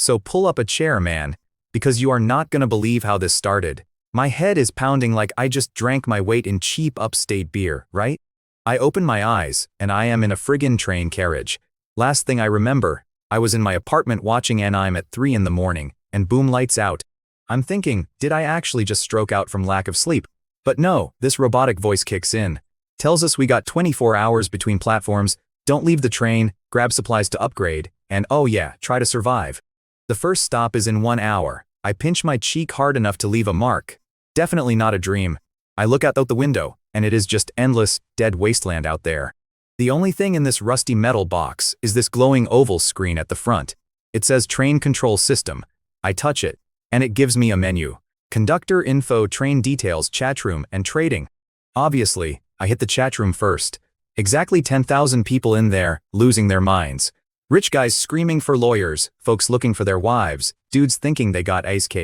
So pull up a chair, man, because you are not gonna believe how this started. My head is pounding like I just drank my weight in cheap upstate beer, right? I open my eyes, and I am in a friggin' train carriage. Last thing I remember, I was in my apartment watching anime at 3 in the morning, and boom, lights out. I'm thinking, did I actually just stroke out from lack of sleep? But no, this robotic voice kicks in. Tells us we got 24 hours between platforms, don't leave the train, grab supplies to upgrade, and oh yeah, try to survive. The first stop is in 1 hour. I pinch my cheek hard enough to leave a mark. Definitely not a dream. I look out the window, and it is just endless, dead wasteland out there. The only thing in this rusty metal box is this glowing oval screen at the front. It says Train Control System. I touch it, and it gives me a menu. Conductor info, train details, chatroom, and trading. Obviously, I hit the chatroom first. Exactly 10,000 people in there, losing their minds. Rich guys screaming for lawyers, folks looking for their wives, dudes thinking they got iced.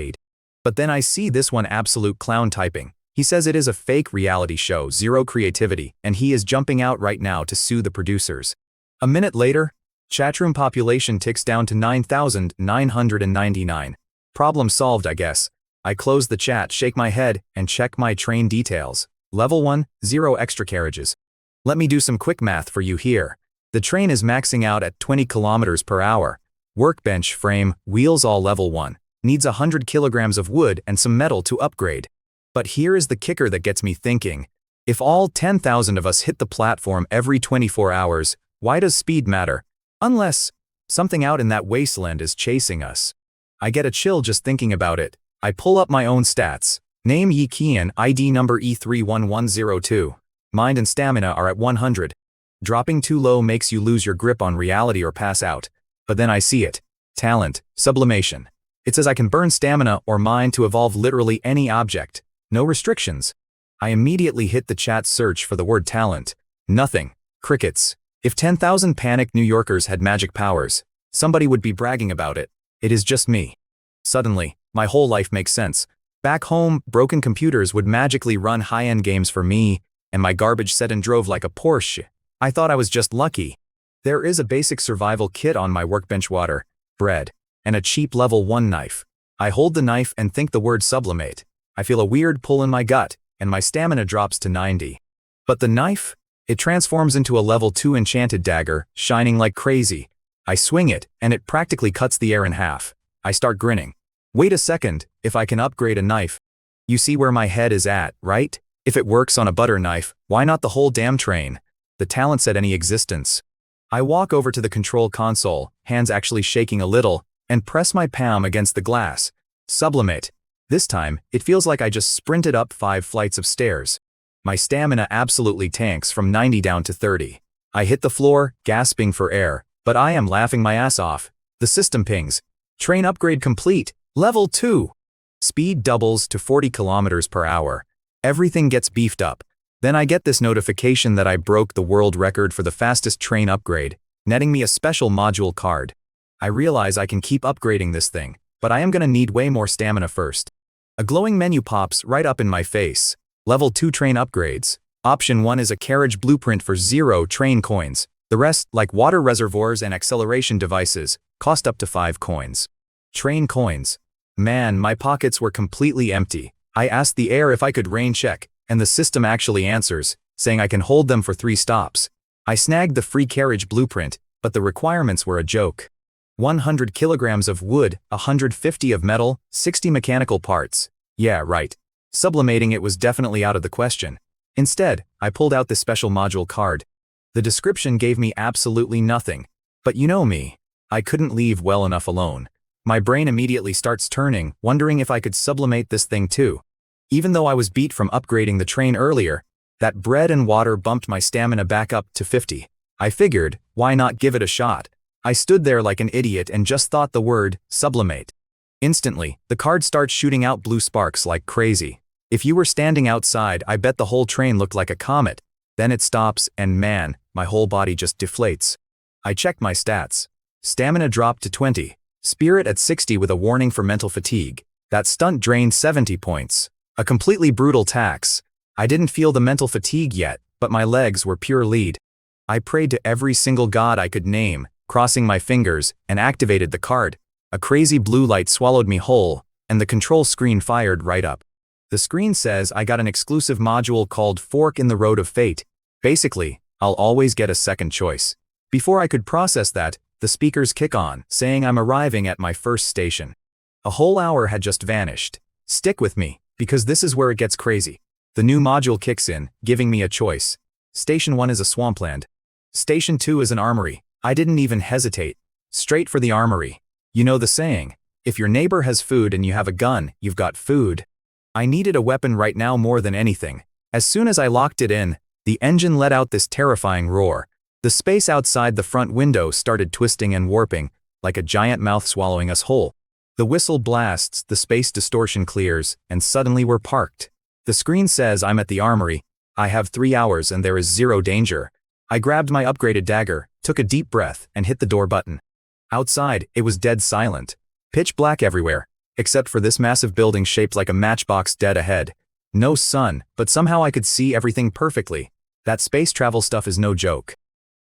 But then I see this one absolute clown typing. He says it is a fake reality show, zero creativity, and he is jumping out right now to sue the producers. A minute later, chatroom population ticks down to 9,999. Problem solved, I guess. I close the chat, shake my head, and check my train details. Level 1, 0 extra carriages. Let me do some quick math for you here. The train is maxing out at 20 kilometers per hour. Workbench, frame, wheels all level 1. Needs 100 kilograms of wood and some metal to upgrade. But here is the kicker that gets me thinking. If all 10,000 of us hit the platform every 24 hours, why does speed matter? Unless something out in that wasteland is chasing us. I get a chill just thinking about it. I pull up my own stats. Name Yi Qian, ID number E31102. Mind and stamina are at 100. Dropping too low makes you lose your grip on reality or pass out. But then I see it. Talent, sublimation. It says I can burn stamina or mind to evolve literally any object. No restrictions. I immediately hit the chat search for the word talent. Nothing. Crickets. If 10,000 panicked New Yorkers had magic powers, somebody would be bragging about it. It is just me. Suddenly, my whole life makes sense. Back home, broken computers would magically run high-end games for me, and my garbage set and drove like a Porsche. I thought I was just lucky. There is a basic survival kit on my workbench: water, bread, and a cheap level 1 knife. I hold the knife and think the word sublimate. I feel a weird pull in my gut, and my stamina drops to 90. But the knife? It transforms into a level 2 enchanted dagger, shining like crazy. I swing it, and it practically cuts the air in half. I start grinning. Wait a second, if I can upgrade a knife. You see where my head is at, right? If it works on a butter knife, why not the whole damn train? The talent said any existence. I walk over to the control console, hands actually shaking a little, and press my palm against the glass. Sublimate. This time, it feels like I just sprinted up 5 flights of stairs. My stamina absolutely tanks from 90 down to 30. I hit the floor, gasping for air, but I am laughing my ass off. The system pings. Train upgrade complete. Level 2. Speed doubles to 40 kilometers per hour. Everything gets beefed up. Then I get this notification that I broke the world record for the fastest train upgrade, netting me a special module card. I realize I can keep upgrading this thing, but I am gonna need way more stamina first. A glowing menu pops right up in my face. Level 2 train upgrades. Option 1 is a carriage blueprint for 0 train coins. The rest, like water reservoirs and acceleration devices, cost up to 5 coins. Train coins. Man, my pockets were completely empty. I asked the air if I could rain check, and the system actually answers, saying I can hold them for 3 stops. I snagged the free carriage blueprint, but the requirements were a joke. 100 kilograms of wood, 150 of metal, 60 mechanical parts. Yeah, right. Sublimating it was definitely out of the question. Instead, I pulled out this special module card. The description gave me absolutely nothing. But you know me. I couldn't leave well enough alone. My brain immediately starts turning, wondering if I could sublimate this thing too. Even though I was beat from upgrading the train earlier, that bread and water bumped my stamina back up to 50. I figured, why not give it a shot? I stood there like an idiot and just thought the word, sublimate. Instantly, the card starts shooting out blue sparks like crazy. If you were standing outside, I bet the whole train looked like a comet. Then it stops, and man, my whole body just deflates. I checked my stats. Stamina dropped to 20. Spirit at 60 with a warning for mental fatigue. That stunt drained 70 points. A completely brutal tax. I didn't feel the mental fatigue yet, but my legs were pure lead. I prayed to every single god I could name, crossing my fingers, and activated the card. A crazy blue light swallowed me whole, and the control screen fired right up. The screen says I got an exclusive module called Fork in the Road of Fate. Basically, I'll always get a second choice. Before I could process that, the speakers kick on, saying I'm arriving at my first station. A whole hour had just vanished. Stick with me, because this is where it gets crazy. The new module kicks in, giving me a choice. Station 1 is a swampland. Station 2 is an armory. I didn't even hesitate. Straight for the armory. You know the saying, if your neighbor has food and you have a gun, you've got food. I needed a weapon right now more than anything. As soon as I locked it in, the engine let out this terrifying roar. The space outside the front window started twisting and warping, like a giant mouth swallowing us whole. The whistle blasts, the space distortion clears, and suddenly we're parked. The screen says I'm at the armory. I have 3 hours and there is zero danger. I grabbed my upgraded dagger, took a deep breath, and hit the door button. Outside, it was dead silent. Pitch black everywhere, except for this massive building shaped like a matchbox dead ahead. No sun, but somehow I could see everything perfectly. That space travel stuff is no joke.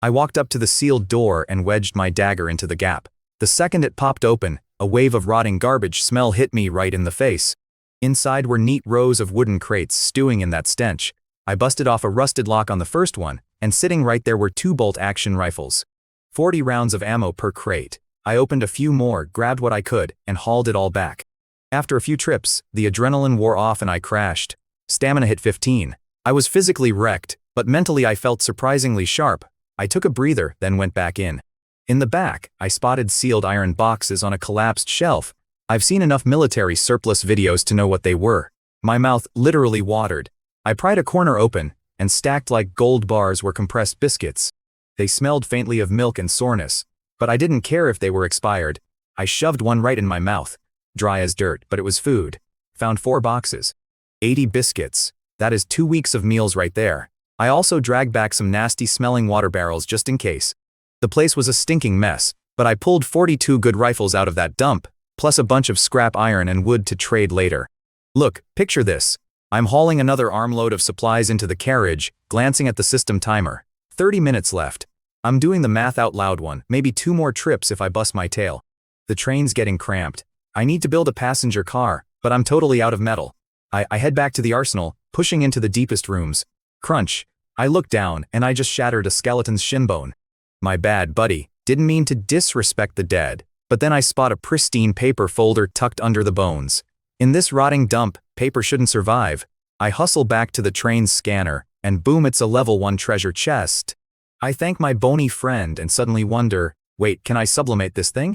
I walked up to the sealed door and wedged my dagger into the gap. The second it popped open, a wave of rotting garbage smell hit me right in the face. Inside were neat rows of wooden crates stewing in that stench. I busted off a rusted lock on the first one, and sitting right there were 2 bolt-action rifles. 40 rounds of ammo per crate. I opened a few more, grabbed what I could, and hauled it all back. After a few trips, the adrenaline wore off and I crashed. Stamina hit 15. I was physically wrecked, but mentally I felt surprisingly sharp. I took a breather, then went back in. In the back, I spotted sealed iron boxes on a collapsed shelf. I've seen enough military surplus videos to know what they were. My mouth literally watered. I pried a corner open, and stacked like gold bars were compressed biscuits. They smelled faintly of milk and soreness, but I didn't care if they were expired. I shoved one right in my mouth. Dry as dirt, but it was food. Found 4 boxes. 80 biscuits. That is 2 weeks of meals right there. I also dragged back some nasty smelling water barrels just in case. The place was a stinking mess, but I pulled 42 good rifles out of that dump, plus a bunch of scrap iron and wood to trade later. Look, picture this. I'm hauling another armload of supplies into the carriage, glancing at the system timer. 30 minutes left. I'm doing the math out loud one, maybe 2 more trips if I bust my tail. The train's getting cramped. I need to build a passenger car, but I'm totally out of metal. I head back to the arsenal, pushing into the deepest rooms. Crunch. I look down, and I just shattered a skeleton's shin bone. My bad, buddy. Didn't mean to disrespect the dead, but then I spot a pristine paper folder tucked under the bones. In this rotting dump, paper shouldn't survive. I hustle back to the train's scanner, and boom, it's a level 1 treasure chest. I thank my bony friend and suddenly wonder, wait, can I sublimate this thing?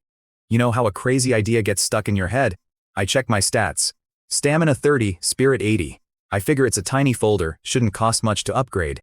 You know how a crazy idea gets stuck in your head? I check my stats. Stamina 30, Spirit 80. I figure it's a tiny folder, shouldn't cost much to upgrade.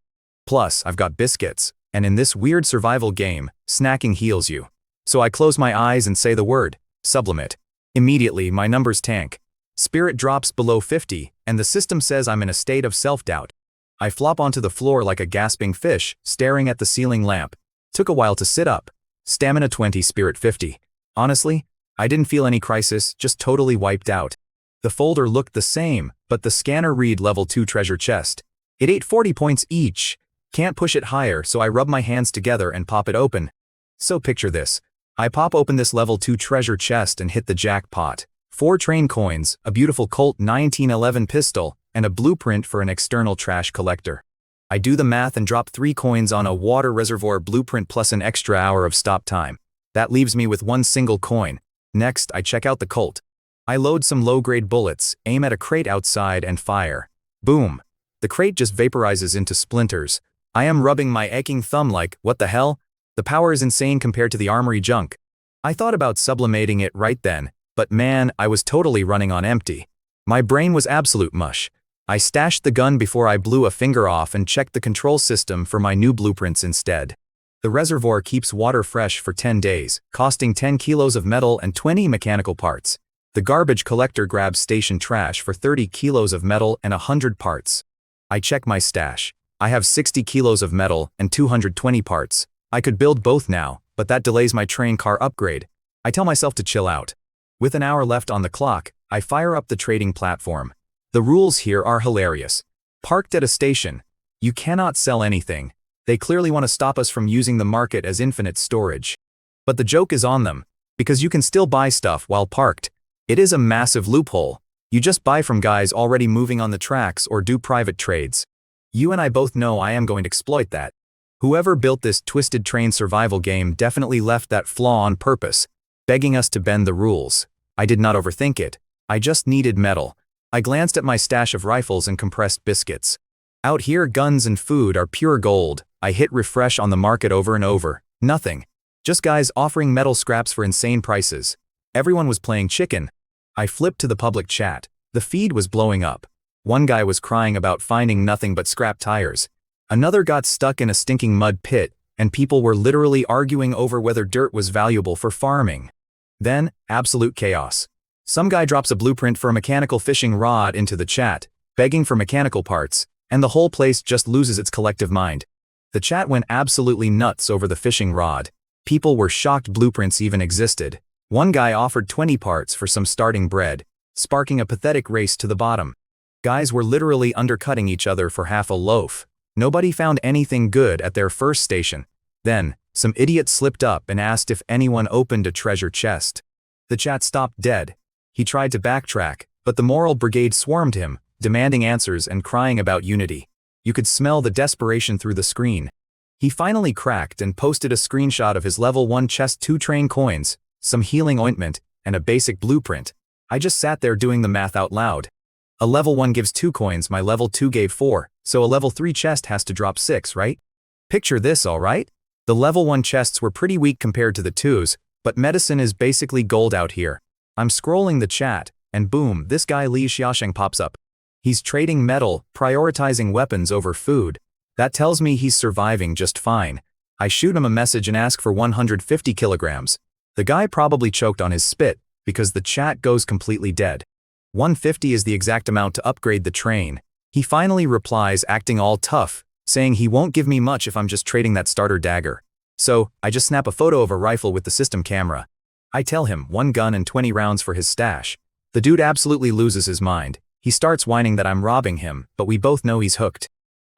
Plus, I've got biscuits, and in this weird survival game, snacking heals you. So I close my eyes and say the word, sublimate. Immediately, my numbers tank. Spirit drops below 50, and the system says I'm in a state of self-doubt. I flop onto the floor like a gasping fish, staring at the ceiling lamp. Took a while to sit up. Stamina 20, Spirit 50. Honestly, I didn't feel any crisis, just totally wiped out. The folder looked the same, but the scanner read level 2 treasure chest. It ate 40 points each. Can't push it higher, so I rub my hands together and pop it open. So picture this. I pop open this level 2 treasure chest and hit the jackpot. 4 train coins, a beautiful Colt 1911 pistol, and a blueprint for an external trash collector. I do the math and drop 3 coins on a water reservoir blueprint plus an extra hour of stop time. That leaves me with 1 single coin. Next, I check out the Colt. I load some low-grade bullets, aim at a crate outside, and fire. Boom. The crate just vaporizes into splinters. I am rubbing my aching thumb like, what the hell? The power is insane compared to the armory junk. I thought about sublimating it right then, but man, I was totally running on empty. My brain was absolute mush. I stashed the gun before I blew a finger off and checked the control system for my new blueprints instead. The reservoir keeps water fresh for 10 days, costing 10 kilos of metal and 20 mechanical parts. The garbage collector grabs station trash for 30 kilos of metal and 100 parts. I check my stash. I have 60 kilos of metal and 220 parts. I could build both now, but that delays my train car upgrade. I tell myself to chill out. With an hour left on the clock, I fire up the trading platform. The rules here are hilarious. Parked at a station. You cannot sell anything. They clearly want to stop us from using the market as infinite storage. But the joke is on them, because you can still buy stuff while parked. It is a massive loophole. You just buy from guys already moving on the tracks or do private trades. You and I both know I am going to exploit that. Whoever built this twisted train survival game definitely left that flaw on purpose, begging us to bend the rules. I did not overthink it. I just needed metal. I glanced at my stash of rifles and compressed biscuits. Out here, guns and food are pure gold. I hit refresh on the market over and over. Nothing. Just guys offering metal scraps for insane prices. Everyone was playing chicken. I flipped to the public chat. The feed was blowing up. One guy was crying about finding nothing but scrap tires. Another got stuck in a stinking mud pit, and people were literally arguing over whether dirt was valuable for farming. Then, absolute chaos. Some guy drops a blueprint for a mechanical fishing rod into the chat, begging for mechanical parts, and the whole place just loses its collective mind. The chat went absolutely nuts over the fishing rod. People were shocked blueprints even existed. One guy offered 20 parts for some starting bread, sparking a pathetic race to the bottom. Guys were literally undercutting each other for half a loaf. Nobody found anything good at their first station. Then, some idiot slipped up and asked if anyone opened a treasure chest. The chat stopped dead. He tried to backtrack, but the moral brigade swarmed him, demanding answers and crying about unity. You could smell the desperation through the screen. He finally cracked and posted a screenshot of his level 1 chest, 2 train coins, some healing ointment, and a basic blueprint. I just sat there doing the math out loud. A level 1 gives 2 coins, my level 2 gave 4, so a level 3 chest has to drop 6, right? Picture this, alright? The level 1 chests were pretty weak compared to the 2s, but medicine is basically gold out here. I'm scrolling the chat, and boom, this guy Li Xiaosheng pops up. He's trading metal, prioritizing weapons over food. That tells me he's surviving just fine. I shoot him a message and ask for 150 kilograms. The guy probably choked on his spit, because the chat goes completely dead. 150 is the exact amount to upgrade the train. He finally replies acting all tough, saying he won't give me much if I'm just trading that starter dagger. So, I just snap a photo of a rifle with the system camera. I tell him 1 gun and 20 rounds for his stash. The dude absolutely loses his mind. He starts whining that I'm robbing him, but we both know he's hooked.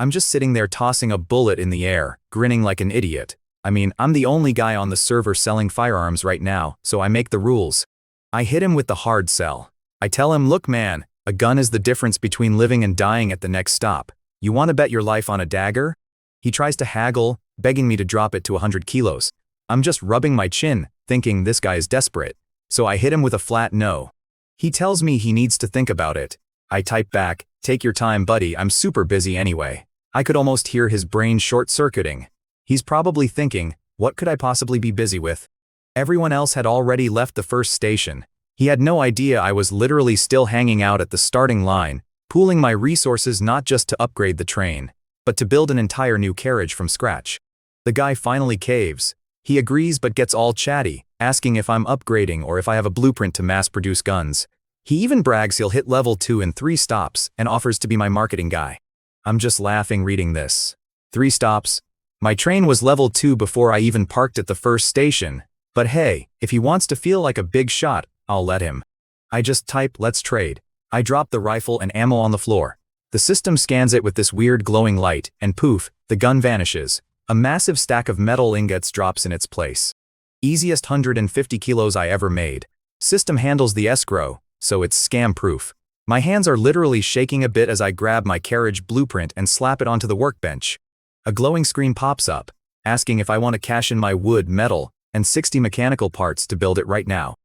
I'm just sitting there tossing a bullet in the air, grinning like an idiot. I mean, I'm the only guy on the server selling firearms right now, so I make the rules. I hit him with the hard sell. I tell him, look man, a gun is the difference between living and dying at the next stop. You want to bet your life on a dagger? He tries to haggle, begging me to drop it to 100 kilos. I'm just rubbing my chin, thinking this guy is desperate. So I hit him with a flat no. He tells me he needs to think about it. I type back, take your time buddy, I'm super busy anyway. I could almost hear his brain short-circuiting. He's probably thinking, what could I possibly be busy with? Everyone else had already left the first station. He had no idea I was literally still hanging out at the starting line, pooling my resources not just to upgrade the train, but to build an entire new carriage from scratch. The guy finally caves. He agrees but gets all chatty, asking if I'm upgrading or if I have a blueprint to mass-produce guns. He even brags he'll hit level 2 in 3 stops and offers to be my marketing guy. I'm just laughing reading this. 3 stops? My train was level 2 before I even parked at the first station. But hey, if he wants to feel like a big shot, I'll let him. I just type, let's trade. I drop the rifle and ammo on the floor. The system scans it with this weird glowing light, and poof, the gun vanishes. A massive stack of metal ingots drops in its place. Easiest 150 kilos I ever made. System handles the escrow, so it's scam-proof. My hands are literally shaking a bit as I grab my carriage blueprint and slap it onto the workbench. A glowing screen pops up, asking if I want to cash in my wood, metal, and 60 mechanical parts to build it right now.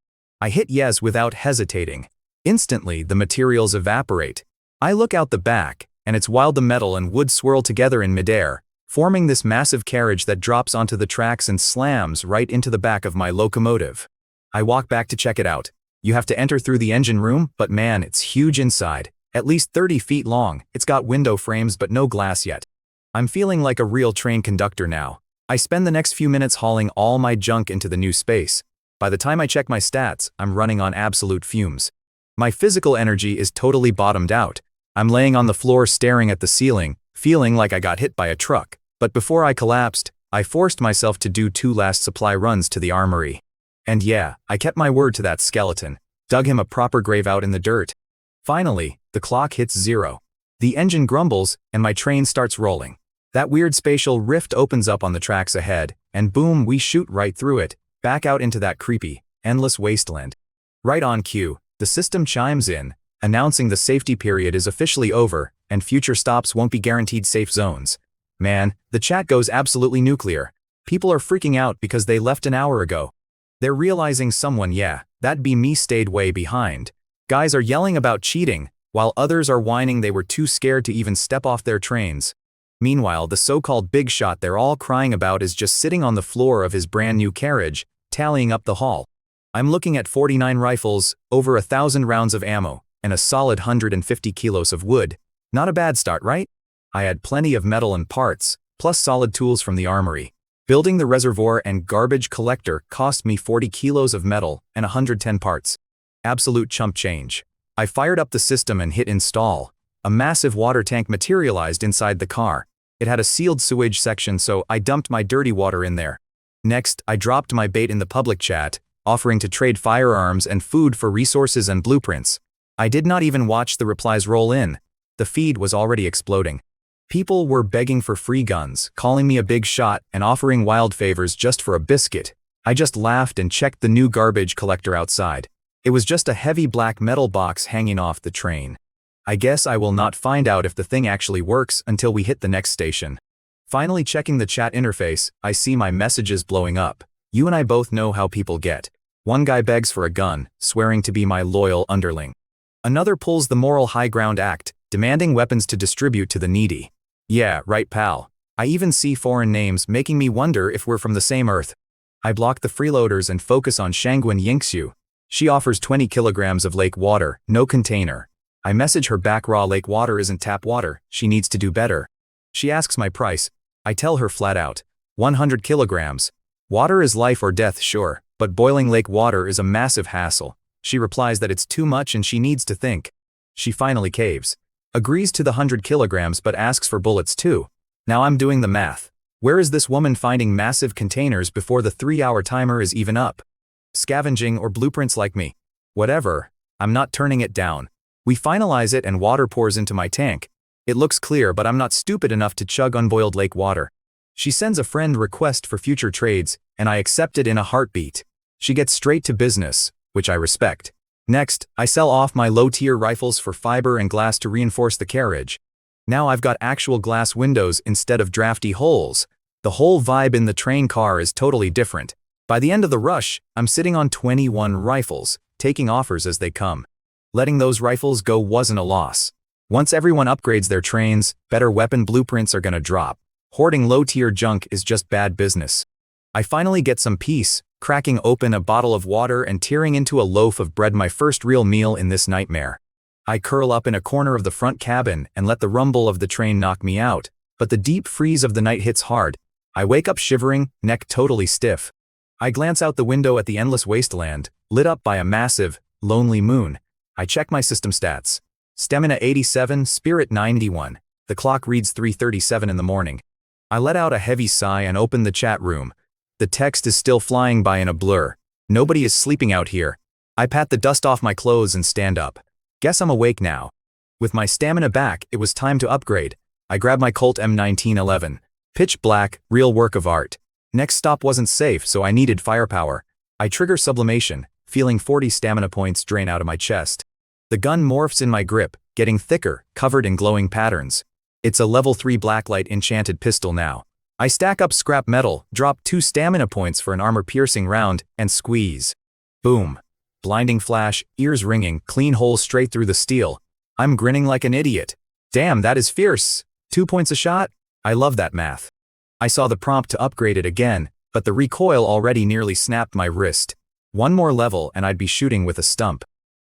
I hit yes without hesitating. Instantly, the materials evaporate. I look out the back, and it's while the metal and wood swirl together in midair, forming this massive carriage that drops onto the tracks and slams right into the back of my locomotive. I walk back to check it out. You have to enter through the engine room, but man, it's huge inside. At least 30 feet long, it's got window frames but no glass yet. I'm feeling like a real train conductor now. I spend the next few minutes hauling all my junk into the new space. By the time I check my stats, I'm running on absolute fumes. My physical energy is totally bottomed out. I'm laying on the floor staring at the ceiling, feeling like I got hit by a truck. But before I collapsed, I forced myself to do 2 last supply runs to the armory. And yeah, I kept my word to that skeleton, dug him a proper grave out in the dirt. Finally, the clock hits 0. The engine grumbles, and my train starts rolling. That weird spatial rift opens up on the tracks ahead, and boom, we shoot right through it, back out into that creepy, endless wasteland. Right on cue, the system chimes in, announcing the safety period is officially over, and future stops won't be guaranteed safe zones. Man, the chat goes absolutely nuclear. People are freaking out because they left an hour ago. They're realizing someone, yeah, that'd be me, stayed way behind. Guys are yelling about cheating, while others are whining they were too scared to even step off their trains. Meanwhile, the so-called big shot they're all crying about is just sitting on the floor of his brand new carriage, tallying up the haul. I'm looking at 49 rifles, over 1,000 rounds of ammo, and a solid 150 kilos of wood. Not a bad start, right? I had plenty of metal and parts, plus solid tools from the armory. Building the reservoir and garbage collector cost me 40 kilos of metal and 110 parts. Absolute chump change. I fired up the system and hit install. A massive water tank materialized inside the car. It had a sealed sewage section, so I dumped my dirty water in there. Next, I dropped my bait in the public chat, offering to trade firearms and food for resources and blueprints. I did not even watch the replies roll in. The feed was already exploding. People were begging for free guns, calling me a big shot, and offering wild favors just for a biscuit. I just laughed and checked the new garbage collector outside. It was just a heavy black metal box hanging off the train. I guess I will not find out if the thing actually works until we hit the next station. Finally checking the chat interface, I see my messages blowing up. You and I both know how people get. One guy begs for a gun, swearing to be my loyal underling. Another pulls the moral high ground act, demanding weapons to distribute to the needy. Yeah, right pal. I even see foreign names making me wonder if we're from the same earth. I block the freeloaders and focus on Shangguan Yingxiu. She offers 20 kilograms of lake water, no container. I message her back, raw lake water isn't tap water, she needs to do better. She asks my price. I tell her flat out, 100 kilograms. Water is life or death, sure, but boiling lake water is a massive hassle. She replies that it's too much and she needs to think. She finally caves. Agrees to the 100 kilograms but asks for bullets too. Now I'm doing the math. Where is this woman finding massive containers before the 3-hour timer is even up? Scavenging or blueprints like me? Whatever, I'm not turning it down. We finalize it and water pours into my tank. It looks clear, but I'm not stupid enough to chug unboiled lake water. She sends a friend request for future trades, and I accept it in a heartbeat. She gets straight to business, which I respect. Next, I sell off my low-tier rifles for fiber and glass to reinforce the carriage. Now I've got actual glass windows instead of drafty holes. The whole vibe in the train car is totally different. By the end of the rush, I'm sitting on 21 rifles, taking offers as they come. Letting those rifles go wasn't a loss. Once everyone upgrades their trains, better weapon blueprints are gonna drop. Hoarding low-tier junk is just bad business. I finally get some peace, cracking open a bottle of water and tearing into a loaf of bread, my first real meal in this nightmare. I curl up in a corner of the front cabin and let the rumble of the train knock me out, but the deep freeze of the night hits hard. I wake up shivering, neck totally stiff. I glance out the window at the endless wasteland, lit up by a massive, lonely moon. I check my system stats. Stamina 87, spirit 91. The clock reads 3:37 in the morning. I let out a heavy sigh and open the chat room. The text is still flying by in a blur. Nobody is sleeping out here. I pat the dust off my clothes and stand up. Guess I'm awake now. With my stamina back, it was time to upgrade. I grab my Colt M1911. Pitch black, real work of art. Next stop wasn't safe, so I needed firepower. I trigger sublimation, feeling 40 stamina points drain out of my chest. The gun morphs in my grip, getting thicker, covered in glowing patterns. It's a level 3 blacklight enchanted pistol now. I stack up scrap metal, drop 2 stamina points for an armor-piercing round, and squeeze. Boom. Blinding flash, ears ringing, clean hole straight through the steel. I'm grinning like an idiot. Damn, that is fierce. 2 points a shot? I love that math. I saw the prompt to upgrade it again, but the recoil already nearly snapped my wrist. One more level and I'd be shooting with a stump.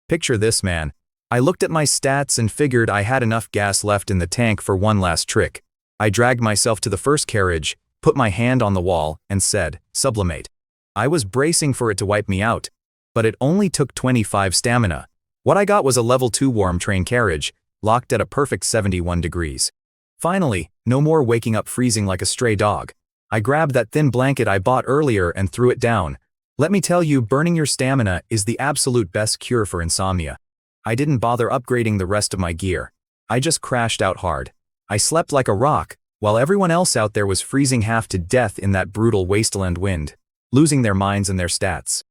Picture this, man. I looked at my stats and figured I had enough gas left in the tank for one last trick. I dragged myself to the first carriage, put my hand on the wall, and said, sublimate. I was bracing for it to wipe me out, but it only took 25 stamina. What I got was a level 2 warm train carriage, locked at a perfect 71 degrees. Finally, no more waking up freezing like a stray dog. I grabbed that thin blanket I bought earlier and threw it down. Let me tell you, burning your stamina is the absolute best cure for insomnia. I didn't bother upgrading the rest of my gear. I just crashed out hard. I slept like a rock, while everyone else out there was freezing half to death in that brutal wasteland wind, losing their minds and their stats.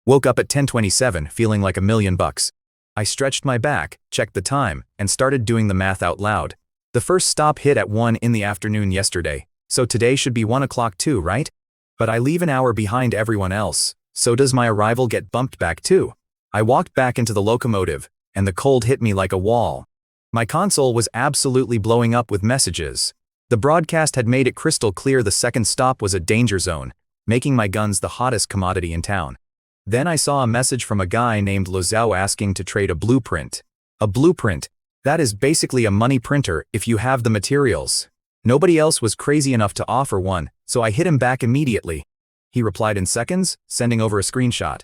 Woke up at 10:27 feeling like $1,000,000. I stretched my back, checked the time, and started doing the math out loud. The first stop hit at 1 in the afternoon yesterday, so today should be 1 o'clock too, right? But I leave an hour behind everyone else, so does my arrival get bumped back too? I walked back into the locomotive, and the cold hit me like a wall. My console was absolutely blowing up with messages. The broadcast had made it crystal clear the second stop was a danger zone, making my guns the hottest commodity in town. Then I saw a message from a guy named Lozao asking to trade a blueprint. A blueprint, that is basically a money printer if you have the materials. Nobody else was crazy enough to offer one, so I hit him back immediately. He replied in seconds, sending over a screenshot.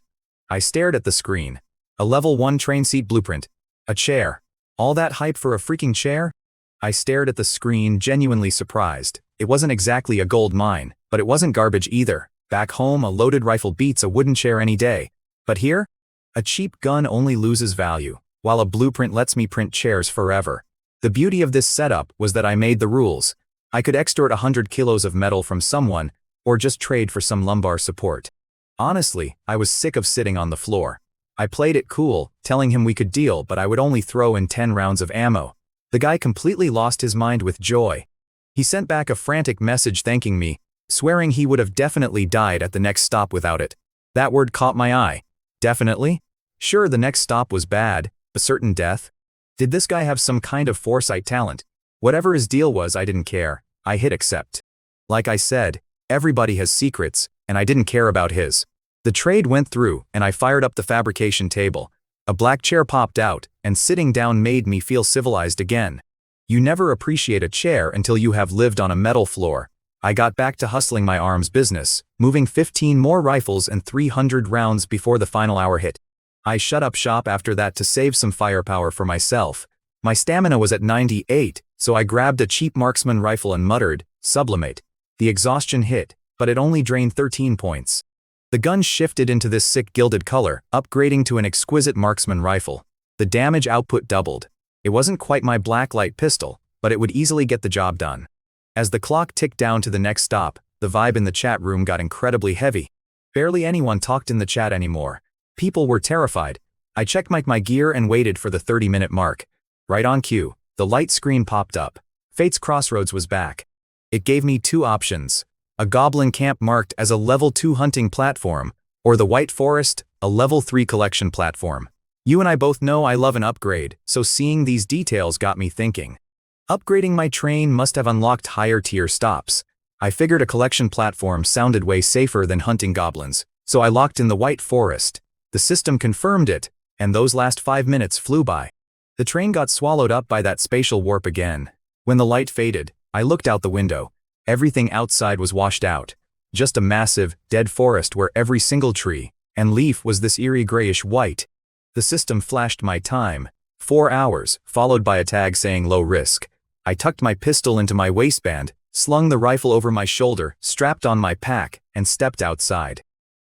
I stared at the screen. A level 1 train seat blueprint. A chair. All that hype for a freaking chair? I stared at the screen, genuinely surprised. It wasn't exactly a gold mine, but it wasn't garbage either. Back home, a loaded rifle beats a wooden chair any day. But here, a cheap gun only loses value, while a blueprint lets me print chairs forever. The beauty of this setup was that I made the rules. I could extort 100 kilos of metal from someone, or just trade for some lumbar support. Honestly, I was sick of sitting on the floor. I played it cool, telling him we could deal, but I would only throw in 10 rounds of ammo. The guy completely lost his mind with joy. He sent back a frantic message thanking me, swearing he would have definitely died at the next stop without it. That word caught my eye. Definitely? Sure, the next stop was bad, a certain death. Did this guy have some kind of foresight talent? Whatever his deal was, I didn't care. I hit accept. Like I said, everybody has secrets, and I didn't care about his. The trade went through, and I fired up the fabrication table. A black chair popped out, and sitting down made me feel civilized again. You never appreciate a chair until you have lived on a metal floor. I got back to hustling my arms business, moving 15 more rifles and 300 rounds before the final hour hit. I shut up shop after that to save some firepower for myself. My stamina was at 98, so I grabbed a cheap marksman rifle and muttered, "Sublimate." The exhaustion hit, but it only drained 13 points. The gun shifted into this sick gilded color, upgrading to an exquisite marksman rifle. The damage output doubled. It wasn't quite my blacklight pistol, but it would easily get the job done. As the clock ticked down to the next stop, the vibe in the chat room got incredibly heavy. Barely anyone talked in the chat anymore. People were terrified. I checked my gear and waited for the 30-minute mark. Right on cue, the light screen popped up. Fate's Crossroads was back. It gave me two options: a goblin camp marked as a level 2 hunting platform, or the White Forest, a level 3 collection platform. You and I both know I love an upgrade, so seeing these details got me thinking. Upgrading my train must have unlocked higher tier stops. I figured a collection platform sounded way safer than hunting goblins, so I locked in the White Forest. The system confirmed it, and those last 5 minutes flew by. The train got swallowed up by that spatial warp again. When the light faded, I looked out the window. Everything outside was washed out. Just a massive, dead forest where every single tree and leaf was this eerie grayish white. The system flashed my time. 4 hours, followed by a tag saying low risk. I tucked my pistol into my waistband, slung the rifle over my shoulder, strapped on my pack, and stepped outside.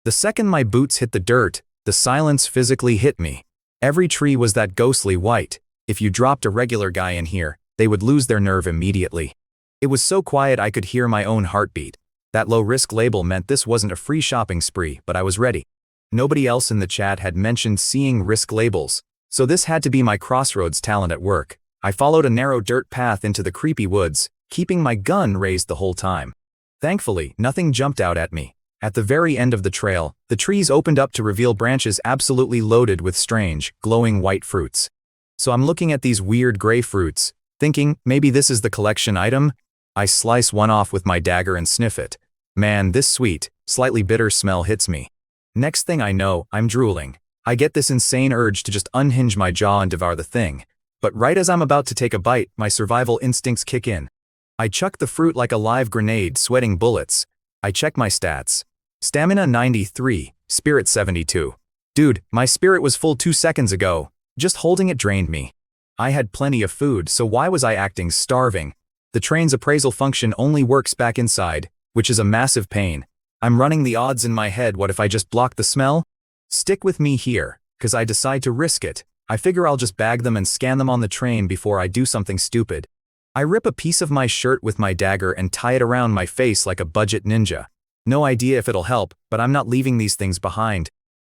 The second my boots hit the dirt, the silence physically hit me. Every tree was that ghostly white. If you dropped a regular guy in here, they would lose their nerve immediately. It was so quiet I could hear my own heartbeat. That low-risk label meant this wasn't a free shopping spree, but I was ready. Nobody else in the chat had mentioned seeing risk labels, so this had to be my Crossroads talent at work. I followed a narrow dirt path into the creepy woods, keeping my gun raised the whole time. Thankfully, nothing jumped out at me. At the very end of the trail, the trees opened up to reveal branches absolutely loaded with strange, glowing white fruits. So I'm looking at these weird gray fruits, thinking, maybe this is the collection item? I slice one off with my dagger and sniff it. Man, this sweet, slightly bitter smell hits me. Next thing I know, I'm drooling. I get this insane urge to just unhinge my jaw and devour the thing. But right as I'm about to take a bite, my survival instincts kick in. I chuck the fruit like a live grenade, sweating bullets. I check my stats. Stamina 93, spirit 72. Dude, my spirit was full 2 seconds ago. Just holding it drained me. I had plenty of food, so why was I acting starving? The train's appraisal function only works back inside, which is a massive pain. I'm running the odds in my head. What if I just block the smell? Stick with me here, 'cause I decide to risk it. I figure I'll just bag them and scan them on the train before I do something stupid. I rip a piece of my shirt with my dagger and tie it around my face like a budget ninja. No idea if it'll help, but I'm not leaving these things behind.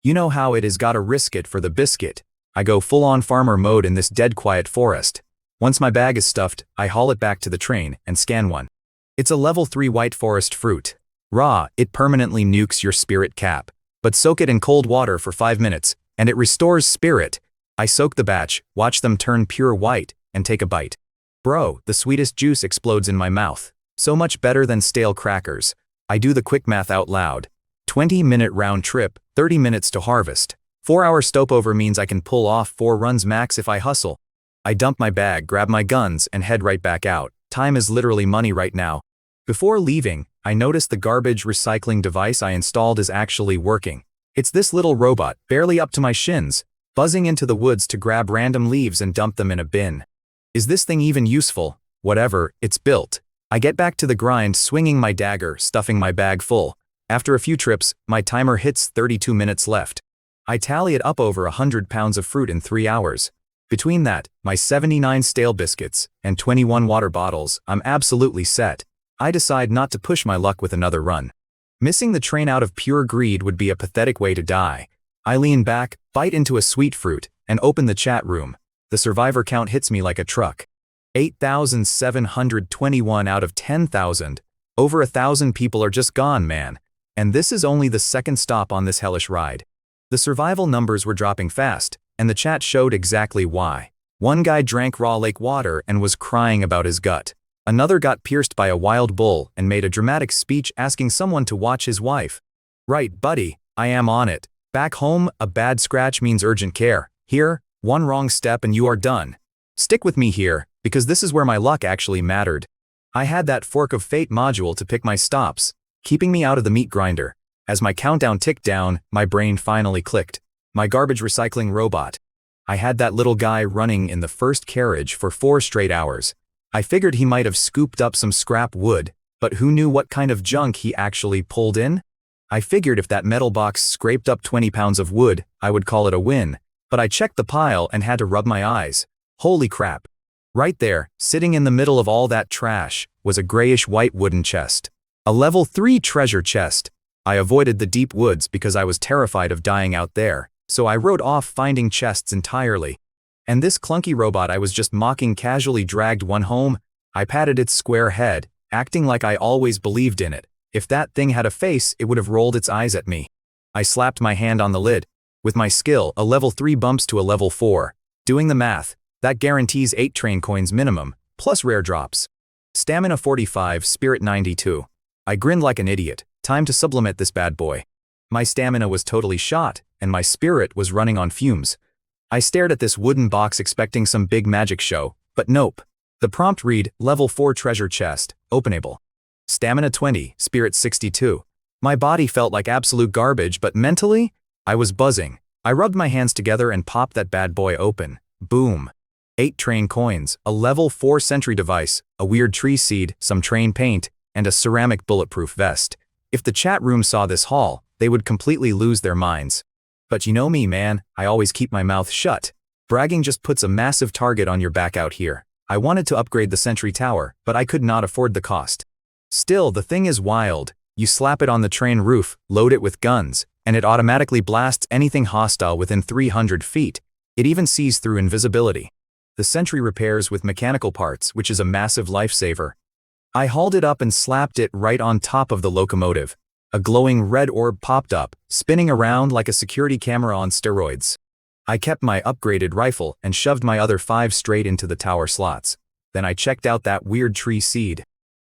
You know how it is, gotta risk it for the biscuit. I go full-on farmer mode in this dead quiet forest. Once my bag is stuffed, I haul it back to the train and scan one. It's a level 3 white forest fruit. Raw, it permanently nukes your spirit cap. But soak it in cold water for 5 minutes, and it restores spirit. I soak the batch, watch them turn pure white, and take a bite. Bro, the sweetest juice explodes in my mouth. So much better than stale crackers. I do the quick math out loud. 20-minute round trip, 30 minutes to harvest. 4-hour stopover means I can pull off 4 runs max if I hustle. I dump my bag, grab my guns, and head right back out. Time is literally money right now. Before leaving, I noticed the garbage recycling device I installed is actually working. It's this little robot, barely up to my shins, buzzing into the woods to grab random leaves and dump them in a bin. Is this thing even useful? Whatever, it's built. I get back to the grind, swinging my dagger, stuffing my bag full. After a few trips, my timer hits 32 minutes left. I tally it up over 100 pounds of fruit in 3 hours. Between that, my 79 stale biscuits, and 21 water bottles, I'm absolutely set. I decide not to push my luck with another run. Missing the train out of pure greed would be a pathetic way to die. I lean back, bite into a sweet fruit, and open the chat room. The survivor count hits me like a truck. 8,721 out of 10,000. Over 1,000 people are just gone, man. And this is only the second stop on this hellish ride. The survival numbers were dropping fast, and the chat showed exactly why. One guy drank raw lake water and was crying about his gut. Another got pierced by a wild bull and made a dramatic speech asking someone to watch his wife. Right, buddy, I am on it. Back home, a bad scratch means urgent care. Here, one wrong step and you are done. Stick with me here, because this is where my luck actually mattered. I had that fork of fate module to pick my stops, keeping me out of the meat grinder. As my countdown ticked down, my brain finally clicked. My garbage recycling robot. I had that little guy running in the first carriage for 4 straight hours. I figured he might have scooped up some scrap wood, but who knew what kind of junk he actually pulled in? I figured if that metal box scraped up 20 pounds of wood, I would call it a win, but I checked the pile and had to rub my eyes. Holy crap. Right there, sitting in the middle of all that trash, was a grayish-white wooden chest. A level 3 treasure chest. I avoided the deep woods because I was terrified of dying out there, so I wrote off finding chests entirely. And this clunky robot I was just mocking casually dragged one home. I patted its square head, acting like I always believed in it. If that thing had a face, it would have rolled its eyes at me. I slapped my hand on the lid. With my skill, a level 3 bumps to a level 4. Doing the math, that guarantees 8 train coins minimum, plus rare drops. Stamina 45, spirit 92. I grinned like an idiot. Time to sublimate this bad boy. My stamina was totally shot, and my spirit was running on fumes. I stared at this wooden box expecting some big magic show, but nope. The prompt read, level 4 treasure chest, openable. Stamina 20, spirit 62. My body felt like absolute garbage, but mentally, I was buzzing. I rubbed my hands together and popped that bad boy open. Boom. 8 train coins, a level 4 sentry device, a weird tree seed, some train paint, and a ceramic bulletproof vest. If the chat room saw this haul, they would completely lose their minds. But you know me, man, I always keep my mouth shut. Bragging just puts a massive target on your back out here. I wanted to upgrade the sentry tower, but I could not afford the cost. Still, the thing is wild. You slap it on the train roof, load it with guns, and it automatically blasts anything hostile within 300 feet. It even sees through invisibility. The sentry repairs with mechanical parts, which is a massive lifesaver. I hauled it up and slapped it right on top of the locomotive. A glowing red orb popped up, spinning around like a security camera on steroids. I kept my upgraded rifle and shoved my other 5 straight into the tower slots. Then I checked out that weird tree seed.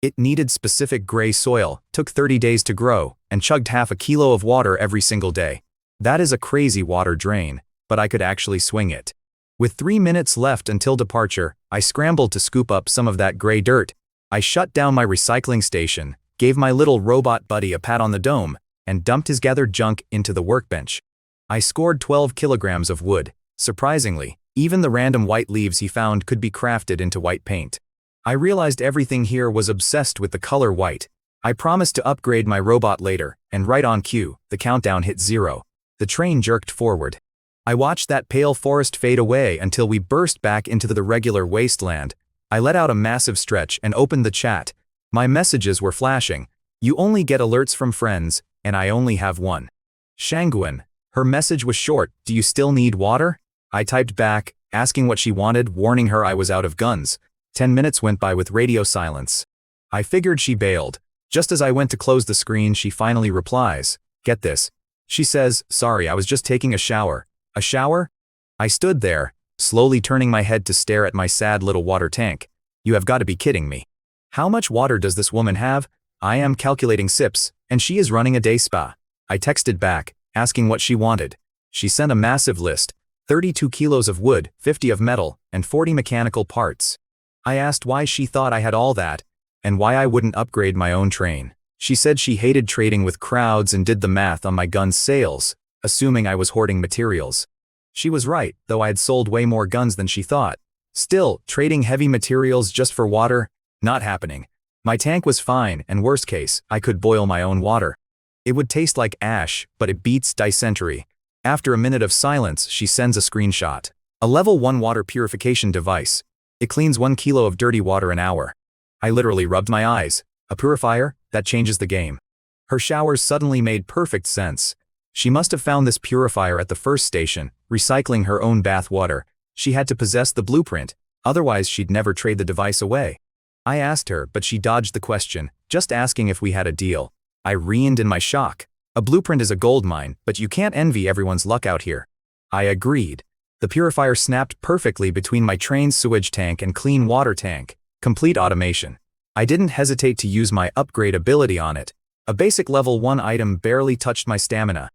It needed specific gray soil, took 30 days to grow, and chugged half a kilo of water every single day. That is a crazy water drain, but I could actually swing it. With 3 minutes left until departure, I scrambled to scoop up some of that gray dirt. I shut down my recycling station, gave my little robot buddy a pat on the dome, and dumped his gathered junk into the workbench. I scored 12 kilograms of wood. Surprisingly, even the random white leaves he found could be crafted into white paint. I realized everything here was obsessed with the color white. I promised to upgrade my robot later, and right on cue, the countdown hit 0. The train jerked forward. I watched that pale forest fade away until we burst back into the regular wasteland. I let out a massive stretch and opened the chat. My messages were flashing. You only get alerts from friends, and I only have one. Shangguan. Her message was short, "Do you still need water?" I typed back, asking what she wanted, warning her I was out of guns. 10 minutes went by with radio silence. I figured she bailed. Just as I went to close the screen, she finally replies. Get this. She says, "Sorry, I was just taking a shower." A shower? I stood there, slowly turning my head to stare at my sad little water tank. You have got to be kidding me. How much water does this woman have? I am calculating sips, and she is running a day spa. I texted back, asking what she wanted. She sent a massive list, 32 kilos of wood, 50 of metal, and 40 mechanical parts. I asked why she thought I had all that, and why I wouldn't upgrade my own train. She said she hated trading with crowds and did the math on my gun's sales, assuming I was hoarding materials. She was right, though I had sold way more guns than she thought. Still, trading heavy materials just for water? Not happening. My tank was fine, and worst case, I could boil my own water. It would taste like ash, but it beats dysentery. After a minute of silence, she sends a screenshot. A level 1 water purification device. It cleans 1 kilo of dirty water an hour. I literally rubbed my eyes. A purifier? That changes the game. Her showers suddenly made perfect sense. She must have found this purifier at the first station, recycling her own bath water. She had to possess the blueprint, otherwise she'd never trade the device away. I asked her, but she dodged the question, just asking if we had a deal. I reened in my shock. A blueprint is a gold mine, but you can't envy everyone's luck out here. I agreed. The purifier snapped perfectly between my train's sewage tank and clean water tank. Complete automation. I didn't hesitate to use my upgrade ability on it. A basic level 1 item barely touched my stamina.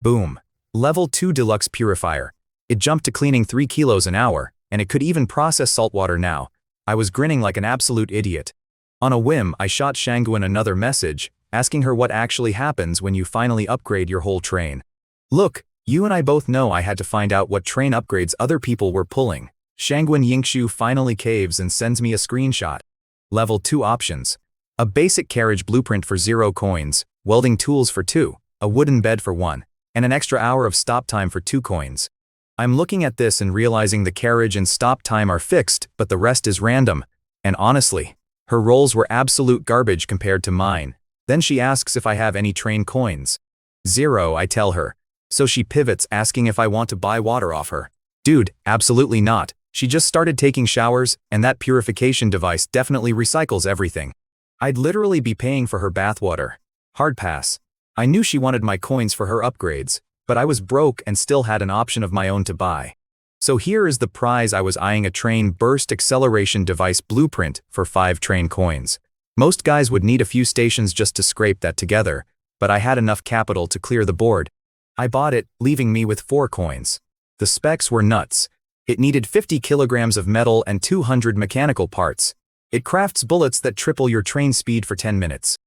Boom. Level 2 deluxe purifier. It jumped to cleaning 3 kilos an hour, and it could even process saltwater now. I was grinning like an absolute idiot. On a whim, I shot Shangguan another message, asking her what actually happens when you finally upgrade your whole train. Look, you and I both know I had to find out what train upgrades other people were pulling. Shangguan Yingshu finally caves and sends me a screenshot. Level 2 options. A basic carriage blueprint for 0 coins, welding tools for 2, a wooden bed for 1, and an extra hour of stop time for 2 coins. I'm looking at this and realizing the carriage and stop time are fixed, but the rest is random. And honestly, her rolls were absolute garbage compared to mine. Then she asks if I have any train coins. 0, I tell her. So she pivots, asking if I want to buy water off her. Dude, absolutely not. She just started taking showers, and that purification device definitely recycles everything. I'd literally be paying for her bathwater. Hard pass. I knew she wanted my coins for her upgrades, but I was broke and still had an option of my own to buy. So here is the prize. I was eyeing a train burst acceleration device blueprint for 5 train coins. Most guys would need a few stations just to scrape that together, but I had enough capital to clear the board. I bought it, leaving me with 4 coins. The specs were nuts. It needed 50 kilograms of metal and 200 mechanical parts. It crafts bullets that triple your train speed for 10 minutes.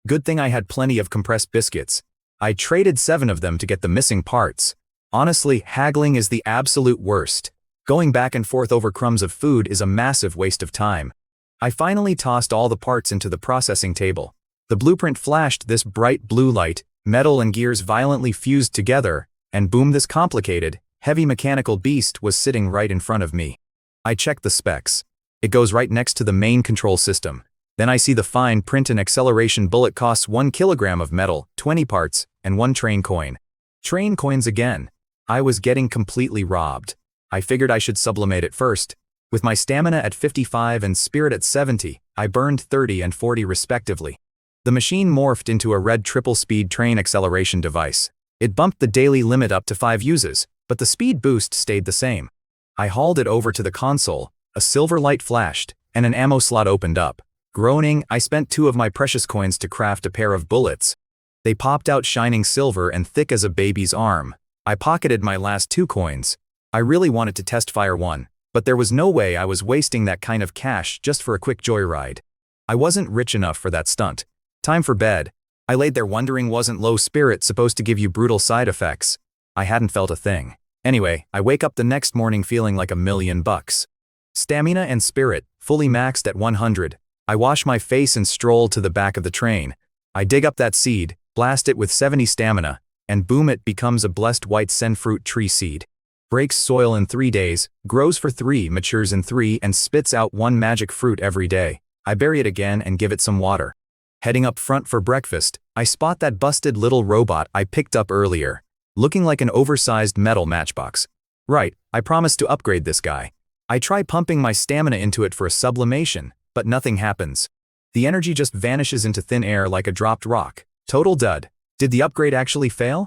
Good thing I had plenty of compressed biscuits. I traded 7 of them to get the missing parts. Honestly, haggling is the absolute worst. Going back and forth over crumbs of food is a massive waste of time. I finally tossed all the parts into the processing table. The blueprint flashed this bright blue light, metal and gears violently fused together, and boom, this complicated, heavy mechanical beast was sitting right in front of me. I checked the specs. It goes right next to the main control system. Then I see the fine print. An acceleration bullet costs 1 kilogram of metal, 20 parts, and 1 train coin. Train coins again. I was getting completely robbed. I figured I should sublimate it first. With my stamina at 55 and spirit at 70, I burned 30 and 40 respectively. The machine morphed into a red triple-speed train acceleration device. It bumped the daily limit up to 5 uses, but the speed boost stayed the same. I hauled it over to the console, a silver light flashed, and an ammo slot opened up. Groaning, I spent 2 of my precious coins to craft a pair of bullets. They popped out shining silver and thick as a baby's arm. I pocketed my last 2 coins. I really wanted to test fire 1, but there was no way I was wasting that kind of cash just for a quick joyride. I wasn't rich enough for that stunt. Time for bed. I laid there wondering, wasn't low spirit supposed to give you brutal side effects? I hadn't felt a thing. Anyway, I wake up the next morning feeling like $1,000,000. Stamina and spirit, fully maxed at 100. I wash my face and stroll to the back of the train. I dig up that seed, blast it with 70 stamina, and boom, it becomes a blessed white senfruit tree seed. Breaks soil in 3 days, grows for 3, matures in 3, and spits out 1 magic fruit every day. I bury it again and give it some water. Heading up front for breakfast, I spot that busted little robot I picked up earlier. looking like an oversized metal matchbox. Right, I promised to upgrade this guy. I try pumping my stamina into it for a sublimation, but nothing happens. The energy just vanishes into thin air like a dropped rock. Total dud. Did the upgrade actually fail?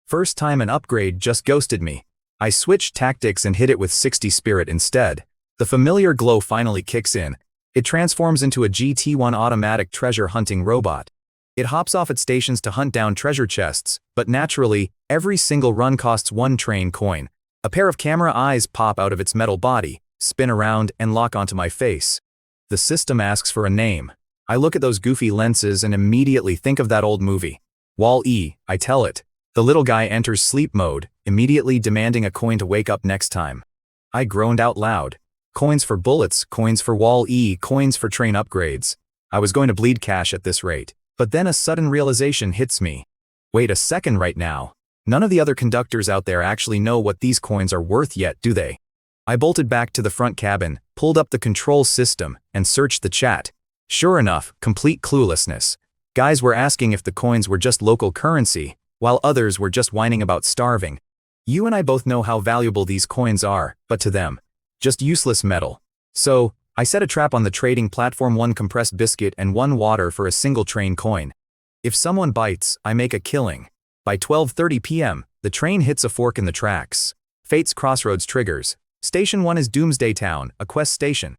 First time an upgrade just ghosted me. I switched tactics and hit it with 60 spirit instead. The familiar glow finally kicks in. It transforms into a GT1 automatic treasure hunting robot. It hops off at stations to hunt down treasure chests, but naturally, every single run costs 1 train coin. A pair of camera eyes pop out of its metal body, spin around, and lock onto my face. The system asks for a name. I look at those goofy lenses and immediately think of that old movie. Wall-E, I tell it. The little guy enters sleep mode, immediately demanding a coin to wake up next time. I groaned out loud. Coins for bullets, coins for Wall-E, coins for train upgrades. I was going to bleed cash at this rate. But then a sudden realization hits me. Wait a second right now. None of the other conductors out there actually know what these coins are worth yet, do they? I bolted back to the front cabin, pulled up the control system, and searched the chat. Sure enough, complete cluelessness. Guys were asking if the coins were just local currency, while others were just whining about starving. You and I both know how valuable these coins are, but to them, just useless metal. So, I set a trap on the trading platform, 1 compressed biscuit and 1 water for a single train coin. If someone bites, I make a killing. By 12:30 p.m., the train hits a fork in the tracks. Fate's crossroads triggers. Station 1 is Doomsday Town, a quest station.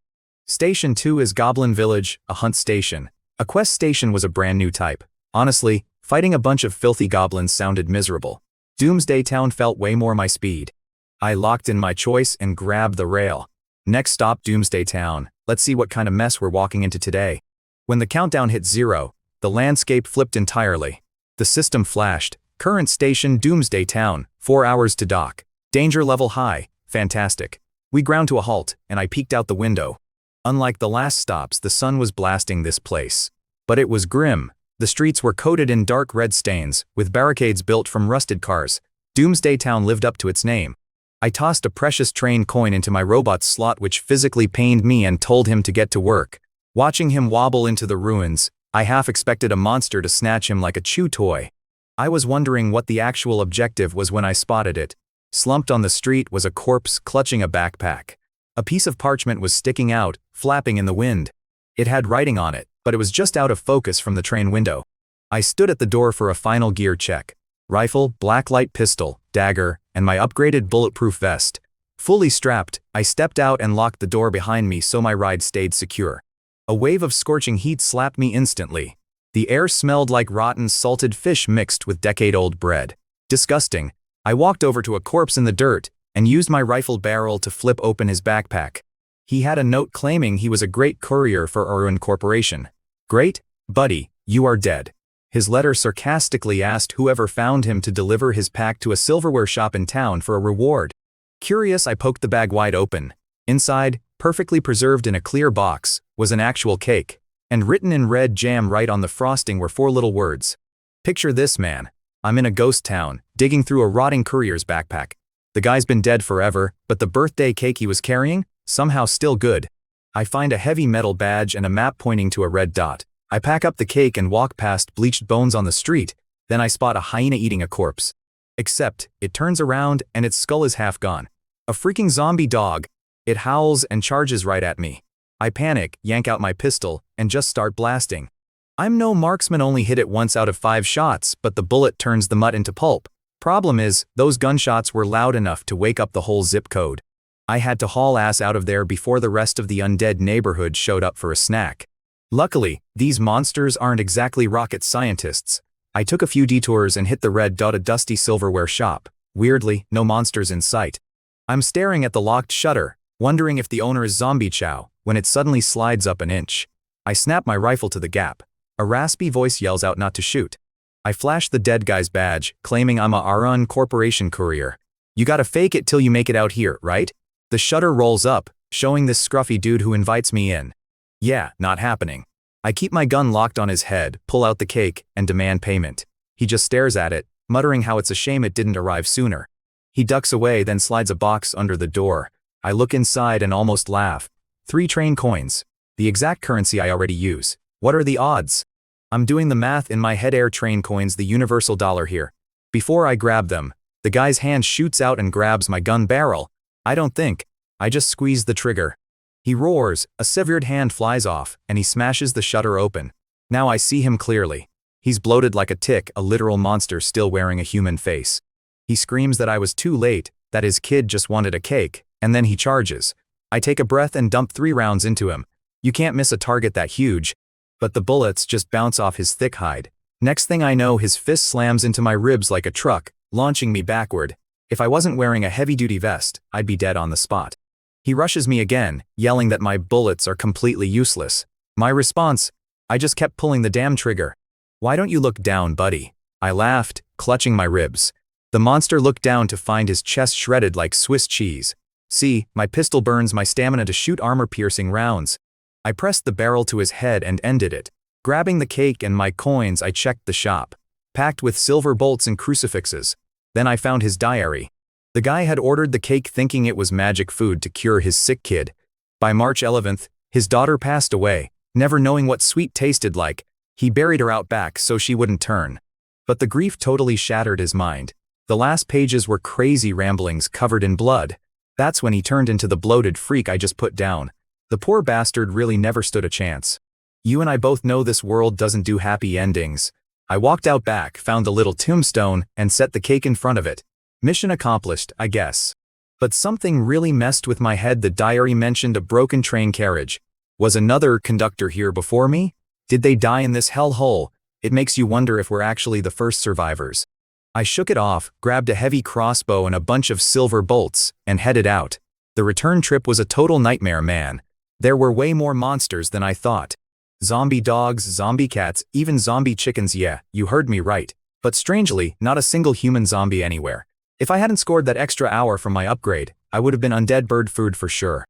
Station 2 is Goblin Village, a hunt station. A quest station was a brand new type. Honestly, fighting a bunch of filthy goblins sounded miserable. Doomsday Town felt way more my speed. I locked in my choice and grabbed the rail. Next stop, Doomsday Town. Let's see what kind of mess we're walking into today. When the countdown hit 0, the landscape flipped entirely. The system flashed. Current station, Doomsday Town, 4 hours to dock. Danger level high. Fantastic. We ground to a halt, and I peeked out the window. Unlike the last stops, the sun was blasting this place. But it was grim. The streets were coated in dark red stains, with barricades built from rusted cars. Doomsday Town lived up to its name. I tossed a precious train coin into my robot's slot, which physically pained me, and told him to get to work. Watching him wobble into the ruins, I half expected a monster to snatch him like a chew toy. I was wondering what the actual objective was when I spotted it. Slumped on the street was a corpse clutching a backpack. A piece of parchment was sticking out, flapping in the wind. It had writing on it, but it was just out of focus from the train window. I stood at the door for a final gear check. Rifle, blacklight pistol, dagger, and my upgraded bulletproof vest. Fully strapped, I stepped out and locked the door behind me so my ride stayed secure. A wave of scorching heat slapped me instantly. The air smelled like rotten salted fish mixed with decade-old bread. Disgusting. I walked over to a corpse in the dirt and used my rifle barrel to flip open his backpack. He had a note claiming he was a great courier for Orun Corporation. Great, buddy, you are dead. His letter sarcastically asked whoever found him to deliver his pack to a silverware shop in town for a reward. Curious, I poked the bag wide open. Inside, perfectly preserved in a clear box, was an actual cake. And written in red jam right on the frosting were 4 little words. Picture this, man. I'm in a ghost town, digging through a rotting courier's backpack. The guy's been dead forever, but the birthday cake he was carrying, somehow still good. I find a heavy metal badge and a map pointing to a red dot. I pack up the cake and walk past bleached bones on the street, then I spot a hyena eating a corpse. Except, it turns around and its skull is half gone. A freaking zombie dog. It howls and charges right at me. I panic, yank out my pistol, and just start blasting. I'm no marksman, only hit it once out of 5 shots, but the bullet turns the mutt into pulp. Problem is, those gunshots were loud enough to wake up the whole zip code. I had to haul ass out of there before the rest of the undead neighborhood showed up for a snack. Luckily, these monsters aren't exactly rocket scientists. I took a few detours and hit the red dot, a dusty silverware shop. Weirdly, no monsters in sight. I'm staring at the locked shutter, wondering if the owner is Zombie Chow, when it suddenly slides up an inch. I snap my rifle to the gap. A raspy voice yells out not to shoot. I flash the dead guy's badge, claiming I'm a Orun Corporation courier. You gotta fake it till you make it out here, right? The shutter rolls up, showing this scruffy dude who invites me in. Yeah, not happening. I keep my gun locked on his head, pull out the cake, and demand payment. He just stares at it, muttering how it's a shame it didn't arrive sooner. He ducks away, then slides a box under the door. I look inside and almost laugh. 3 train coins. The exact currency I already use. What are the odds? I'm doing the math in my head. Air train coins, the universal dollar here. Before I grab them, The guy's hand shoots out and grabs my gun barrel. I don't think. I just squeeze the trigger. He roars, a severed hand flies off, and he smashes the shutter open. Now I see him clearly. He's bloated like a tick, a literal monster still wearing a human face. He screams that I was too late, that his kid just wanted a cake, and then he charges. I take a breath and dump 3 rounds into him. You can't miss a target that huge. But the bullets just bounce off his thick hide. Next thing I know, his fist slams into my ribs like a truck, launching me backward. If I wasn't wearing a heavy-duty vest, I'd be dead on the spot. He rushes me again, yelling that my bullets are completely useless. My response? I just kept pulling the damn trigger. Why don't you look down, buddy? I laughed, clutching my ribs. The monster looked down to find his chest shredded like Swiss cheese. See, my pistol burns my stamina to shoot armor-piercing rounds. I pressed the barrel to his head and ended it. Grabbing the cake and my coins, I checked the shop. Packed with silver bolts and crucifixes. Then I found his diary. The guy had ordered the cake thinking it was magic food to cure his sick kid. By March 11th, his daughter passed away, never knowing what sweet tasted like. He buried her out back so she wouldn't turn. But the grief totally shattered his mind. The last pages were crazy ramblings covered in blood. That's when he turned into the bloated freak I just put down. The poor bastard really never stood a chance. You and I both know this world doesn't do happy endings. I walked out back, found the little tombstone, and set the cake in front of it. Mission accomplished, I guess. But something really messed with my head. The diary mentioned a broken train carriage. Was another conductor here before me? Did they die in this hellhole? It makes you wonder if we're actually the first survivors. I shook it off, grabbed a heavy crossbow and a bunch of silver bolts, and headed out. The return trip was a total nightmare, man. There were way more monsters than I thought. Zombie dogs, zombie cats, even zombie chickens. Yeah, you heard me right. But strangely, not a single human zombie anywhere. If I hadn't scored that extra hour from my upgrade, I would have been undead bird food for sure.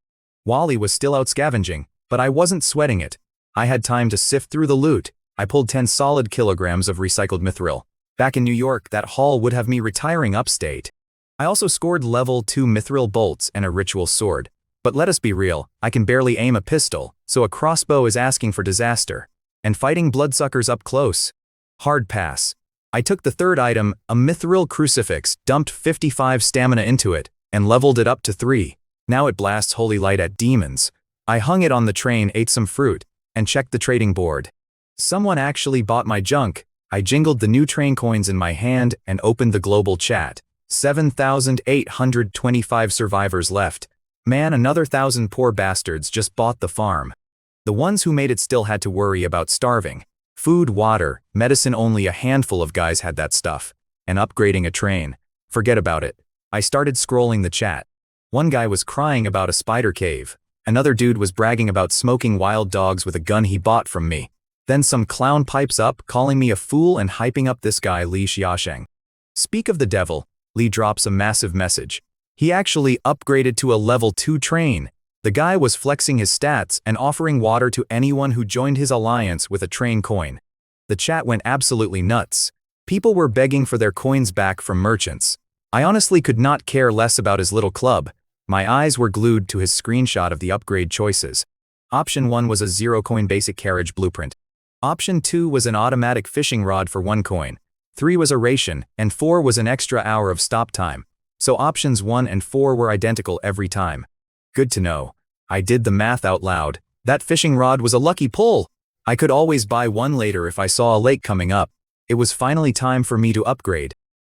Wally was still out scavenging, but I wasn't sweating it. I had time to sift through the loot. I pulled 10 solid kilograms of recycled mithril. Back in New York, that haul would have me retiring upstate. I also scored level 2 mithril bolts and a ritual sword. But let us be real, I can barely aim a pistol, so a crossbow is asking for disaster. And fighting bloodsuckers up close? Hard pass. I took the third item, a mithril crucifix, dumped 55 stamina into it, and leveled it up to 3. Now it blasts holy light at demons. I hung it on the train, ate some fruit, and checked the trading board. Someone actually bought my junk. I jingled the new train coins in my hand and opened the global chat. 7,825 survivors left. Man, another 1,000 poor bastards just bought the farm. The ones who made it still had to worry about starving. Food, water, medicine, only a handful of guys had that stuff. And upgrading a train. Forget about it. I started scrolling the chat. One guy was crying about a spider cave. Another dude was bragging about smoking wild dogs with a gun he bought from me. Then some clown pipes up, calling me a fool and hyping up this guy Li Xiaosheng. Speak of the devil, Li drops a massive message. He actually upgraded to a level 2 train. The guy was flexing his stats and offering water to anyone who joined his alliance with a train coin. The chat went absolutely nuts. People were begging for their coins back from merchants. I honestly could not care less about his little club. My eyes were glued to his screenshot of the upgrade choices. Option 1 was a 0-coin basic carriage blueprint. Option 2 was an automatic fishing rod for 1 coin. 3 was a ration, and 4 was an extra hour of stop time. So options 1 and 4 were identical every time. Good to know. I did the math out loud. That fishing rod was a lucky pull. I could always buy one later if I saw a lake coming up. It was finally time for me to upgrade.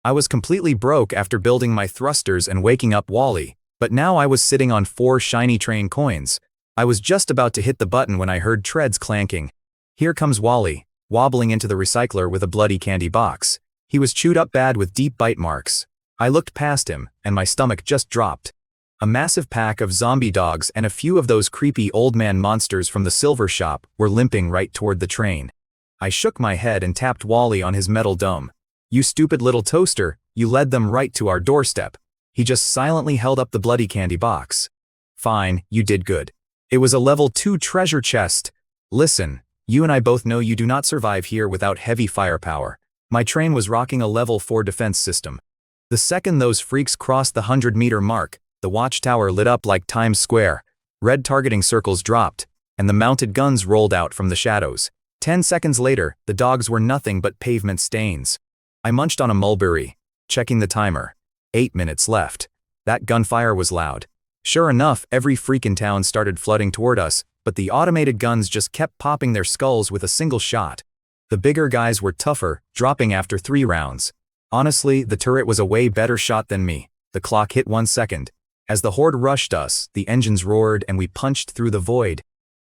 I was completely broke after building my thrusters and waking up Wally, but now I was sitting on 4 shiny train coins. I was just about to hit the button when I heard treads clanking. Here comes Wally, wobbling into the recycler with a bloody candy box. He was chewed up bad with deep bite marks. I looked past him, and my stomach just dropped. A massive pack of zombie dogs and a few of those creepy old man monsters from the silver shop were limping right toward the train. I shook my head and tapped Wally on his metal dome. You stupid little toaster, you led them right to our doorstep. He just silently held up the bloody candy box. Fine, you did good. It was a level 2 treasure chest. Listen, you and I both know you do not survive here without heavy firepower. My train was rocking a level 4 defense system. The second those freaks crossed the 100-meter mark, the watchtower lit up like Times Square. Red targeting circles dropped, and the mounted guns rolled out from the shadows. 10 seconds later, the dogs were nothing but pavement stains. I munched on a mulberry, checking the timer. 8 minutes left. That gunfire was loud. Sure enough, every freak in town started flooding toward us, but the automated guns just kept popping their skulls with a single shot. The bigger guys were tougher, dropping after 3 rounds. Honestly, the turret was a way better shot than me. The clock hit 1 second. As the horde rushed us, the engines roared and we punched through the void.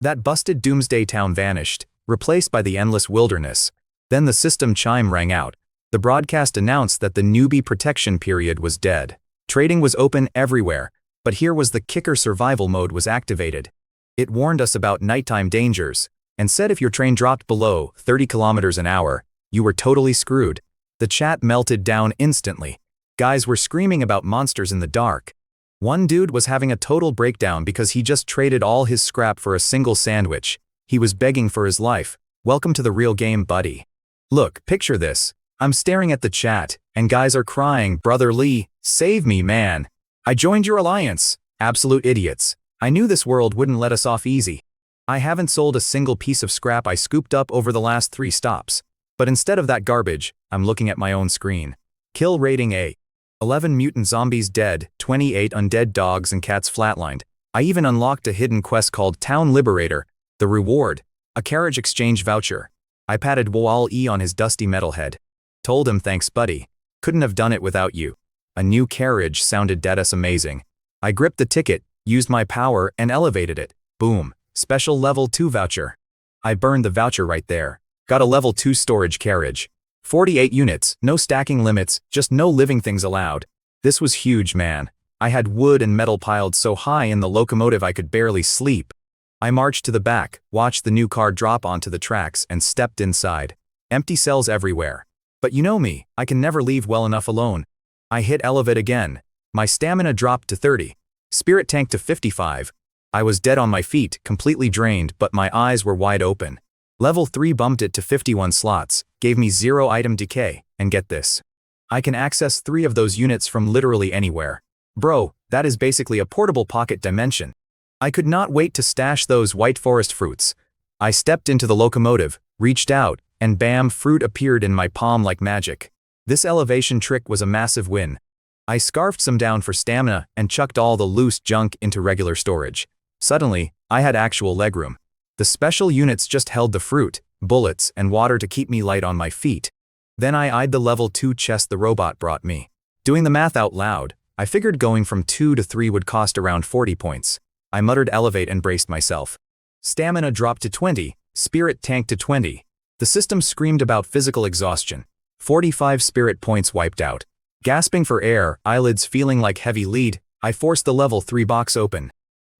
That busted Doomsday town vanished, replaced by the endless wilderness. Then the system chime rang out. The broadcast announced that the newbie protection period was dead. Trading was open everywhere, but here was the kicker: survival mode was activated. It warned us about nighttime dangers, and said if your train dropped below 30 kilometers an hour, you were totally screwed. The chat melted down instantly. Guys were screaming about monsters in the dark. One dude was having a total breakdown because he just traded all his scrap for a single sandwich. He was begging for his life. Welcome to the real game, buddy. Look, picture this. I'm staring at the chat, and guys are crying, "Brother Lee, save me, man. I joined your alliance." Absolute idiots. I knew this world wouldn't let us off easy. I haven't sold a single piece of scrap I scooped up over the last 3 stops. But instead of that garbage, I'm looking at my own screen. Kill rating A. 11 mutant zombies dead, 28 undead dogs and cats flatlined. I even unlocked a hidden quest called Town Liberator. The reward: a carriage exchange voucher. I patted Wall-E on his dusty metal head. Told him thanks, buddy. Couldn't have done it without you. A new carriage sounded deadass amazing. I gripped the ticket, used my power, and elevated it. Boom. Special level 2 voucher. I burned the voucher right there. Got a level 2 storage carriage. 48 units, no stacking limits, just no living things allowed. This was huge, man. I had wood and metal piled so high in the locomotive I could barely sleep. I marched to the back, watched the new car drop onto the tracks, and stepped inside. Empty cells everywhere. But you know me, I can never leave well enough alone. I hit elevate again. My stamina dropped to 30. Spirit tank to 55. I was dead on my feet, completely drained, but my eyes were wide open. Level 3 bumped it to 51 slots, gave me 0 item decay, and get this. I can access 3 of those units from literally anywhere. Bro, that is basically a portable pocket dimension. I could not wait to stash those white forest fruits. I stepped into the locomotive, reached out, and bam, fruit appeared in my palm like magic. This elevation trick was a massive win. I scarfed some down for stamina and chucked all the loose junk into regular storage. Suddenly, I had actual legroom. The special units just held the fruit, bullets, and water to keep me light on my feet. Then I eyed the level 2 chest the robot brought me. Doing the math out loud, I figured going from 2 to 3 would cost around 40 points. I muttered elevate and braced myself. Stamina dropped to 20, spirit tank to 20. The system screamed about physical exhaustion. 45 spirit points wiped out. Gasping for air, eyelids feeling like heavy lead, I forced the level 3 box open.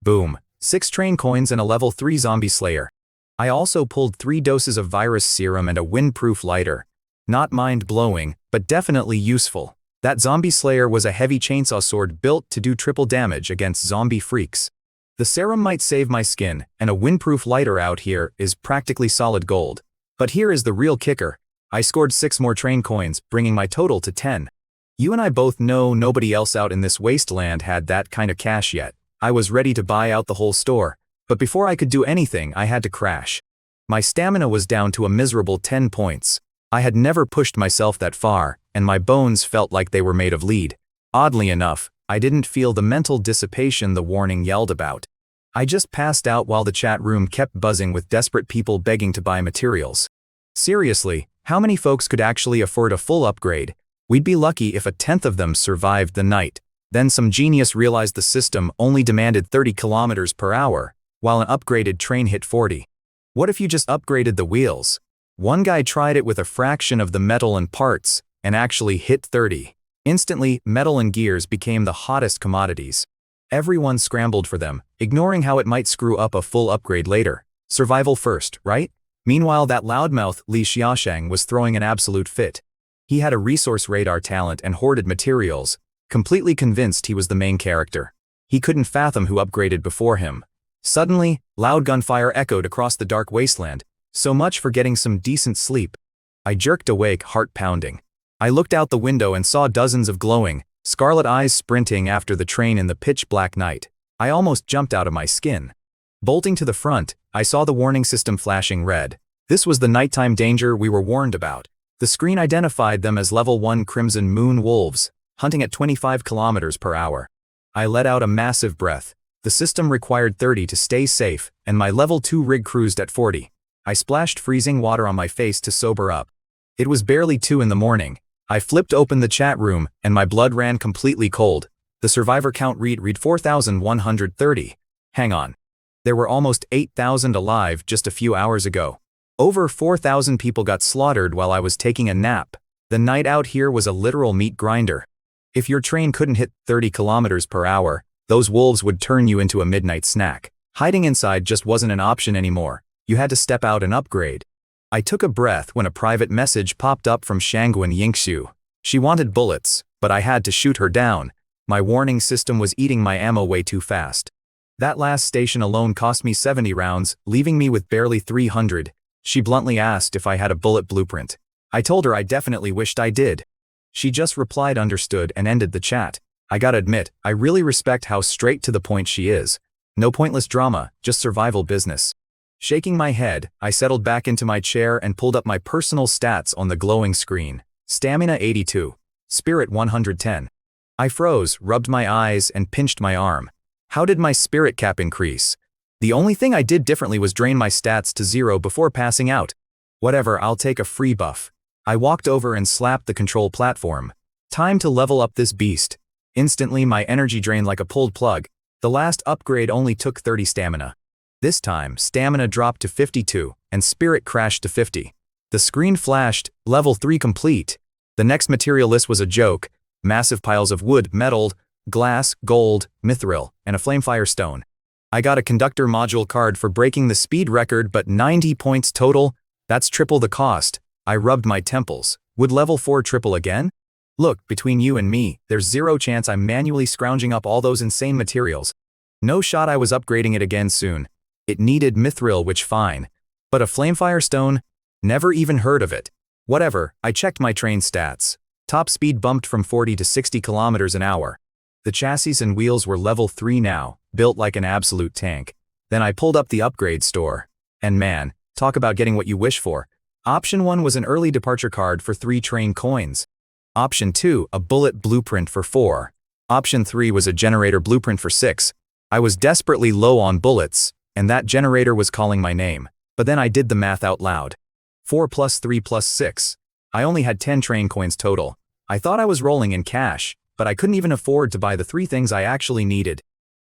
Boom. 6 train coins and a level 3 zombie slayer. I also pulled 3 doses of virus serum and a windproof lighter. Not mind-blowing, but definitely useful. That zombie slayer was a heavy chainsaw sword built to do triple damage against zombie freaks. The serum might save my skin, and a windproof lighter out here is practically solid gold. But here is the real kicker. I scored 6 more train coins, bringing my total to 10. You and I both know nobody else out in this wasteland had that kind of cash yet. I was ready to buy out the whole store, but before I could do anything, I had to crash. My stamina was down to a miserable 10 points. I had never pushed myself that far, and my bones felt like they were made of lead. Oddly enough, I didn't feel the mental dissipation the warning yelled about. I just passed out while the chat room kept buzzing with desperate people begging to buy materials. Seriously, how many folks could actually afford a full upgrade? We'd be lucky if a 10th of them survived the night. Then some genius realized the system only demanded 30 kilometers per hour, while an upgraded train hit 40. What if you just upgraded the wheels? One guy tried it with a fraction of the metal and parts, and actually hit 30. Instantly, metal and gears became the hottest commodities. Everyone scrambled for them, ignoring how it might screw up a full upgrade later. Survival first, right? Meanwhile, that loudmouth Li Xiaoshang was throwing an absolute fit. He had a resource radar talent and hoarded materials, completely convinced he was the main character. He couldn't fathom who upgraded before him. Suddenly, loud gunfire echoed across the dark wasteland. So much for getting some decent sleep. I jerked awake, heart pounding. I looked out the window and saw dozens of glowing, scarlet eyes sprinting after the train in the pitch-black night. I almost jumped out of my skin. Bolting to the front, I saw the warning system flashing red. This was the nighttime danger we were warned about. The screen identified them as level 1 Crimson Moon Wolves. hunting at 25 kilometers per hour. I let out a massive breath. The system required 30 to stay safe, and my level 2 rig cruised at 40. I splashed freezing water on my face to sober up. It was barely 2 in the morning. I flipped open the chat room, and my blood ran completely cold. The survivor count read 4,130. Hang on. There were almost 8,000 alive just a few hours ago. Over 4,000 people got slaughtered while I was taking a nap. The night out here was a literal meat grinder. If your train couldn't hit 30 kilometers per hour, those wolves would turn you into a midnight snack. Hiding inside just wasn't an option anymore. You had to step out and upgrade. I took a breath when a private message popped up from Shangguan Yingxiu. She wanted bullets, but I had to shoot her down. My warning system was eating my ammo way too fast. That last station alone cost me 70 rounds, leaving me with barely 300. She bluntly asked if I had a bullet blueprint. I told her I definitely wished I did. She just replied understood and ended the chat. I gotta admit, I really respect how straight to the point she is. No pointless drama, just survival business. Shaking my head, I settled back into my chair and pulled up my personal stats on the glowing screen. Stamina 82. Spirit 110. I froze, rubbed my eyes, and pinched my arm. How did my spirit cap increase? The only thing I did differently was drain my stats to 0 before passing out. Whatever, I'll take a free buff. I walked over and slapped the control platform. Time to level up this beast. Instantly, my energy drained like a pulled plug. The last upgrade only took 30 stamina. This time, stamina dropped to 52, and spirit crashed to 50. The screen flashed, level 3 complete. The next material list was a joke. Massive piles of wood, metal, glass, gold, mithril, and a flamefire stone. I got a conductor module card for breaking the speed record, but 90 points total? That's triple the cost. I rubbed my temples. Would level 4 triple again? Look, between you and me, there's 0 chance I'm manually scrounging up all those insane materials. No shot I was upgrading it again soon. It needed mithril, which fine. But a flamefire stone? Never even heard of it. Whatever, I checked my train stats. Top speed bumped from 40 to 60 kilometers an hour. The chassis and wheels were level 3 now, built like an absolute tank. Then I pulled up the upgrade store. And man, talk about getting what you wish for. Option 1 was an early departure card for 3 train coins. Option 2, a bullet blueprint for 4. Option 3 was a generator blueprint for 6. I was desperately low on bullets, and that generator was calling my name. But then I did the math out loud. 4 plus 3 plus 6. I only had 10 train coins total. I thought I was rolling in cash, but I couldn't even afford to buy the 3 things I actually needed.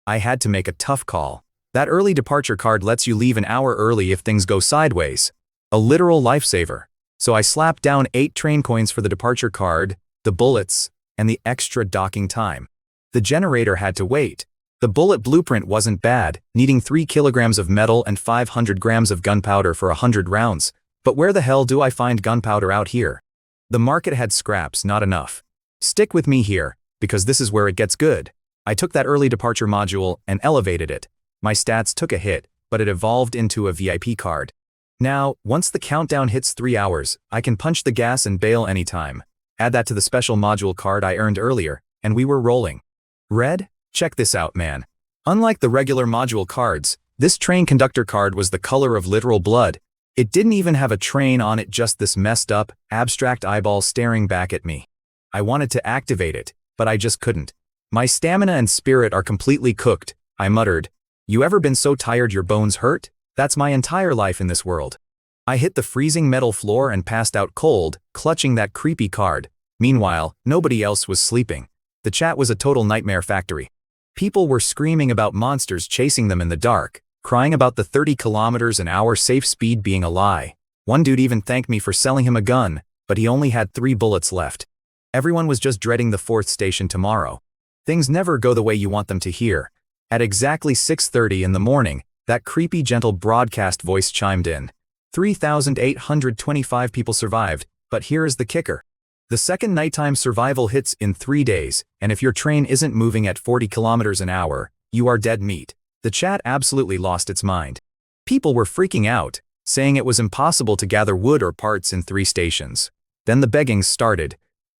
I had to make a tough call. That early departure card lets you leave an hour early if things go sideways. A literal lifesaver. So I slapped down 8 train coins for the departure card, the bullets, and the extra docking time. The generator had to wait. The bullet blueprint wasn't bad, needing 3 kilograms of metal and 500 grams of gunpowder for 100 rounds. But where the hell do I find gunpowder out here? The market had scraps, not enough. Stick with me here, because this is where it gets good. I took that early departure module and elevated it. My stats took a hit, but it evolved into a VIP card. Now, once the countdown hits 3 hours, I can punch the gas and bail anytime. Add that to the special module card I earned earlier, and we were rolling. Red? Check this out, man. Unlike the regular module cards, this train conductor card was the color of literal blood. It didn't even have a train on it, just this messed up, abstract eyeball staring back at me. I wanted to activate it, but I just couldn't. My stamina and spirit are completely cooked, I muttered. You ever been so tired your bones hurt? That's my entire life in this world. I hit the freezing metal floor and passed out cold, clutching that creepy card. Meanwhile, nobody else was sleeping. The chat was a total nightmare factory. People were screaming about monsters chasing them in the dark, crying about the 30 kilometers an hour safe speed being a lie. One dude even thanked me for selling him a gun, but he only had 3 bullets left. Everyone was just dreading the 4th station tomorrow. Things never go the way you want them to hear. At exactly 6:30 in the morning, that creepy gentle broadcast voice chimed in. 3,825 people survived, but here is the kicker. The second nighttime survival hits in 3 days, and if your train isn't moving at 40 kilometers an hour, you are dead meat. The chat absolutely lost its mind. People were freaking out, saying it was impossible to gather wood or parts in 3 stations. Then the begging started.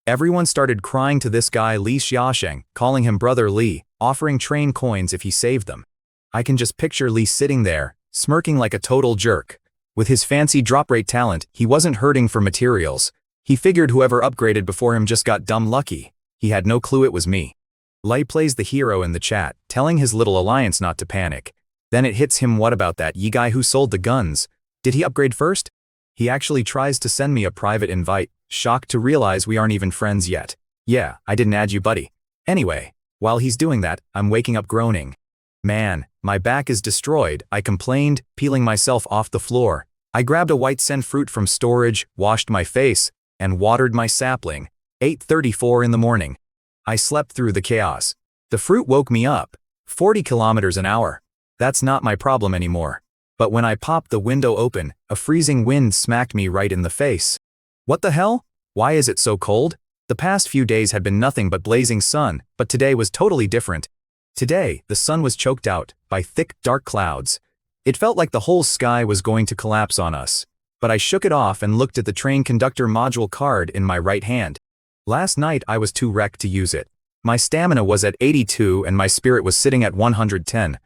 Everyone started crying to this guy Li Xiaosheng, calling him Brother Li, offering train coins if he saved them. I can just picture Li sitting there, smirking like a total jerk. With his fancy drop rate talent, he wasn't hurting for materials. He figured whoever upgraded before him just got dumb lucky. He had no clue it was me. Lai plays the hero in the chat, telling his little alliance not to panic. Then it hits him, what about that guy who sold the guns? Did he upgrade first? He actually tries to send me a private invite, shocked to realize we aren't even friends yet. Yeah, I didn't add you, buddy. Anyway, while he's doing that, I'm waking up groaning. Man, my back is destroyed, I complained, peeling myself off the floor. I grabbed a white sen fruit from storage, washed my face, and watered my sapling. 8:34 in the morning. I slept through the chaos. The fruit woke me up. 40 kilometers an hour. That's not my problem anymore. But when I popped the window open, a freezing wind smacked me right in the face. What the hell? Why is it so cold? The past few days had been nothing but blazing sun, but today was totally different. Today, the sun was choked out by thick, dark clouds. It felt like the whole sky was going to collapse on us. But I shook it off and looked at the train conductor module card in my right hand. Last night I was too wrecked to use it. My stamina was at 82 and my spirit was sitting at 110.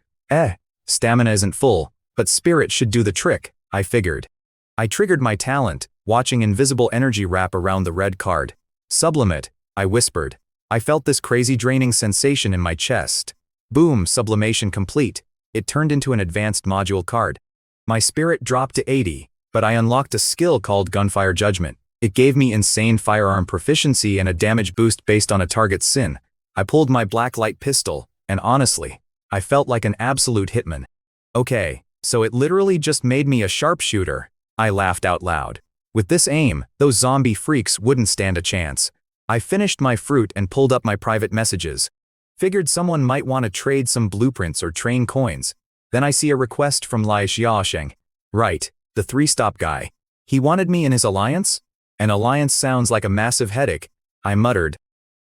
Stamina isn't full, but spirit should do the trick, I figured. I triggered my talent, watching invisible energy wrap around the red card. Sublimate, I whispered. I felt this crazy draining sensation in my chest. Boom, sublimation complete. It turned into an advanced module card. My spirit dropped to 80, but I unlocked a skill called Gunfire Judgment. It gave me insane firearm proficiency and a damage boost based on a target's sin. I pulled my blacklight pistol, and honestly, I felt like an absolute hitman. Okay, so it literally just made me a sharpshooter. I laughed out loud. With this aim, those zombie freaks wouldn't stand a chance. I finished my fruit and pulled up my private messages. Figured someone might want to trade some blueprints or train coins. Then I see a request from Lai Xiaosheng. Right, the 3-stop guy. He wanted me in his alliance? An alliance sounds like a massive headache, I muttered.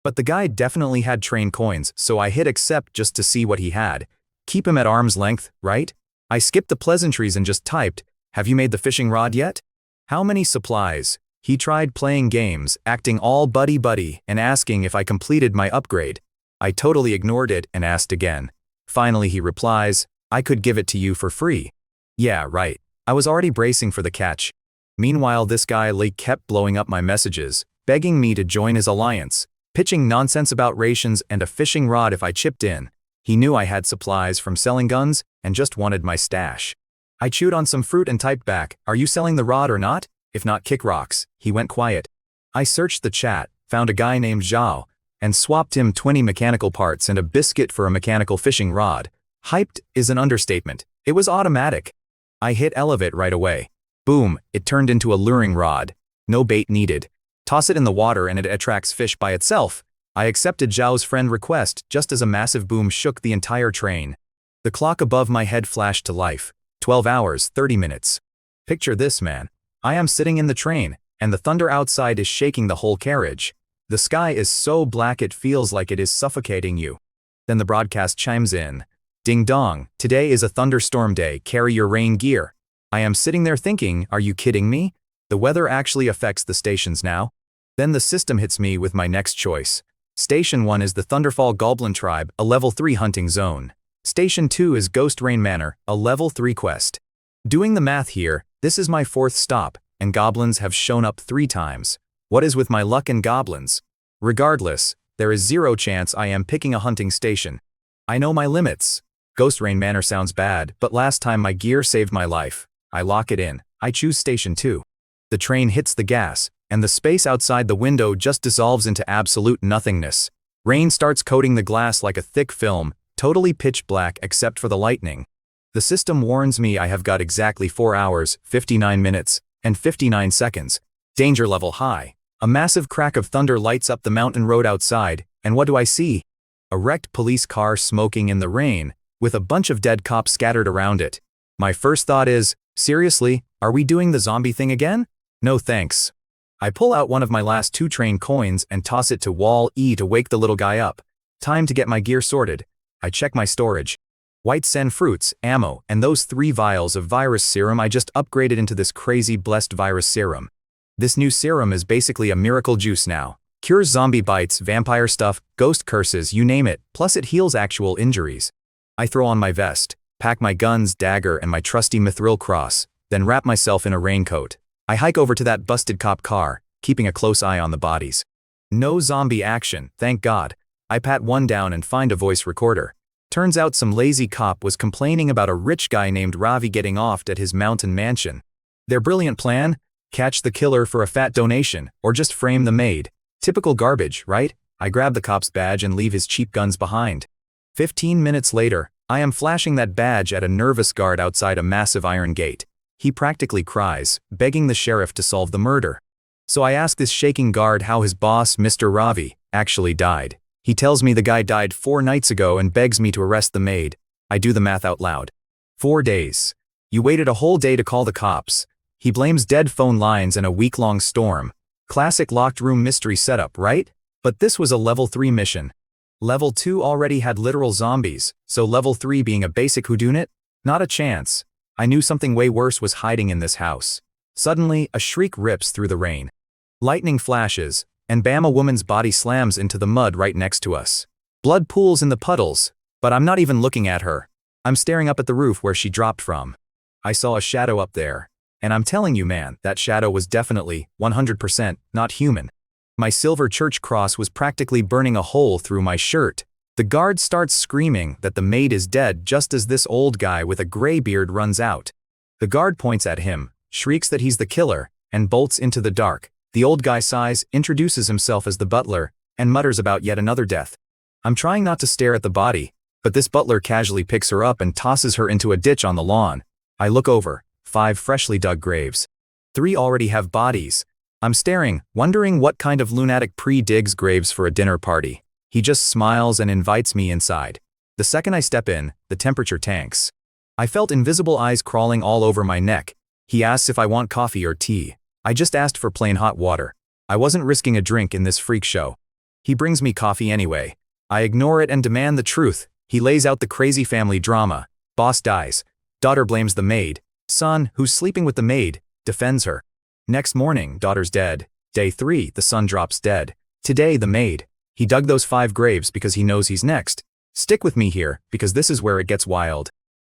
But the guy definitely had train coins, so I hit accept just to see what he had. Keep him at arm's length, right? I skipped the pleasantries and just typed, "Have you made the fishing rod yet? How many supplies?" He tried playing games, acting all buddy-buddy and asking if I completed my upgrade. I totally ignored it and asked again. Finally he replies, "I could give it to you for free." Yeah, right. I was already bracing for the catch. Meanwhile, this guy Lee kept blowing up my messages, begging me to join his alliance, pitching nonsense about rations and a fishing rod if I chipped in. He knew I had supplies from selling guns and just wanted my stash. I chewed on some fruit and typed back, "Are you selling the rod or not? If not, kick rocks." He went quiet. I searched the chat, found a guy named Zhao, and swapped him 20 mechanical parts and a biscuit for a mechanical fishing rod. Hyped is an understatement. It was automatic. I hit elevate right away. Boom, it turned into a luring rod. No bait needed. Toss it in the water and it attracts fish by itself. I accepted Zhao's friend request just as a massive boom shook the entire train. The clock above my head flashed to life. 12 hours, 30 minutes. Picture this, man. I am sitting in the train, and the thunder outside is shaking the whole carriage. The sky is so black it feels like it is suffocating you. Then the broadcast chimes in. Ding dong, today is a thunderstorm day, carry your rain gear. I am sitting there thinking, are you kidding me? The weather actually affects the stations now. Then the system hits me with my next choice. Station 1 is the Thunderfall Goblin Tribe, a level 3 hunting zone. Station 2 is Ghost Rain Manor, a level 3 quest. Doing the math here, this is my 4th stop, and goblins have shown up 3 times. What is with my luck and goblins? Regardless, there is 0 chance I am picking a hunting station. I know my limits. Ghost Rain Manor sounds bad, but last time my gear saved my life. I lock it in. I choose Station 2. The train hits the gas, and the space outside the window just dissolves into absolute nothingness. Rain starts coating the glass like a thick film, totally pitch black except for the lightning. The system warns me I have got exactly 4 hours, 59 minutes, and 59 seconds. Danger level high. A massive crack of thunder lights up the mountain road outside, and what do I see? A wrecked police car smoking in the rain, with a bunch of dead cops scattered around it. My first thought is, seriously, are we doing the zombie thing again? No thanks. I pull out one of my last 2 train coins and toss it to wall E to wake the little guy up. Time to get my gear sorted. I check my storage. White sen fruits, ammo, and those 3 vials of virus serum I just upgraded into this crazy blessed virus serum. This new serum is basically a miracle juice now. Cures zombie bites, vampire stuff, ghost curses, you name it, plus it heals actual injuries. I throw on my vest, pack my guns, dagger, and my trusty mithril cross, then wrap myself in a raincoat. I hike over to that busted cop car, keeping a close eye on the bodies. No zombie action, thank God. I pat one down and find a voice recorder. Turns out some lazy cop was complaining about a rich guy named Ravi getting offed at his mountain mansion. Their brilliant plan? Catch the killer for a fat donation, or just frame the maid. Typical garbage, right? I grab the cop's badge and leave his cheap guns behind. 15 minutes later, I am flashing that badge at a nervous guard outside a massive iron gate. He practically cries, begging the sheriff to solve the murder. So I ask this shaking guard how his boss, Mr. Ravi, actually died. He tells me the guy died 4 nights ago and begs me to arrest the maid. I do the math out loud. 4 days. You waited a whole day to call the cops. He blames dead phone lines and a week-long storm. Classic locked room mystery setup, right? But this was a level 3 mission. Level 2 already had literal zombies, so level 3 being a basic whodunit? Not a chance. I knew something way worse was hiding in this house. Suddenly, a shriek rips through the rain. Lightning flashes, and bam, a woman's body slams into the mud right next to us. Blood pools in the puddles, but I'm not even looking at her. I'm staring up at the roof where she dropped from. I saw a shadow up there, and I'm telling you man, that shadow was definitely, 100%, not human. My silver church cross was practically burning a hole through my shirt. The guard starts screaming that the maid is dead just as this old guy with a gray beard runs out. The guard points at him, shrieks that he's the killer, and bolts into the dark. The old guy sighs, introduces himself as the butler, and mutters about yet another death. I'm trying not to stare at the body, but this butler casually picks her up and tosses her into a ditch on the lawn. I look over, 5 freshly dug graves. 3 already have bodies. I'm staring, wondering what kind of lunatic pre-digs graves for a dinner party. He just smiles and invites me inside. The second I step in, the temperature tanks. I felt invisible eyes crawling all over my neck. He asks if I want coffee or tea. I just asked for plain hot water. I wasn't risking a drink in this freak show. He brings me coffee anyway. I ignore it and demand the truth. He lays out the crazy family drama. Boss dies. Daughter blames the maid. Son, who's sleeping with the maid, defends her. Next morning, daughter's dead. Day 3, the son drops dead. Today, the maid. He dug those 5 graves because he knows he's next. Stick with me here, because this is where it gets wild.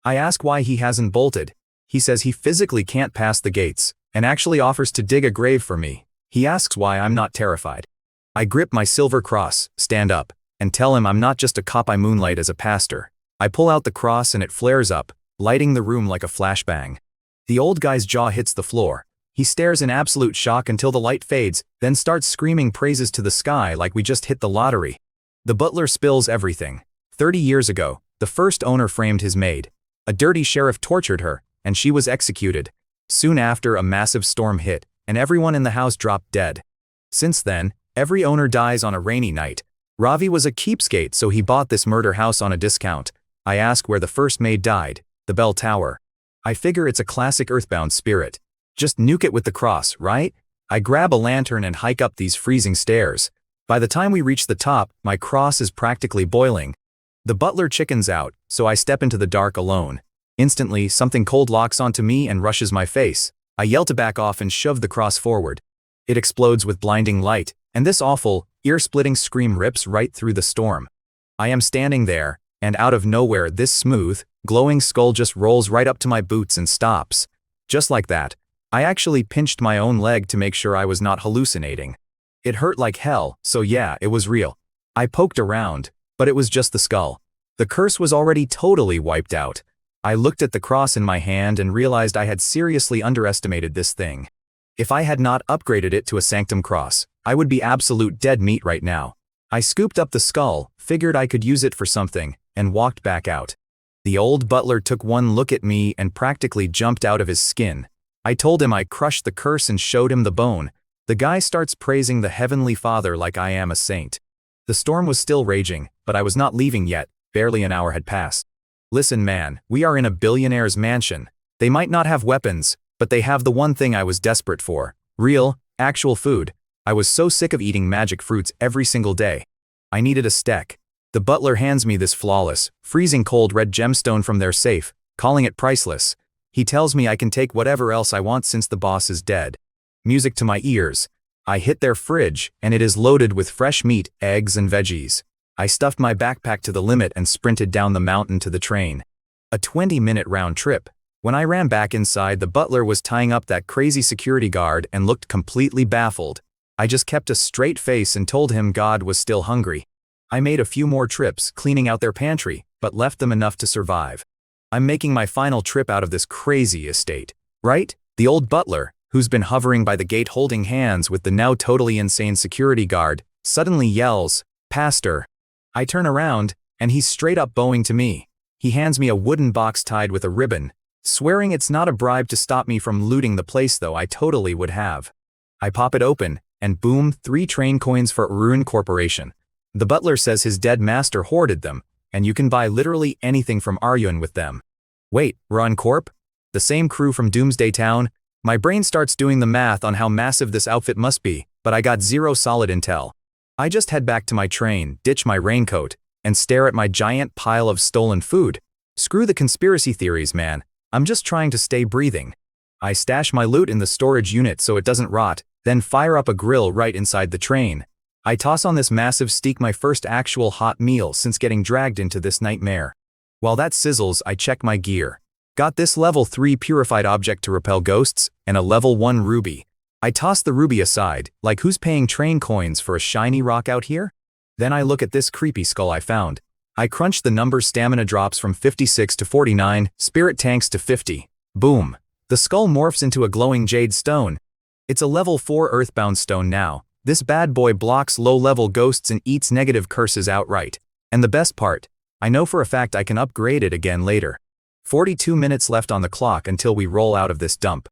I ask why he hasn't bolted. He says he physically can't pass the gates, and actually offers to dig a grave for me. He asks why I'm not terrified. I grip my silver cross, stand up, and tell him I'm not just a cop, I moonlight as a pastor. I pull out the cross and it flares up, lighting the room like a flashbang. The old guy's jaw hits the floor. He stares in absolute shock until the light fades, then starts screaming praises to the sky like we just hit the lottery. The butler spills everything. 30 years ago, the first owner framed his maid. A dirty sheriff tortured her, and she was executed. Soon after, a massive storm hit, and everyone in the house dropped dead. Since then, every owner dies on a rainy night. Ravi was a cheapskate, so he bought this murder house on a discount. I ask where the first maid died. The bell tower. I figure it's a classic earthbound spirit. Just nuke it with the cross, right? I grab a lantern and hike up these freezing stairs. By the time we reach the top, my cross is practically boiling. The butler chickens out, so I step into the dark alone. Instantly, something cold locks onto me and rushes my face. I yell to back off and shove the cross forward. It explodes with blinding light, and this awful, ear-splitting scream rips right through the storm. I am standing there, and out of nowhere this smooth, glowing skull just rolls right up to my boots and stops. Just like that. I actually pinched my own leg to make sure I was not hallucinating. It hurt like hell, so yeah, it was real. I poked around, but it was just the skull. The curse was already totally wiped out. I looked at the cross in my hand and realized I had seriously underestimated this thing. If I had not upgraded it to a sanctum cross, I would be absolute dead meat right now. I scooped up the skull, figured I could use it for something, and walked back out. The old butler took one look at me and practically jumped out of his skin. I told him I crushed the curse and showed him the bone. The guy starts praising the Heavenly Father like I am a saint. The storm was still raging, but I was not leaving yet. Barely an hour had passed. Listen man, we are in a billionaire's mansion. They might not have weapons, but they have the one thing I was desperate for. Real, actual food. I was so sick of eating magic fruits every single day. I needed a steak. The butler hands me this flawless, freezing cold red gemstone from their safe, calling it priceless. He tells me I can take whatever else I want since the boss is dead. Music to my ears. I hit their fridge, and it is loaded with fresh meat, eggs, and veggies. I stuffed my backpack to the limit and sprinted down the mountain to the train. A 20-minute round trip. When I ran back inside, the butler was tying up that crazy security guard and looked completely baffled. I just kept a straight face and told him God was still hungry. I made a few more trips cleaning out their pantry, but left them enough to survive. I'm making my final trip out of this crazy estate. Right? The old butler, who's been hovering by the gate holding hands with the now totally insane security guard, suddenly yells, "Pastor." I turn around, and he's straight up bowing to me. He hands me a wooden box tied with a ribbon, swearing it's not a bribe to stop me from looting the place, though I totally would have. I pop it open, and boom, 3 train coins for Ruin Corporation. The butler says his dead master hoarded them, and you can buy literally anything from Aryun with them. Wait, Ruin Corp? The same crew from Doomsday Town? My brain starts doing the math on how massive this outfit must be, but I got zero solid intel. I just head back to my train, ditch my raincoat, and stare at my giant pile of stolen food. Screw the conspiracy theories, man. I'm just trying to stay breathing. I stash my loot in the storage unit so it doesn't rot, then fire up a grill right inside the train. I toss on this massive steak, my first actual hot meal since getting dragged into this nightmare. While that sizzles, I check my gear. Got this level 3 purified object to repel ghosts, and a level 1 ruby. I toss the ruby aside, like who's paying train coins for a shiny rock out here? Then I look at this creepy skull I found. I crunch the numbers, stamina drops from 56 to 49, spirit tanks to 50. Boom. The skull morphs into a glowing jade stone. It's a level 4 earthbound stone now. This bad boy blocks low-level ghosts and eats negative curses outright. And the best part, I know for a fact I can upgrade it again later. 42 minutes left on the clock until we roll out of this dump.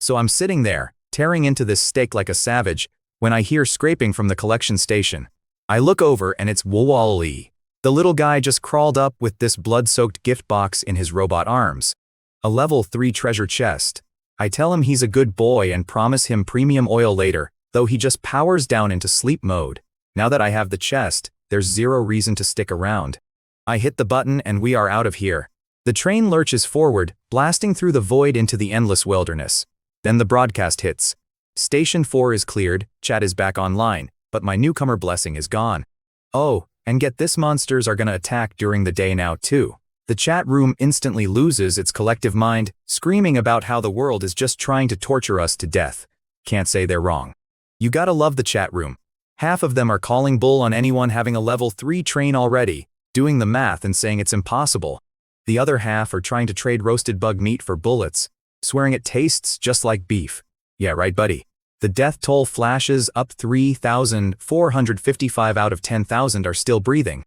So I'm sitting there, tearing into this steak like a savage, when I hear scraping from the collection station. I look over and it's Wall-E. The little guy just crawled up with this blood-soaked gift box in his robot arms. A level 3 treasure chest. I tell him he's a good boy and promise him premium oil later, though he just powers down into sleep mode. Now that I have the chest, there's zero reason to stick around. I hit the button and we are out of here. The train lurches forward, blasting through the void into the endless wilderness. Then the broadcast hits. Station 4 is cleared, chat is back online, but my newcomer blessing is gone. Oh, and get this, monsters are gonna attack during the day now too. The chat room instantly loses its collective mind, screaming about how the world is just trying to torture us to death. Can't say they're wrong. You gotta love the chat room. Half of them are calling bull on anyone having a level 3 train already, doing the math and saying it's impossible. The other half are trying to trade roasted bug meat for bullets, swearing it tastes just like beef. Yeah, right, buddy. The death toll flashes up. 3,455 out of 10,000 are still breathing.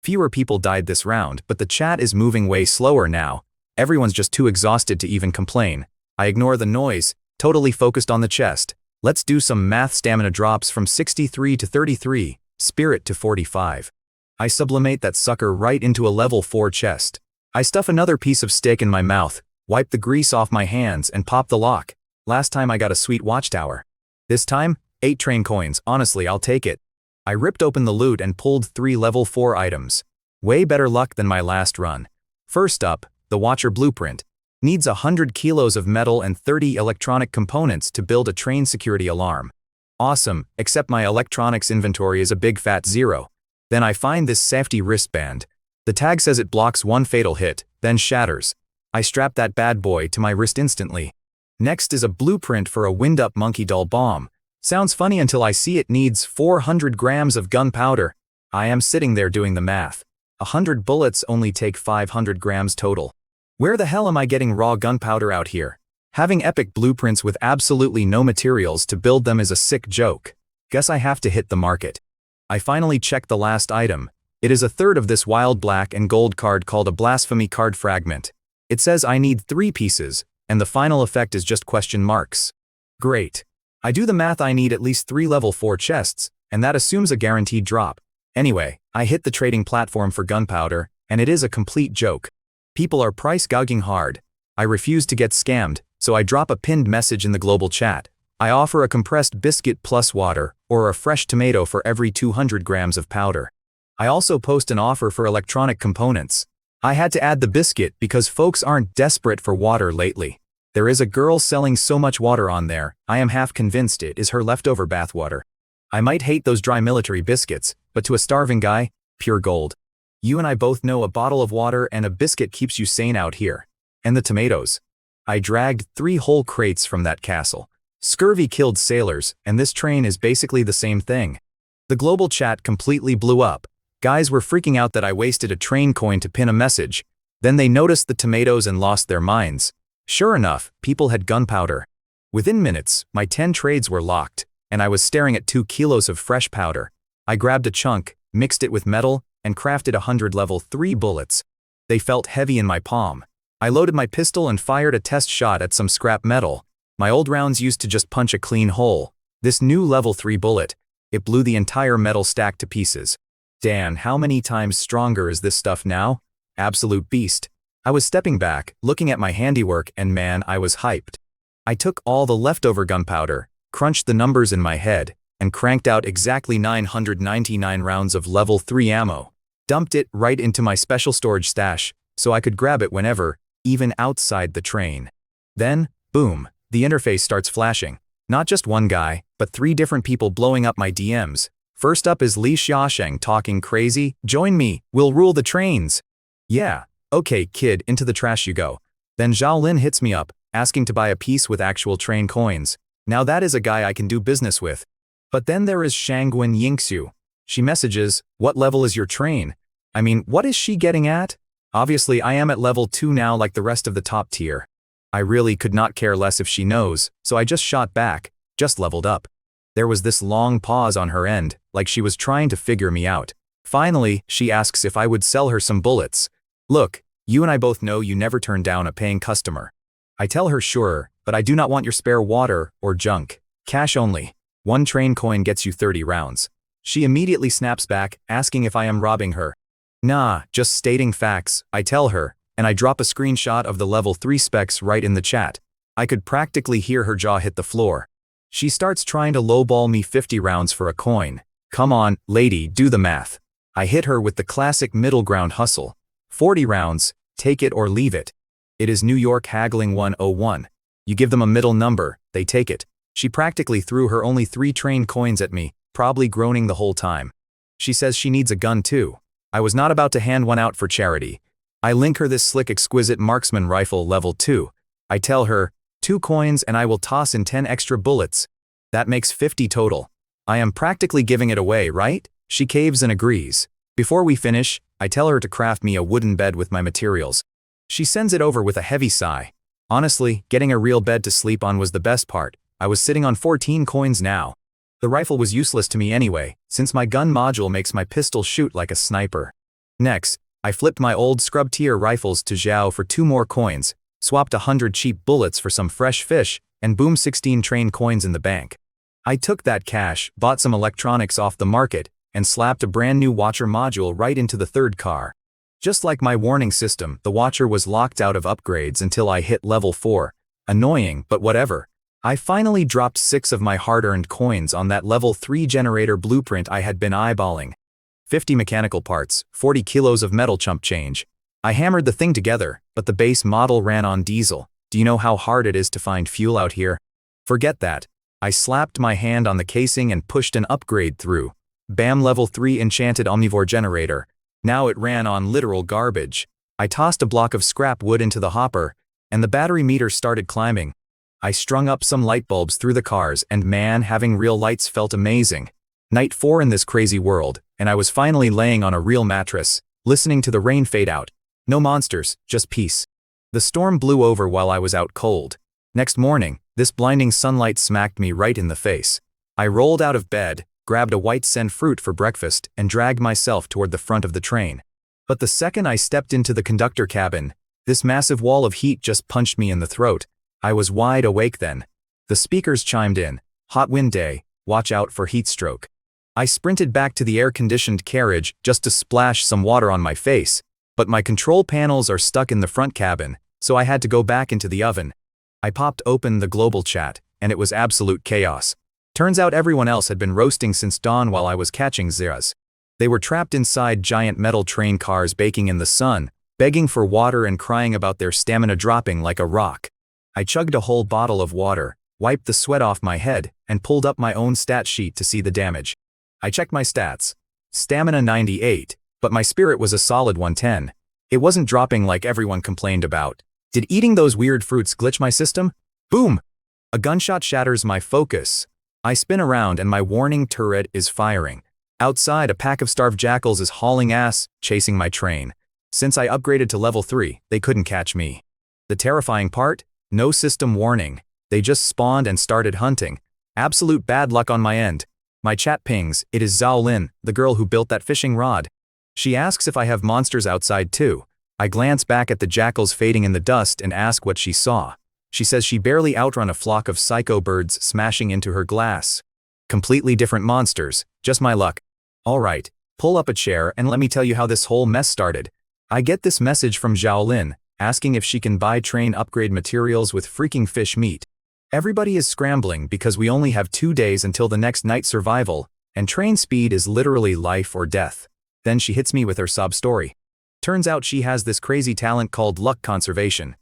Fewer people died this round, but the chat is moving way slower now. Everyone's just too exhausted to even complain. I ignore the noise, totally focused on the chest. Let's do some math. Stamina drops from 63 to 33, spirit to 45. I sublimate that sucker right into a level 4 chest. I stuff another piece of steak in my mouth, wipe the grease off my hands and pop the lock. Last time I got a sweet watchtower. This time, 8 train coins. Honestly, I'll take it. I ripped open the loot and pulled 3 level 4 items. Way better luck than my last run. First up, the Watcher blueprint. Needs 100 kilos of metal and 30 electronic components to build a train security alarm. Awesome, except my electronics inventory is a big fat 0. Then I find this safety wristband. The tag says it blocks 1 fatal hit, then shatters. I strap that bad boy to my wrist instantly. Next is a blueprint for a wind-up monkey doll bomb. Sounds funny until I see it needs 400 grams of gunpowder. I am sitting there doing the math. 100 bullets only take 500 grams total. Where the hell am I getting raw gunpowder out here? Having epic blueprints with absolutely no materials to build them is a sick joke. Guess I have to hit the market. I finally check the last item. It is a third of this wild black and gold card called a blasphemy card fragment. It says I need 3 pieces, and the final effect is just question marks. Great. I do the math, I need at least 3 level 4 chests, and that assumes a guaranteed drop. Anyway, I hit the trading platform for gunpowder, and it is a complete joke. People are price gouging hard. I refuse to get scammed, so I drop a pinned message in the global chat. I offer a compressed biscuit plus water, or a fresh tomato for every 200 grams of powder. I also post an offer for electronic components. I had to add the biscuit because folks aren't desperate for water lately. There is a girl selling so much water on there, I am half convinced it is her leftover bathwater. I might hate those dry military biscuits, but to a starving guy, pure gold. You and I both know a bottle of water and a biscuit keeps you sane out here. And the tomatoes. I dragged 3 whole crates from that castle. Scurvy killed sailors, and this train is basically the same thing. The global chat completely blew up. Guys were freaking out that I wasted a train coin to pin a message. Then they noticed the tomatoes and lost their minds. Sure enough, people had gunpowder. Within minutes, my 10 trades were locked, and I was staring at 2 kilos of fresh powder. I grabbed a chunk, mixed it with metal, and crafted 100 level 3 bullets. They felt heavy in my palm. I loaded my pistol and fired a test shot at some scrap metal. My old rounds used to just punch a clean hole. This new level 3 bullet, it blew the entire metal stack to pieces. Damn, how many times stronger is this stuff now? Absolute beast. I was stepping back, looking at my handiwork, and man, I was hyped. I took all the leftover gunpowder, crunched the numbers in my head, and cranked out exactly 999 rounds of level 3 ammo. Dumped it right into my special storage stash, so I could grab it whenever, even outside the train. Then, boom, the interface starts flashing. Not just one guy, but 3 different people blowing up my DMs. First up is Li Xiaosheng talking crazy, "Join me, we'll rule the trains." Yeah, okay kid, into the trash you go. Then Zhao Lin hits me up, asking to buy a piece with actual train coins. Now that is a guy I can do business with. But then there is Shangguan Yingxiu. She messages, "What level is your train?" I mean, what is she getting at? Obviously I am at level 2 now like the rest of the top tier. I really could not care less if she knows, so I just shot back, just leveled up. There was this long pause on her end, like she was trying to figure me out. Finally, she asks if I would sell her some bullets. Look, you and I both know you never turn down a paying customer. I tell her sure, but I do not want your spare water or junk. Cash only. 1 train coin gets you 30 rounds. She immediately snaps back, asking if I am robbing her. Nah, just stating facts, I tell her, and I drop a screenshot of the level 3 specs right in the chat. I could practically hear her jaw hit the floor. She starts trying to lowball me 50 rounds for a coin. Come on, lady, do the math. I hit her with the classic middle ground hustle. 40 rounds, take it or leave it. It is New York haggling 101. You give them a middle number, they take it. She practically threw her only 3 train coins at me, probably groaning the whole time. She says she needs a gun too. I was not about to hand one out for charity. I link her this slick exquisite marksman rifle level 2. I tell her, 2 coins and I will toss in 10 extra bullets. That makes 50 total. I am practically giving it away, right? She caves and agrees. Before we finish, I tell her to craft me a wooden bed with my materials. She sends it over with a heavy sigh. Honestly, getting a real bed to sleep on was the best part. I was sitting on 14 coins now. The rifle was useless to me anyway, since my gun module makes my pistol shoot like a sniper. Next, I flipped my old scrub tier rifles to Zhao for 2 more coins, swapped 100 cheap bullets for some fresh fish, and boom 16 train coins in the bank. I took that cash, bought some electronics off the market, and slapped a brand new watcher module right into the 3rd car. Just like my warning system, the watcher was locked out of upgrades until I hit level 4. Annoying, but whatever. I finally dropped 6 of my hard-earned coins on that level 3 generator blueprint I had been eyeballing. 50 mechanical parts, 40 kilos of metal chump change. I hammered the thing together, but the base model ran on diesel. Do you know how hard it is to find fuel out here? Forget that. I slapped my hand on the casing and pushed an upgrade through. Bam, level 3 enchanted omnivore generator. Now it ran on literal garbage. I tossed a block of scrap wood into the hopper, and the battery meter started climbing. I strung up some light bulbs through the cars, and man, having real lights felt amazing. Night 4 in this crazy world, and I was finally laying on a real mattress, listening to the rain fade out. No monsters, just peace. The storm blew over while I was out cold. Next morning, this blinding sunlight smacked me right in the face. I rolled out of bed, grabbed a white sen fruit for breakfast, and dragged myself toward the front of the train. But the second I stepped into the conductor cabin, this massive wall of heat just punched me in the throat. I was wide awake then. The speakers chimed in, "Hot wind day, watch out for heat stroke." I sprinted back to the air-conditioned carriage just to splash some water on my face, but my control panels are stuck in the front cabin, so I had to go back into the oven. I popped open the global chat, and it was absolute chaos. Turns out everyone else had been roasting since dawn while I was catching zeras. They were trapped inside giant metal train cars baking in the sun, begging for water and crying about their stamina dropping like a rock. I chugged a whole bottle of water, wiped the sweat off my head, and pulled up my own stat sheet to see the damage. I checked my stats. Stamina 98, but my spirit was a solid 110. It wasn't dropping like everyone complained about. Did eating those weird fruits glitch my system? Boom! A gunshot shatters my focus. I spin around and my warning turret is firing. Outside, a pack of starved jackals is hauling ass, chasing my train. Since I upgraded to level 3, they couldn't catch me. The terrifying part? No system warning. They just spawned and started hunting. Absolute bad luck on my end. My chat pings, it is Zhao Lin, the girl who built that fishing rod. She asks if I have monsters outside too. I glance back at the jackals fading in the dust and ask what she saw. She says she barely outrun a flock of psycho birds smashing into her glass. Completely different monsters, just my luck. Alright, pull up a chair and let me tell you how this whole mess started. I get this message from Zhao Lin, asking if she can buy train upgrade materials with freaking fish meat. Everybody is scrambling because we only have 2 days until the next night survival, and train speed is literally life or death. Then she hits me with her sob story. Turns out she has this crazy talent called luck conservation.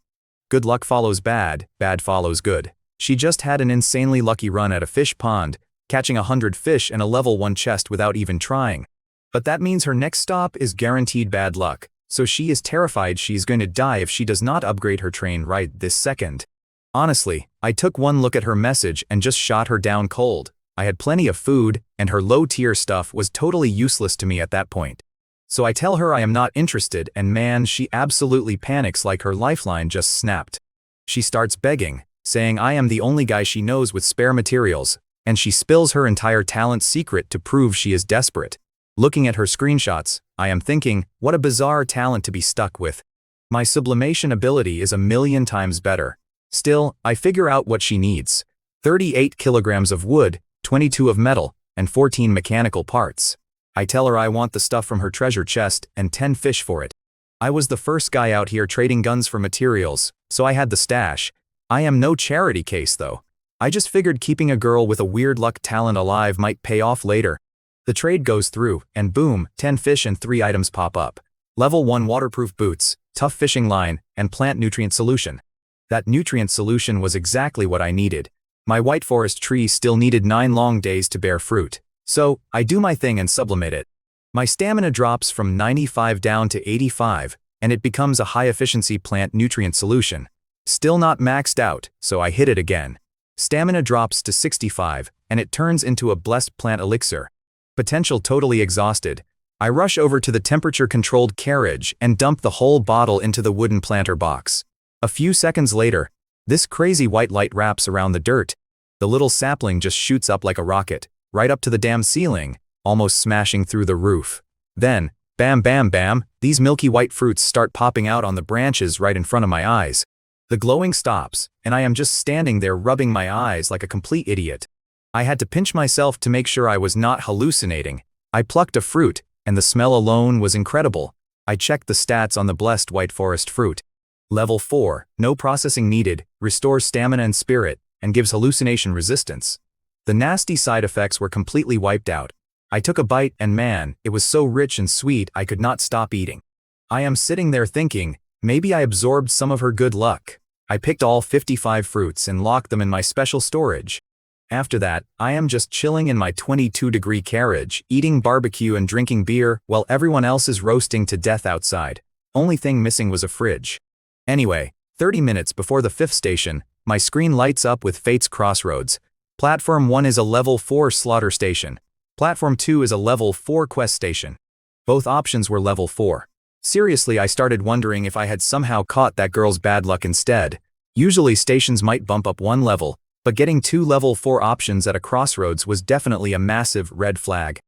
Good luck follows bad, bad follows good. She just had an insanely lucky run at a fish pond, catching 100 fish in a level 1 chest without even trying. But that means her next stop is guaranteed bad luck, so she is terrified she's going to die if she does not upgrade her train right this second. Honestly, I took one look at her message and just shot her down cold. I had plenty of food, and her low-tier stuff was totally useless to me at that point. So I tell her I am not interested, and man, she absolutely panics like her lifeline just snapped. She starts begging, saying I am the only guy she knows with spare materials, and she spills her entire talent secret to prove she is desperate. Looking at her screenshots, I am thinking, what a bizarre talent to be stuck with. My sublimation ability is 1,000,000 times better. Still, I figure out what she needs. 38 kilograms of wood, 22 of metal, and 14 mechanical parts. I tell her I want the stuff from her treasure chest and 10 fish for it. I was the first guy out here trading guns for materials, so I had the stash. I am no charity case though. I just figured keeping a girl with a weird luck talent alive might pay off later. The trade goes through, and boom, 10 fish and 3 items pop up. Level 1 waterproof boots, tough fishing line, and plant nutrient solution. That nutrient solution was exactly what I needed. My white forest tree still needed 9 long days to bear fruit. So, I do my thing and sublimate it. My stamina drops from 95 down to 85, and it becomes a high-efficiency plant nutrient solution. Still not maxed out, so I hit it again. Stamina drops to 65, and it turns into a blessed plant elixir. Potential totally exhausted. I rush over to the temperature-controlled carriage and dump the whole bottle into the wooden planter box. A few seconds later, this crazy white light wraps around the dirt. The little sapling just shoots up like a rocket, right up to the damn ceiling, almost smashing through the roof. Then, bam bam bam, these milky white fruits start popping out on the branches right in front of my eyes. The glowing stops, and I am just standing there rubbing my eyes like a complete idiot. I had to pinch myself to make sure I was not hallucinating. I plucked a fruit, and the smell alone was incredible. I checked the stats on the blessed white forest fruit. Level 4, no processing needed, restores stamina and spirit, and gives hallucination resistance. The nasty side effects were completely wiped out. I took a bite and man, it was so rich and sweet I could not stop eating. I am sitting there thinking, maybe I absorbed some of her good luck. I picked all 55 fruits and locked them in my special storage. After that, I am just chilling in my 22-degree carriage, eating barbecue and drinking beer while everyone else is roasting to death outside. Only thing missing was a fridge. Anyway, 30 minutes before the 5th station, my screen lights up with Fate's Crossroads. Platform 1 is a level 4 slaughter station. Platform 2 is a level 4 quest station. Both options were level 4. Seriously, I started wondering if I had somehow caught that girl's bad luck instead. Usually stations might bump up 1 level, but getting 2 level 4 options at a crossroads was definitely a massive red flag.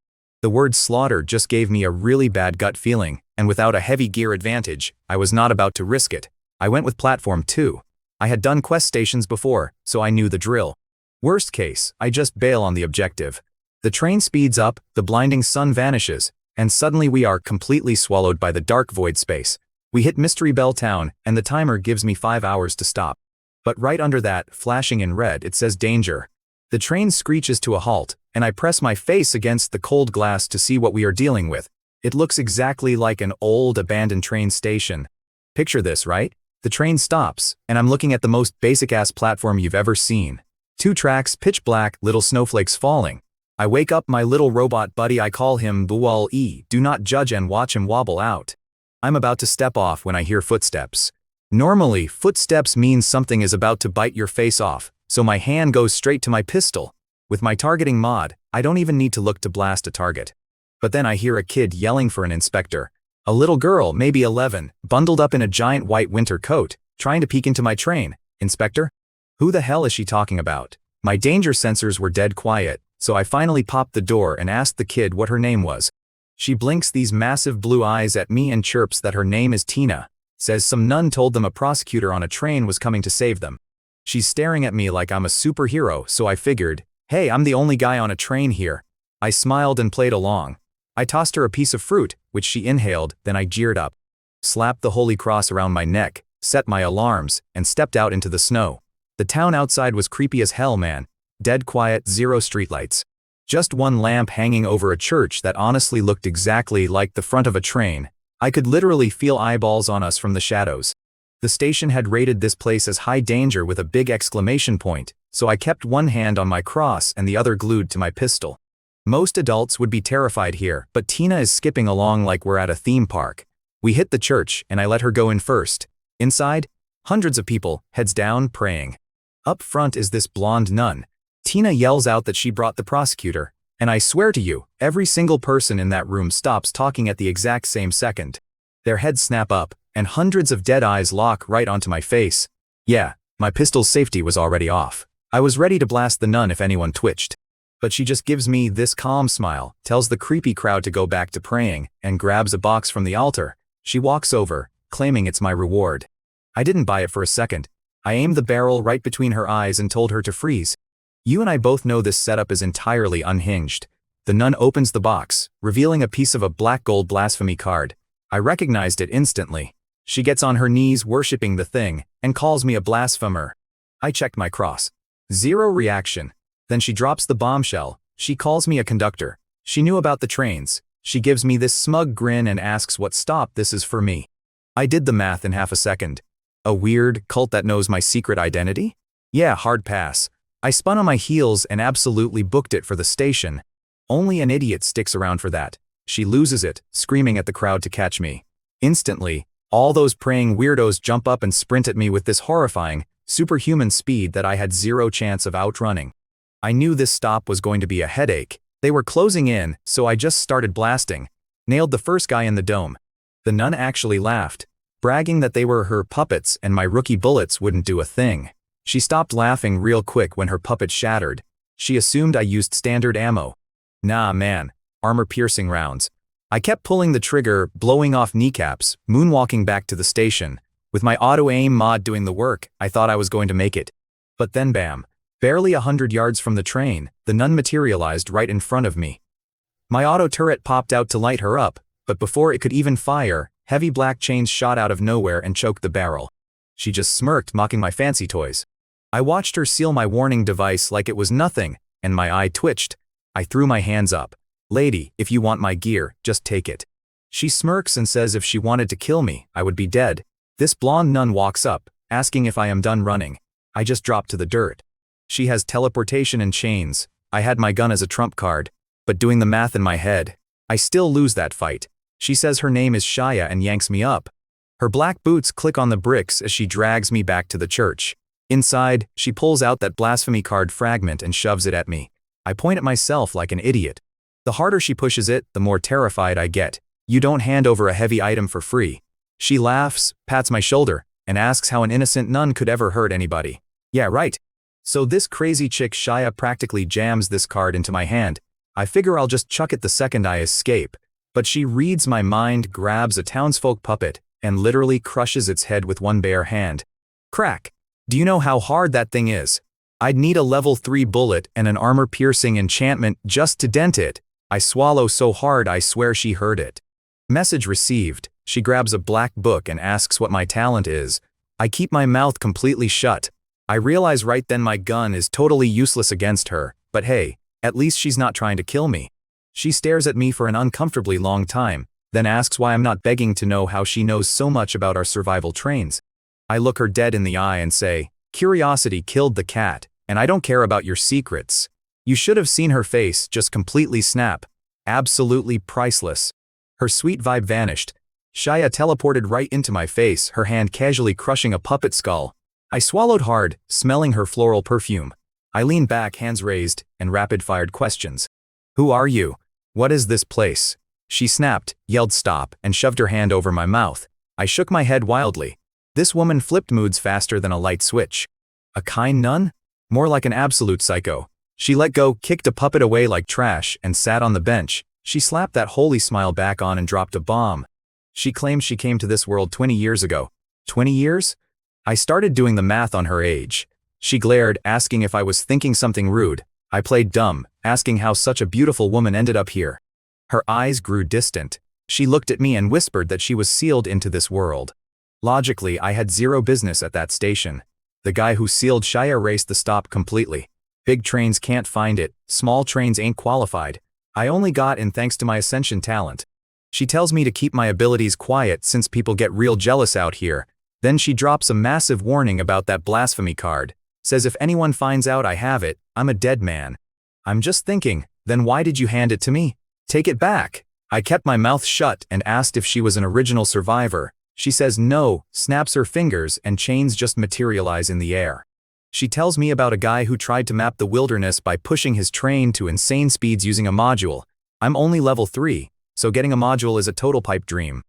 The word slaughter just gave me a really bad gut feeling, and without a heavy gear advantage, I was not about to risk it. I went with Platform 2. I had done quest stations before, so I knew the drill. Worst case, I just bail on the objective. The train speeds up, the blinding sun vanishes, and suddenly we are completely swallowed by the dark void space. We hit Mystery Bell Town, and the timer gives me 5 hours to stop. But right under that, flashing in red, it says danger. The train screeches to a halt, and I press my face against the cold glass to see what we are dealing with. It looks exactly like an old abandoned train station. Picture this, right? The train stops, and I'm looking at the most basic-ass platform you've ever seen. 2 tracks, pitch black, little snowflakes falling. I wake up my little robot buddy, I call him Buwal-E, do not judge and watch him wobble out. I'm about to step off when I hear footsteps. Normally, footsteps means something is about to bite your face off, so my hand goes straight to my pistol. With my targeting mod, I don't even need to look to blast a target. But then I hear a kid yelling for an inspector. A little girl, maybe 11, bundled up in a giant white winter coat, trying to peek into my train. Inspector? Who the hell is she talking about? My danger sensors were dead quiet, so I finally popped the door and asked the kid what her name was. She blinks these massive blue eyes at me and chirps that her name is Tina. Says some nun told them a prosecutor on a train was coming to save them. She's staring at me like I'm a superhero, so I figured, hey, I'm the only guy on a train here. I smiled and played along. I tossed her a piece of fruit, which she inhaled, then I jeered up. Slapped the holy cross around my neck, set my alarms, and stepped out into the snow. The town outside was creepy as hell, man. Dead quiet, zero streetlights. Just one lamp hanging over a church that honestly looked exactly like the front of a train. I could literally feel eyeballs on us from the shadows. The station had rated this place as high danger with a big exclamation point, so I kept one hand on my cross and the other glued to my pistol. Most adults would be terrified here, but Tina is skipping along like we're at a theme park. We hit the church, and I let her go in first. Inside, hundreds of people, heads down, praying. Up front is this blonde nun. Tina yells out that she brought the prosecutor, and I swear to you, every single person in that room stops talking at the exact same second. Their heads snap up, and hundreds of dead eyes lock right onto my face. Yeah, my pistol's safety was already off. I was ready to blast the nun if anyone twitched. But she just gives me this calm smile, tells the creepy crowd to go back to praying, and grabs a box from the altar. She walks over, claiming it's my reward. I didn't buy it for a second. I aimed the barrel right between her eyes and told her to freeze. You and I both know this setup is entirely unhinged. The nun opens the box, revealing a piece of a black gold blasphemy card. I recognized it instantly. She gets on her knees worshipping the thing, and calls me a blasphemer. I checked my cross. Zero reaction. Then she drops the bombshell. She calls me a conductor. She knew about the trains. She gives me this smug grin and asks what stop this is for me. I did the math in half a second. A weird cult that knows my secret identity? Yeah, hard pass. I spun on my heels and absolutely booked it for the station. Only an idiot sticks around for that. She loses it, screaming at the crowd to catch me. Instantly, all those praying weirdos jump up and sprint at me with this horrifying, superhuman speed that I had zero chance of outrunning. I knew this stop was going to be a headache. They were closing in, so I just started blasting. Nailed the first guy in the dome. The nun actually laughed, bragging that they were her puppets and my rookie bullets wouldn't do a thing. She stopped laughing real quick when her puppet shattered. She assumed I used standard ammo. Nah man, armor-piercing rounds. I kept pulling the trigger, blowing off kneecaps, moonwalking back to the station. With my auto-aim mod doing the work, I thought I was going to make it. But then bam, barely 100 yards from the train, the nun materialized right in front of me. My auto turret popped out to light her up, but before it could even fire, heavy black chains shot out of nowhere and choked the barrel. She just smirked, mocking my fancy toys. I watched her seal my warning device like it was nothing, and my eye twitched. I threw my hands up. Lady, if you want my gear, just take it. She smirks and says if she wanted to kill me, I would be dead. This blonde nun walks up, asking if I am done running. I just dropped to the dirt. She has teleportation and chains. I had my gun as a trump card, but doing the math in my head, I still lose that fight. She says her name is Shaya and yanks me up. Her black boots click on the bricks as she drags me back to the church. Inside, she pulls out that blasphemy card fragment and shoves it at me. I point at myself like an idiot. The harder she pushes it, the more terrified I get. You don't hand over a heavy item for free. She laughs, pats my shoulder, and asks how an innocent nun could ever hurt anybody. Yeah, right. So this crazy chick Shaya practically jams this card into my hand. I figure I'll just chuck it the second I escape. But she reads my mind, grabs a townsfolk puppet, and literally crushes its head with one bare hand. Crack. Do you know how hard that thing is? I'd need a level 3 bullet and an armor-piercing enchantment just to dent it. I swallow so hard I swear she heard it. Message received. She grabs a black book and asks what my talent is. I keep my mouth completely shut. I realize right then my gun is totally useless against her, but hey, at least she's not trying to kill me. She stares at me for an uncomfortably long time, then asks why I'm not begging to know how she knows so much about our survival trains. I look her dead in the eye and say, curiosity killed the cat, and I don't care about your secrets. You should have seen her face just completely snap. Absolutely priceless. Her sweet vibe vanished. Shaya teleported right into my face, her hand casually crushing a puppet skull. I swallowed hard, smelling her floral perfume. I leaned back, hands raised, and rapid-fired questions. Who are you? What is this place? She snapped, yelled stop, and shoved her hand over my mouth. I shook my head wildly. This woman flipped moods faster than a light switch. A kind nun? More like an absolute psycho. She let go, kicked a puppet away like trash, and sat on the bench. She slapped that holy smile back on and dropped a bomb. She claims she came to this world 20 years ago. 20 years? I started doing the math on her age. She glared, asking if I was thinking something rude. I played dumb, asking how such a beautiful woman ended up here. Her eyes grew distant. She looked at me and whispered that she was sealed into this world. Logically, I had zero business at that station. The guy who sealed Shaya raced the stop completely. Big trains can't find it, small trains ain't qualified. I only got in thanks to my ascension talent. She tells me to keep my abilities quiet since people get real jealous out here. Then she drops a massive warning about that blasphemy card. Says if anyone finds out I have it, I'm a dead man. I'm just thinking, then why did you hand it to me? Take it back. I kept my mouth shut and asked if she was an original survivor. She says no, snaps her fingers, and chains just materialize in the air. She tells me about a guy who tried to map the wilderness by pushing his train to insane speeds using a module. I'm only level 3, so getting a module is a total pipe dream.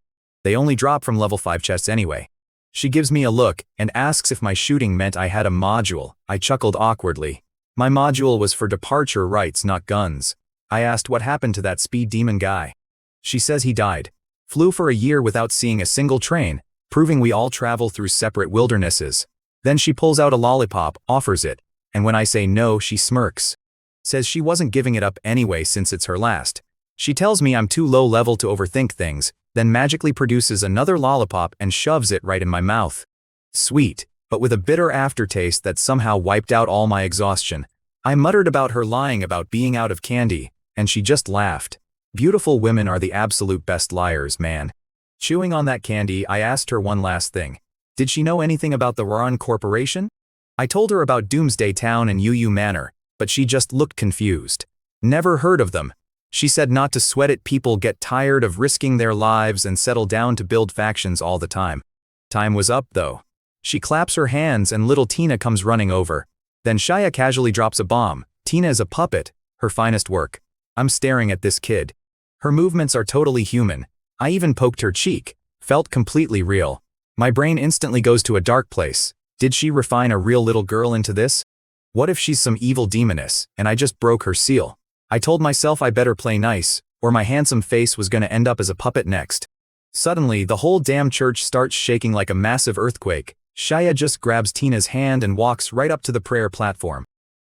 They only drop from level 5 chests anyway. She gives me a look and asks if my shooting meant I had a module. I chuckled awkwardly. My module was for departure rights, not guns. I asked what happened to that speed demon guy. She says he died. Flew for a year without seeing a single train, proving we all travel through separate wildernesses. Then she pulls out a lollipop, offers it, and when I say no, she smirks. Says she wasn't giving it up anyway since it's her last. She tells me I'm too low level to overthink things, then magically produces another lollipop and shoves it right in my mouth. Sweet, but with a bitter aftertaste that somehow wiped out all my exhaustion. I muttered about her lying about being out of candy, and she just laughed. Beautiful women are the absolute best liars, man. Chewing on that candy, I asked her one last thing. Did she know anything about the Raran Corporation? I told her about Doomsday Town and UU Manor, but she just looked confused. Never heard of them. She said not to sweat it, people get tired of risking their lives and settle down to build factions all the time. Time was up though. She claps her hands and little Tina comes running over. Then Shaya casually drops a bomb. Tina is a puppet, her finest work. I'm staring at this kid. Her movements are totally human. I even poked her cheek. Felt completely real. My brain instantly goes to a dark place. Did she refine a real little girl into this? What if she's some evil demoness, and I just broke her seal? I told myself I better play nice, or my handsome face was gonna end up as a puppet next. Suddenly, the whole damn church starts shaking like a massive earthquake. Shaya just grabs Tina's hand and walks right up to the prayer platform.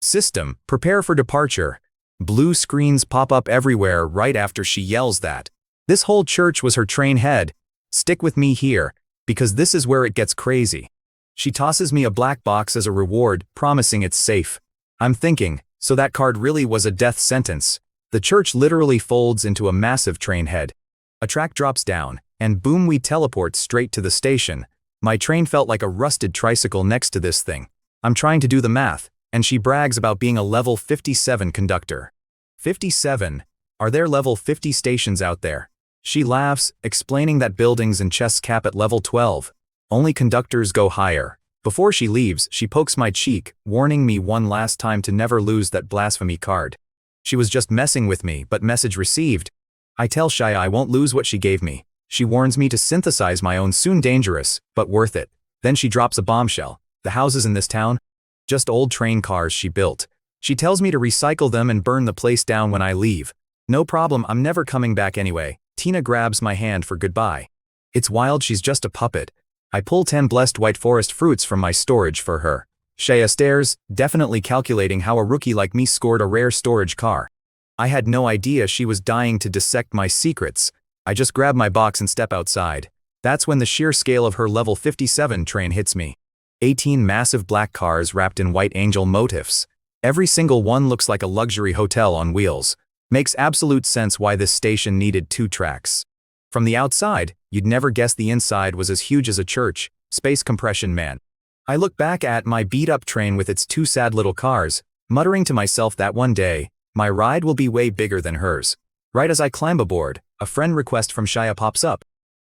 System, prepare for departure. Blue screens pop up everywhere right after she yells that. This whole church was her train head. Stick with me here, because this is where it gets crazy. She tosses me a black box as a reward, promising it's safe. I'm thinking, so that card really was a death sentence. The church literally folds into a massive train head. A track drops down, and boom, we teleport straight to the station. My train felt like a rusted tricycle next to this thing. I'm trying to do the math, and she brags about being a level 57 conductor. 57? Are there level 50 stations out there? She laughs, explaining that buildings and chests cap at level 12. Only conductors go higher. Before she leaves, she pokes my cheek, warning me one last time to never lose that blasphemy card. She was just messing with me, but message received. I tell Shaya I won't lose what she gave me. She warns me to synthesize my own, soon dangerous, but worth it. Then she drops a bombshell. The houses in this town? Just old train cars she built. She tells me to recycle them and burn the place down when I leave. No problem, I'm never coming back anyway. Tina grabs my hand for goodbye. It's wild, she's just a puppet. I pull 10 blessed white forest fruits from my storage for her. Shaya stares, definitely calculating how a rookie like me scored a rare storage car. I had no idea she was dying to dissect my secrets. I just grab my box and step outside. That's when the sheer scale of her level 57 train hits me. 18 massive black cars wrapped in white angel motifs. Every single one looks like a luxury hotel on wheels. Makes absolute sense why this station needed 2 tracks. From the outside, you'd never guess the inside was as huge as a church. Space compression, man. I look back at my beat-up train with its 2 sad little cars, muttering to myself that one day, my ride will be way bigger than hers. Right as I climb aboard, a friend request from Shaya pops up.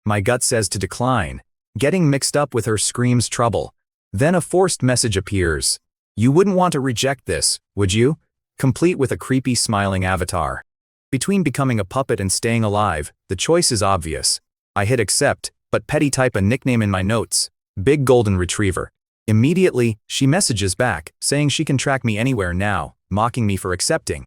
My gut says to decline. Getting mixed up with her screams trouble. Then a forced message appears. You wouldn't want to reject this, would you? Complete with a creepy smiling avatar. Between becoming a puppet and staying alive, the choice is obvious. I hit accept, but petty type a nickname in my notes. Big Golden Retriever. Immediately, she messages back, saying she can track me anywhere now, mocking me for accepting.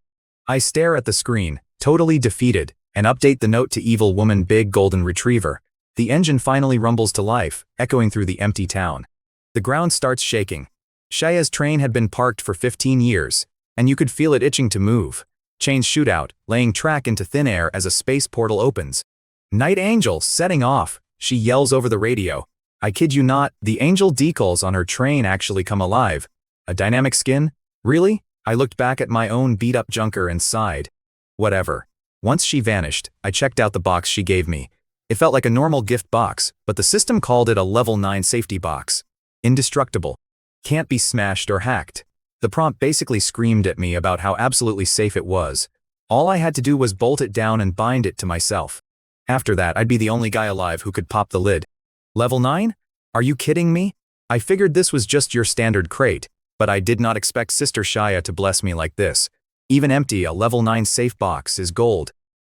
I stare at the screen, totally defeated, and update the note to evil woman Big Golden Retriever. The engine finally rumbles to life, echoing through the empty town. The ground starts shaking. Shaya's train had been parked for 15 years, and you could feel it itching to move. Chains shoot out, laying track into thin air as a space portal opens. Night Angel, setting off, she yells over the radio. I kid you not, the angel decals on her train actually come alive. A dynamic skin? Really? I looked back at my own beat-up junker and sighed. Whatever. Once she vanished, I checked out the box she gave me. It felt like a normal gift box, but the system called it a level 9 safety box. Indestructible. Can't be smashed or hacked. The prompt basically screamed at me about how absolutely safe it was. All I had to do was bolt it down and bind it to myself. After that, I'd be the only guy alive who could pop the lid. Level 9? Are you kidding me? I figured this was just your standard crate, but I did not expect Sister Shaya to bless me like this. Even empty, a level 9 safe box is gold.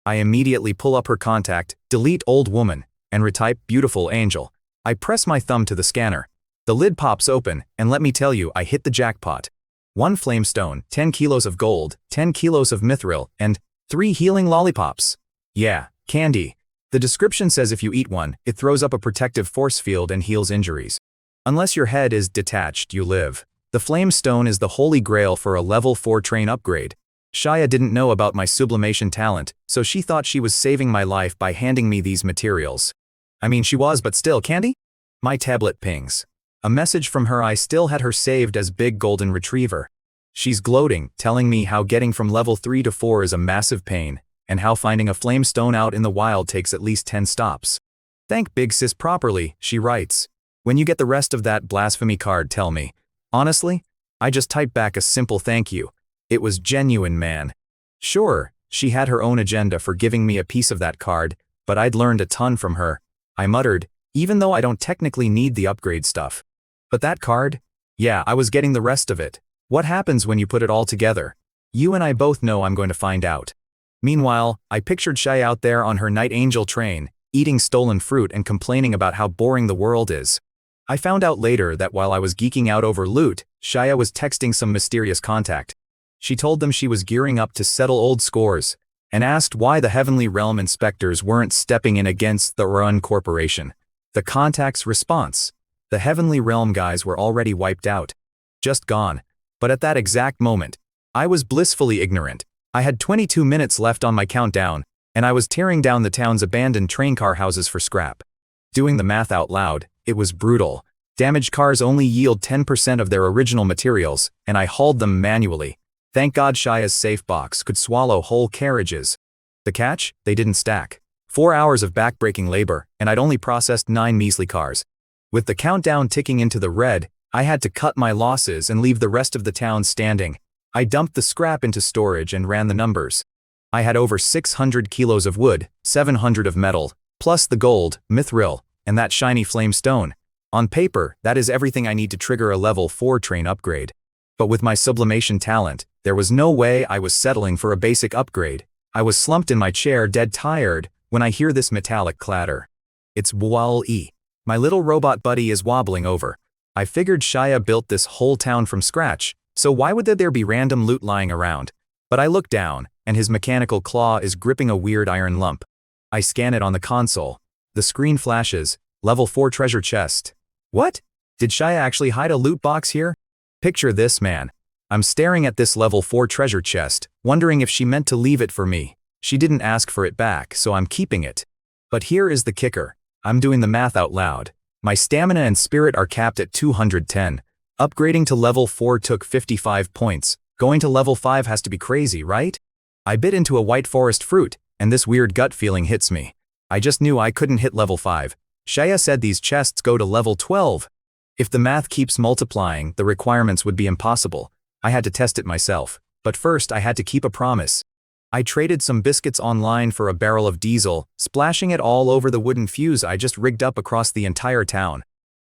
I immediately pull up her contact, delete old woman, and retype beautiful angel. I press my thumb to the scanner. The lid pops open, and let me tell you, I hit the jackpot. 1 flamestone, 10 kilos of gold, 10 kilos of mithril, and 3 healing lollipops. Yeah, candy. The description says if you eat one, it throws up a protective force field and heals injuries. Unless your head is detached, you live. The flame stone is the holy grail for a level 4 train upgrade. Shaya didn't know about my sublimation talent, so she thought she was saving my life by handing me these materials. I mean, she was, but still, candy? My tablet pings. A message from her. I still had her saved as Big Golden Retriever. She's gloating, telling me how getting from level 3 to 4 is a massive pain, and how finding a flame stone out in the wild takes at least 10 stops. Thank Big Sis properly, she writes. When you get the rest of that blasphemy card, tell me. Honestly, I just typed back a simple thank you. It was genuine, man. Sure, she had her own agenda for giving me a piece of that card, but I'd learned a ton from her. I muttered, even though I don't technically need the upgrade stuff. But that card? Yeah, I was getting the rest of it. What happens when you put it all together? You and I both know I'm going to find out. Meanwhile, I pictured Shaya out there on her Night Angel train, eating stolen fruit and complaining about how boring the world is. I found out later that while I was geeking out over loot, Shaya was texting some mysterious contact. She told them she was gearing up to settle old scores, and asked why the Heavenly Realm inspectors weren't stepping in against the Run Corporation. The contact's response: the Heavenly Realm guys were already wiped out. Just gone. But at that exact moment, I was blissfully ignorant. I had 22 minutes left on my countdown, and I was tearing down the town's abandoned train car houses for scrap. Doing the math out loud, it was brutal. Damaged cars only yield 10% of their original materials, and I hauled them manually. Thank God Shaya's safe box could swallow whole carriages. The catch? They didn't stack. 4 hours of backbreaking labor, and I'd only processed 9 measly cars. With the countdown ticking into the red, I had to cut my losses and leave the rest of the town standing. I dumped the scrap into storage and ran the numbers. I had over 600 kilos of wood, 700 of metal, plus the gold, mithril, and that shiny flame stone. On paper, that is everything I need to trigger a level 4 train upgrade. But with my sublimation talent, there was no way I was settling for a basic upgrade. I was slumped in my chair, dead tired, when I hear this metallic clatter. It's Wall-E. My little robot buddy is wobbling over. I figured Shaya built this whole town from scratch, so why would there be random loot lying around? But I look down, and his mechanical claw is gripping a weird iron lump. I scan it on the console. The screen flashes, level 4 treasure chest. What? Did Shaya actually hide a loot box here? Picture this, man. I'm staring at this level 4 treasure chest, wondering if she meant to leave it for me. She didn't ask for it back, so I'm keeping it. But here is the kicker. I'm doing the math out loud. My stamina and spirit are capped at 210. Upgrading to level 4 took 55 points. Going to level 5 has to be crazy, right? I bit into a white forest fruit, and this weird gut feeling hits me. I just knew I couldn't hit level 5. Shaya said these chests go to level 12. If the math keeps multiplying, the requirements would be impossible. I had to test it myself. But first I had to keep a promise. I traded some biscuits online for a barrel of diesel, splashing it all over the wooden fuse I just rigged up across the entire town.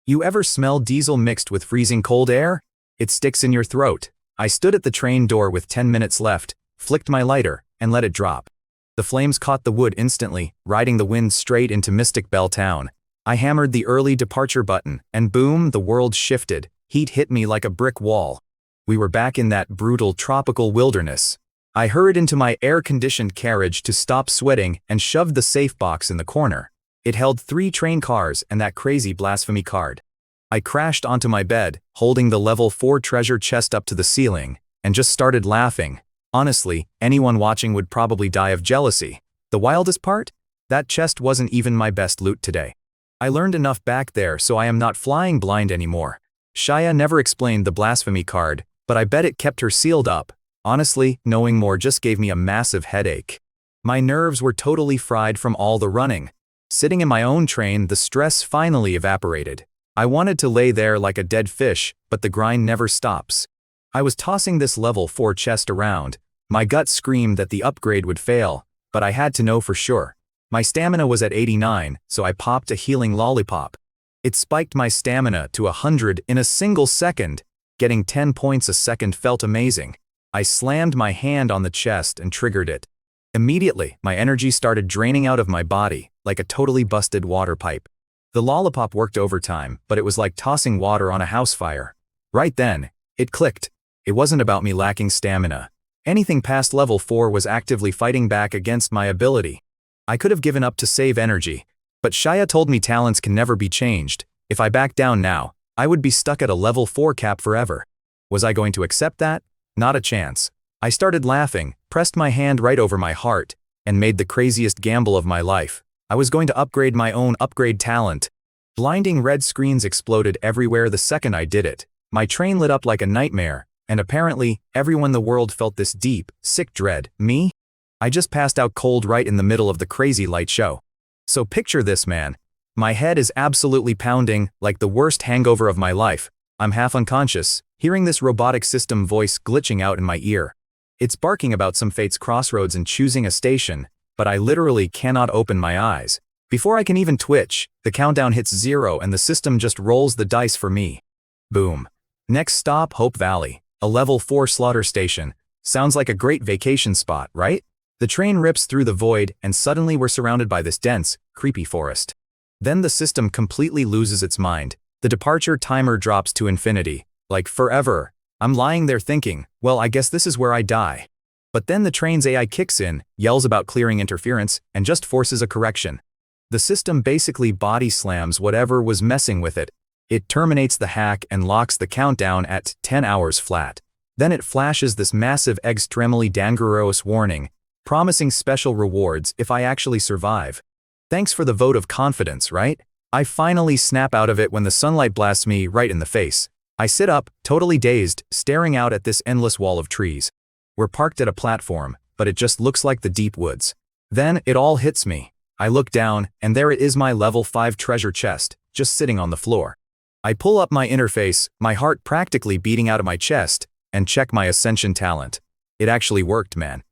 You ever smell diesel mixed with freezing cold air? It sticks in your throat. I stood at the train door with 10 minutes left, flicked my lighter, and let it drop. The flames caught the wood instantly, riding the wind straight into Mystic Bell Town. I hammered the early departure button, and boom, the world shifted. Heat hit me like a brick wall. We were back in that brutal tropical wilderness. I hurried into my air-conditioned carriage to stop sweating and shoved the safe box in the corner. It held 3 train cars and that crazy blasphemy card. I crashed onto my bed, holding the level 4 treasure chest up to the ceiling, and just started laughing. Honestly, anyone watching would probably die of jealousy. The wildest part? That chest wasn't even my best loot today. I learned enough back there so I am not flying blind anymore. Shia never explained the blasphemy card, but I bet it kept her sealed up. Honestly, knowing more just gave me a massive headache. My nerves were totally fried from all the running. Sitting in my own train, the stress finally evaporated. I wanted to lay there like a dead fish, but the grind never stops. I was tossing this level 4 chest around. My gut screamed that the upgrade would fail, but I had to know for sure. My stamina was at 89, so I popped a healing lollipop. It spiked my stamina to 100 in a single second. Getting 10 points a second felt amazing. I slammed my hand on the chest and triggered it. Immediately, my energy started draining out of my body, like a totally busted water pipe. The lollipop worked overtime, but it was like tossing water on a house fire. Right then, it clicked. It wasn't about me lacking stamina. Anything past level 4 was actively fighting back against my ability. I could have given up to save energy, but Shia told me talents can never be changed. If I backed down now, I would be stuck at a level 4 cap forever. Was I going to accept that? Not a chance. I started laughing, pressed my hand right over my heart, and made the craziest gamble of my life. I was going to upgrade my own upgrade talent. Blinding red screens exploded everywhere the second I did it. My train lit up like a nightmare, and apparently, everyone in the world felt this deep, sick dread. Me? I just passed out cold right in the middle of the crazy light show. So picture this, man. My head is absolutely pounding, like the worst hangover of my life. I'm half unconscious, hearing this robotic system voice glitching out in my ear. It's barking about some fate's crossroads and choosing a station, but I literally cannot open my eyes. Before I can even twitch, the countdown hits 0 and the system just rolls the dice for me. Boom. Next stop, Hope Valley, a level 4 slaughter station. Sounds like a great vacation spot, right? The train rips through the void and suddenly we're surrounded by this dense, creepy forest. Then the system completely loses its mind. The departure timer drops to infinity, like forever. I'm lying there thinking, well, I guess this is where I die. But then the train's AI kicks in, yells about clearing interference, and just forces a correction. The system basically body slams whatever was messing with it. It terminates the hack and locks the countdown at 10 hours flat. Then it flashes this massive extremely dangerous warning, promising special rewards if I actually survive. Thanks for the vote of confidence, right? I finally snap out of it when the sunlight blasts me right in the face. I sit up, totally dazed, staring out at this endless wall of trees. We're parked at a platform, but it just looks like the deep woods. Then it all hits me. I look down, and there it is, my level 5 treasure chest, just sitting on the floor. I pull up my interface, my heart practically beating out of my chest, and check my ascension talent. It actually worked, man.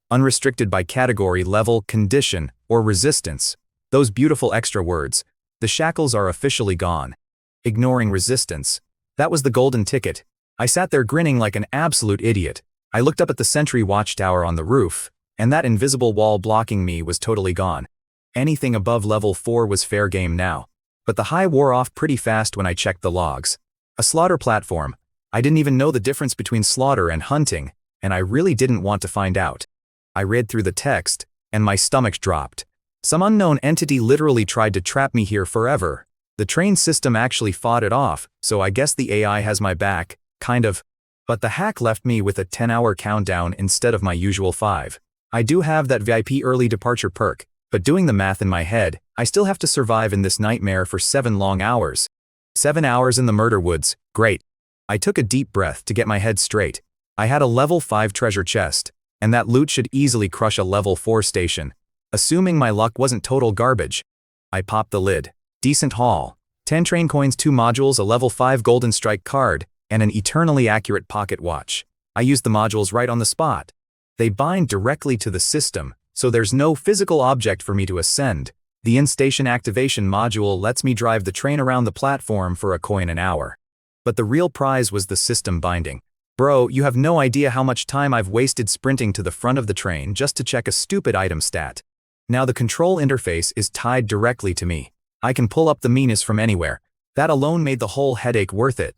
Unrestricted by category, level, condition, or resistance. Those beautiful extra words. The shackles are officially gone. Ignoring resistance. That was the golden ticket. I sat there grinning like an absolute idiot. I looked up at the sentry watchtower on the roof, and that invisible wall blocking me was totally gone. Anything above level 4 was fair game now. But the high wore off pretty fast when I checked the logs. A slaughter platform. I didn't even know the difference between slaughter and hunting, and I really didn't want to find out. I read through the text, and my stomach dropped. Some unknown entity literally tried to trap me here forever. The train system actually fought it off, so I guess the AI has my back, kind of. But the hack left me with a 10-hour countdown instead of my usual 5. I do have that VIP early departure perk, but doing the math in my head, I still have to survive in this nightmare for 7 long hours. 7 hours in the murder woods, great. I took a deep breath to get my head straight. I had a level 5 treasure chest, and that loot should easily crush a level 4 station. Assuming my luck wasn't total garbage. I popped the lid. Decent haul. 10 train coins, 2 modules, a level 5 golden strike card, and an eternally accurate pocket watch. I used the modules right on the spot. They bind directly to the system, so there's no physical object for me to ascend. The in-station activation module lets me drive the train around the platform for a coin an hour. But the real prize was the system binding. Bro, you have no idea how much time I've wasted sprinting to the front of the train just to check a stupid item stat. Now the control interface is tied directly to me. I can pull up the menus from anywhere. That alone made the whole headache worth it.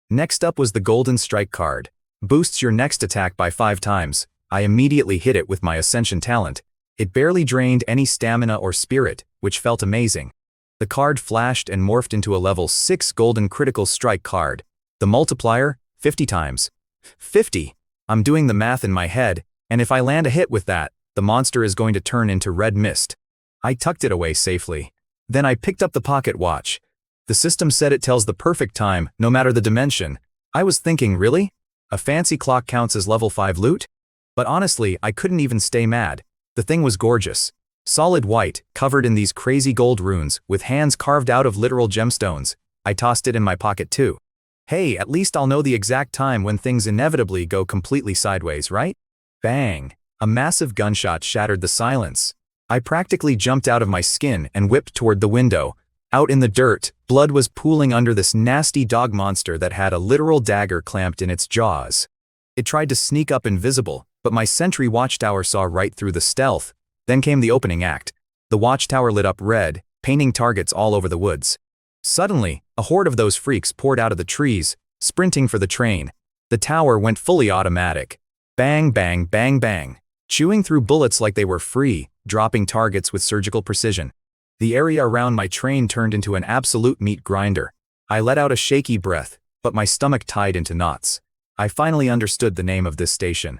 Next up was the Golden Strike card. Boosts your next attack by 5 times. I immediately hit it with my Ascension talent. It barely drained any stamina or spirit, which felt amazing. The card flashed and morphed into a level 6 Golden Critical Strike card. The multiplier, 50 times. 50. I'm doing the math in my head, and if I land a hit with that, the monster is going to turn into red mist. I tucked it away safely. Then I picked up the pocket watch. The system said it tells the perfect time, no matter the dimension. I was thinking, really? A fancy clock counts as level 5 loot? But honestly, I couldn't even stay mad. The thing was gorgeous. Solid white, covered in these crazy gold runes, with hands carved out of literal gemstones. I tossed it in my pocket too. Hey, at least I'll know the exact time when things inevitably go completely sideways, right? Bang! A massive gunshot shattered the silence. I practically jumped out of my skin and whipped toward the window. Out in the dirt, blood was pooling under this nasty dog monster that had a literal dagger clamped in its jaws. It tried to sneak up invisible, but my sentry watchtower saw right through the stealth. Then came the opening act. The watchtower lit up red, painting targets all over the woods. Suddenly, a horde of those freaks poured out of the trees, sprinting for the train. The tower went fully automatic. Bang, bang, bang, bang. Chewing through bullets like they were free, dropping targets with surgical precision. The area around my train turned into an absolute meat grinder. I let out a shaky breath, but my stomach tied into knots. I finally understood the name of this station.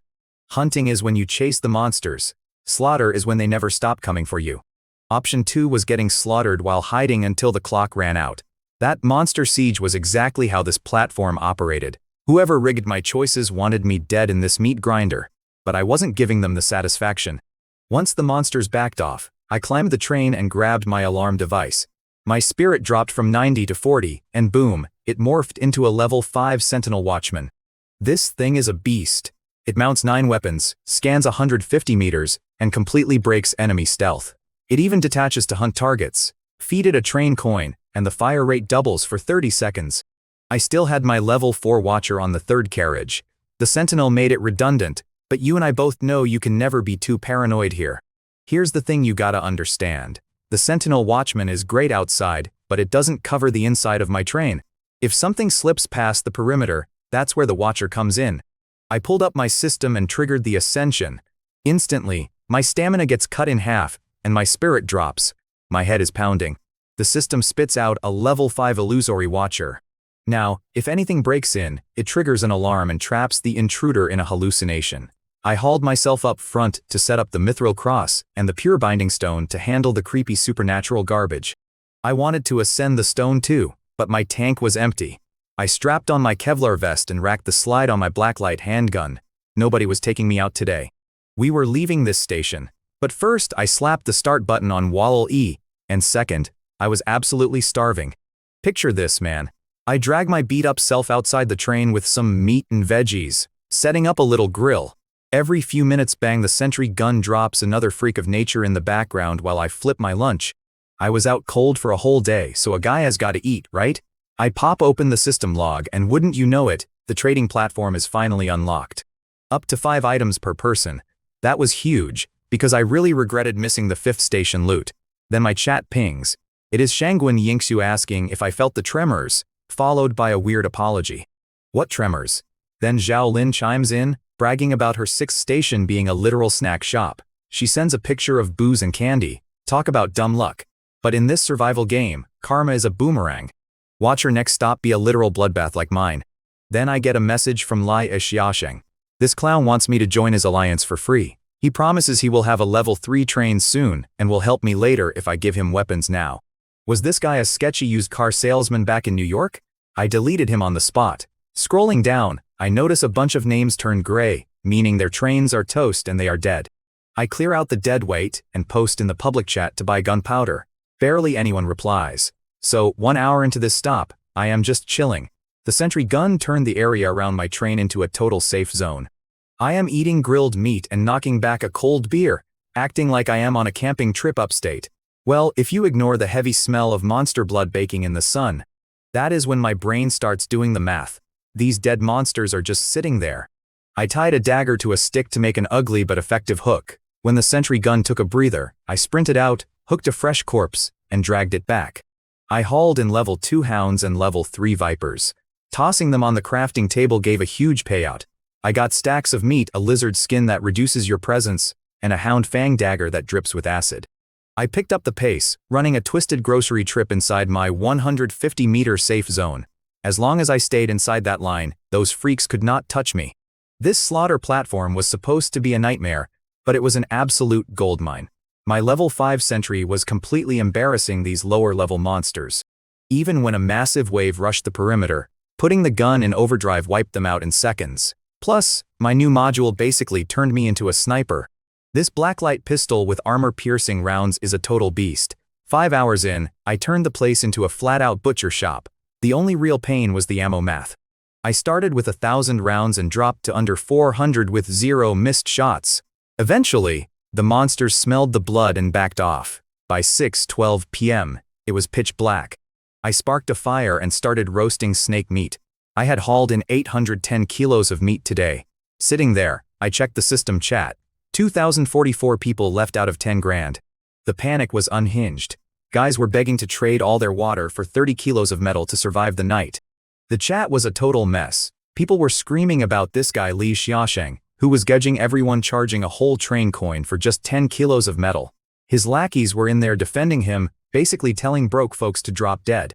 Hunting is when you chase the monsters. Slaughter is when they never stop coming for you. Option 2 was getting slaughtered while hiding until the clock ran out. That monster siege was exactly how this platform operated. Whoever rigged my choices wanted me dead in this meat grinder, but I wasn't giving them the satisfaction. Once the monsters backed off, I climbed the train and grabbed my alarm device. My spirit dropped from 90 to 40, and boom, it morphed into a level 5 Sentinel Watchman. This thing is a beast. It mounts 9 weapons, scans 150 meters, and completely breaks enemy stealth. It even detaches to hunt targets. Feed it a train coin, and the fire rate doubles for 30 seconds. I still had my level 4 watcher on the 3rd carriage. The Sentinel made it redundant, but you and I both know you can never be too paranoid here. Here's the thing you gotta understand. The Sentinel Watchman is great outside, but it doesn't cover the inside of my train. If something slips past the perimeter, that's where the watcher comes in. I pulled up my system and triggered the Ascension. Instantly, my stamina gets cut in half, and my spirit drops. My head is pounding. The system spits out a level 5 illusory watcher. Now, if anything breaks in, it triggers an alarm and traps the intruder in a hallucination. I hauled myself up front to set up the mithril cross and the pure binding stone to handle the creepy supernatural garbage. I wanted to ascend the stone too, but my tank was empty. I strapped on my Kevlar vest and racked the slide on my blacklight handgun. Nobody was taking me out today. We were leaving this station, but first I slapped the start button on Wall E, and second, I was absolutely starving. Picture this, man. I drag my beat-up self outside the train with some meat and veggies, setting up a little grill. Every few minutes bang, the sentry gun drops another freak of nature in the background while I flip my lunch. I was out cold for a whole day, so a guy has got to eat, right? I pop open the system log and wouldn't you know it, the trading platform is finally unlocked. Up to 5 items per person. That was huge, because I really regretted missing the 5th station loot. Then my chat pings. It is Shangguan Yingxu asking if I felt the tremors, followed by a weird apology. What tremors? Then Zhao Lin chimes in, bragging about her 6th station being a literal snack shop. She sends a picture of booze and candy. Talk about dumb luck. But in this survival game, karma is a boomerang. Watch her next stop be a literal bloodbath like mine. Then I get a message from Lai Xiaosheng. This clown wants me to join his alliance for free. He promises he will have a level 3 train soon and will help me later if I give him weapons now. Was this guy a sketchy used car salesman back in New York? I deleted him on the spot. Scrolling down, I notice a bunch of names turn gray, meaning their trains are toast and they are dead. I clear out the dead weight and post in the public chat to buy gunpowder. Barely anyone replies. So, 1 hour into this stop, I am just chilling. The sentry gun turned the area around my train into a total safe zone. I am eating grilled meat and knocking back a cold beer, acting like I am on a camping trip upstate. Well, if you ignore the heavy smell of monster blood baking in the sun, that is when my brain starts doing the math. These dead monsters are just sitting there. I tied a dagger to a stick to make an ugly but effective hook. When the sentry gun took a breather, I sprinted out, hooked a fresh corpse, and dragged it back. I hauled in level 2 hounds and level 3 vipers. Tossing them on the crafting table gave a huge payout. I got stacks of meat, a lizard skin that reduces your presence, and a hound fang dagger that drips with acid. I picked up the pace, running a twisted grocery trip inside my 150-meter safe zone. As long as I stayed inside that line, those freaks could not touch me. This slaughter platform was supposed to be a nightmare, but it was an absolute goldmine. My level 5 sentry was completely embarrassing these lower-level monsters. Even when a massive wave rushed the perimeter, putting the gun in overdrive wiped them out in seconds. Plus, my new module basically turned me into a sniper. This blacklight pistol with armor-piercing rounds is a total beast. 5 hours in, I turned the place into a flat-out butcher shop. The only real pain was the ammo math. I started with 1,000 rounds and dropped to under 400 with 0 missed shots. Eventually, the monsters smelled the blood and backed off. By 6:12 p.m., it was pitch black. I sparked a fire and started roasting snake meat. I had hauled in 810 kilos of meat today. Sitting there, I checked the system chat. 2,044 people left out of 10 grand. The panic was unhinged. Guys were begging to trade all their water for 30 kilos of metal to survive the night. The chat was a total mess. People were screaming about this guy Li Xiaosheng, who was gouging everyone, charging a whole train coin for just 10 kilos of metal. His lackeys were in there defending him, basically telling broke folks to drop dead.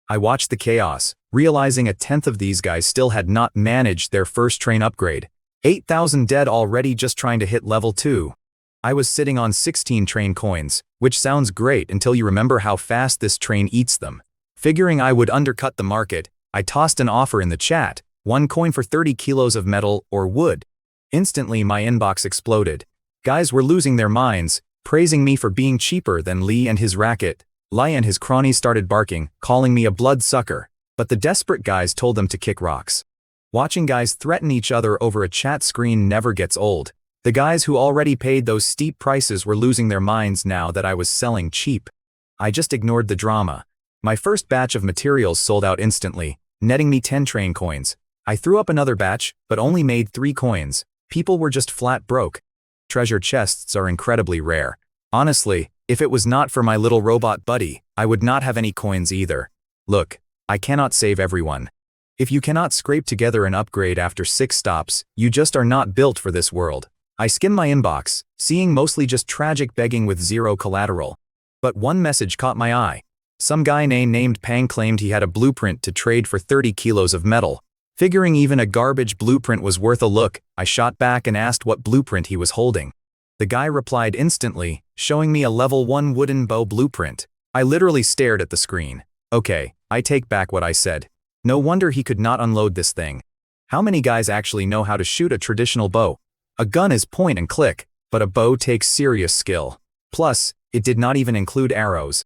I watched the chaos, realizing a tenth of these guys still had not managed their first train upgrade. 8,000 dead already just trying to hit level 2. I was sitting on 16 train coins, which sounds great until you remember how fast this train eats them. Figuring I would undercut the market, I tossed an offer in the chat, 1 coin for 30 kilos of metal or wood. Instantly my inbox exploded. Guys were losing their minds, praising me for being cheaper than Li and his racket. Li and his cronies started barking, calling me a bloodsucker, but the desperate guys told them to kick rocks. Watching guys threaten each other over a chat screen never gets old. The guys who already paid those steep prices were losing their minds now that I was selling cheap. I just ignored the drama. My first batch of materials sold out instantly, netting me 10 train coins. I threw up another batch, but only made 3 coins. People were just flat broke. Treasure chests are incredibly rare. Honestly, if it was not for my little robot buddy, I would not have any coins either. Look, I cannot save everyone. If you cannot scrape together an upgrade after 6 stops, you just are not built for this world. I skimmed my inbox, seeing mostly just tragic begging with 0 collateral. But one message caught my eye. Some guy named Pang claimed he had a blueprint to trade for 30 kilos of metal. Figuring even a garbage blueprint was worth a look, I shot back and asked what blueprint he was holding. The guy replied instantly, showing me a level 1 wooden bow blueprint. I literally stared at the screen. Okay, I take back what I said. No wonder he could not unload this thing. How many guys actually know how to shoot a traditional bow? A gun is point and click, but a bow takes serious skill. Plus, it did not even include arrows.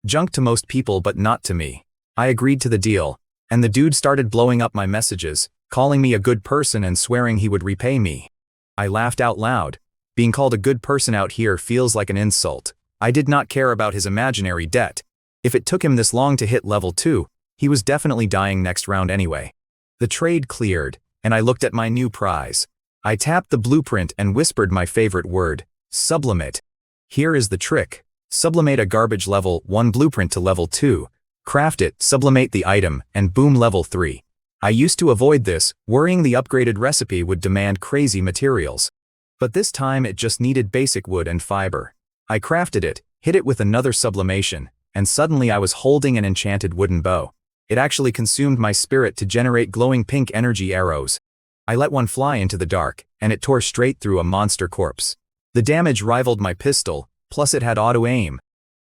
Junk to most people but not to me. I agreed to the deal, and the dude started blowing up my messages, calling me a good person and swearing he would repay me. I laughed out loud. Being called a good person out here feels like an insult. I did not care about his imaginary debt. If it took him this long to hit level 2, he was definitely dying next round anyway. The trade cleared, and I looked at my new prize. I tapped the blueprint and whispered my favorite word, sublimate. Here is the trick. Sublimate a garbage level 1 blueprint to level 2. Craft it, sublimate the item, and boom, level 3. I used to avoid this, worrying the upgraded recipe would demand crazy materials. But this time it just needed basic wood and fiber. I crafted it, hit it with another sublimation, and suddenly I was holding an enchanted wooden bow. It actually consumed my spirit to generate glowing pink energy arrows. I let one fly into the dark, and it tore straight through a monster corpse. The damage rivaled my pistol, plus it had auto-aim.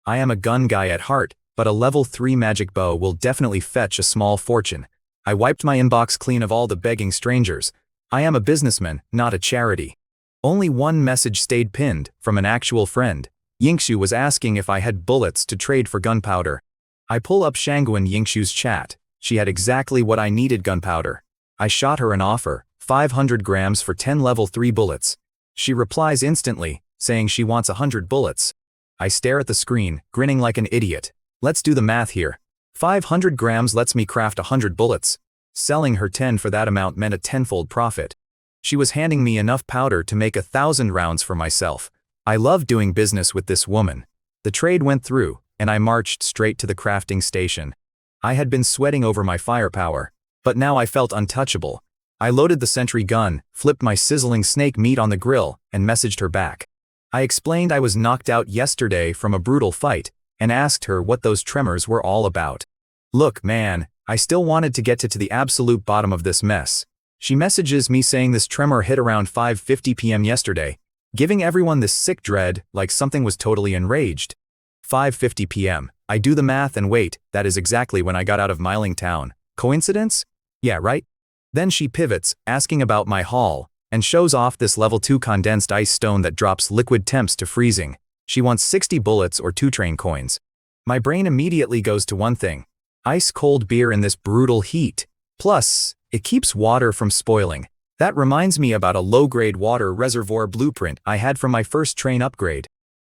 I am a gun guy at heart, but a level 3 magic bow will definitely fetch a small fortune. I wiped my inbox clean of all the begging strangers. I am a businessman, not a charity. Only one message stayed pinned, from an actual friend. Yingshu was asking if I had bullets to trade for gunpowder. I pull up Shangguan Yingshu's chat. She had exactly what I needed, gunpowder. I shot her an offer, 500 grams for 10 level 3 bullets. She replies instantly, saying she wants 100 bullets. I stare at the screen, grinning like an idiot. Let's do the math here. 500 grams lets me craft 100 bullets. Selling her 10 for that amount meant a tenfold profit. She was handing me enough powder to make 1,000 rounds for myself. I love doing business with this woman. The trade went through, and I marched straight to the crafting station. I had been sweating over my firepower, but now I felt untouchable. I loaded the sentry gun, flipped my sizzling snake meat on the grill, and messaged her back. I explained I was knocked out yesterday from a brutal fight, and asked her what those tremors were all about. Look, man, I still wanted to get to the absolute bottom of this mess. She messages me saying this tremor hit around 5:50 p.m. yesterday, giving everyone this sick dread like something was totally enraged. 5:50 p.m. I do the math and wait, that is exactly when I got out of Miling Town. Coincidence? Yeah, right? Then she pivots, asking about my haul, and shows off this level 2 condensed ice stone that drops liquid temps to freezing. She wants 60 bullets or 2 train coins. My brain immediately goes to one thing. Ice cold beer in this brutal heat. Plus, it keeps water from spoiling. That reminds me about a low-grade water reservoir blueprint I had from my first train upgrade.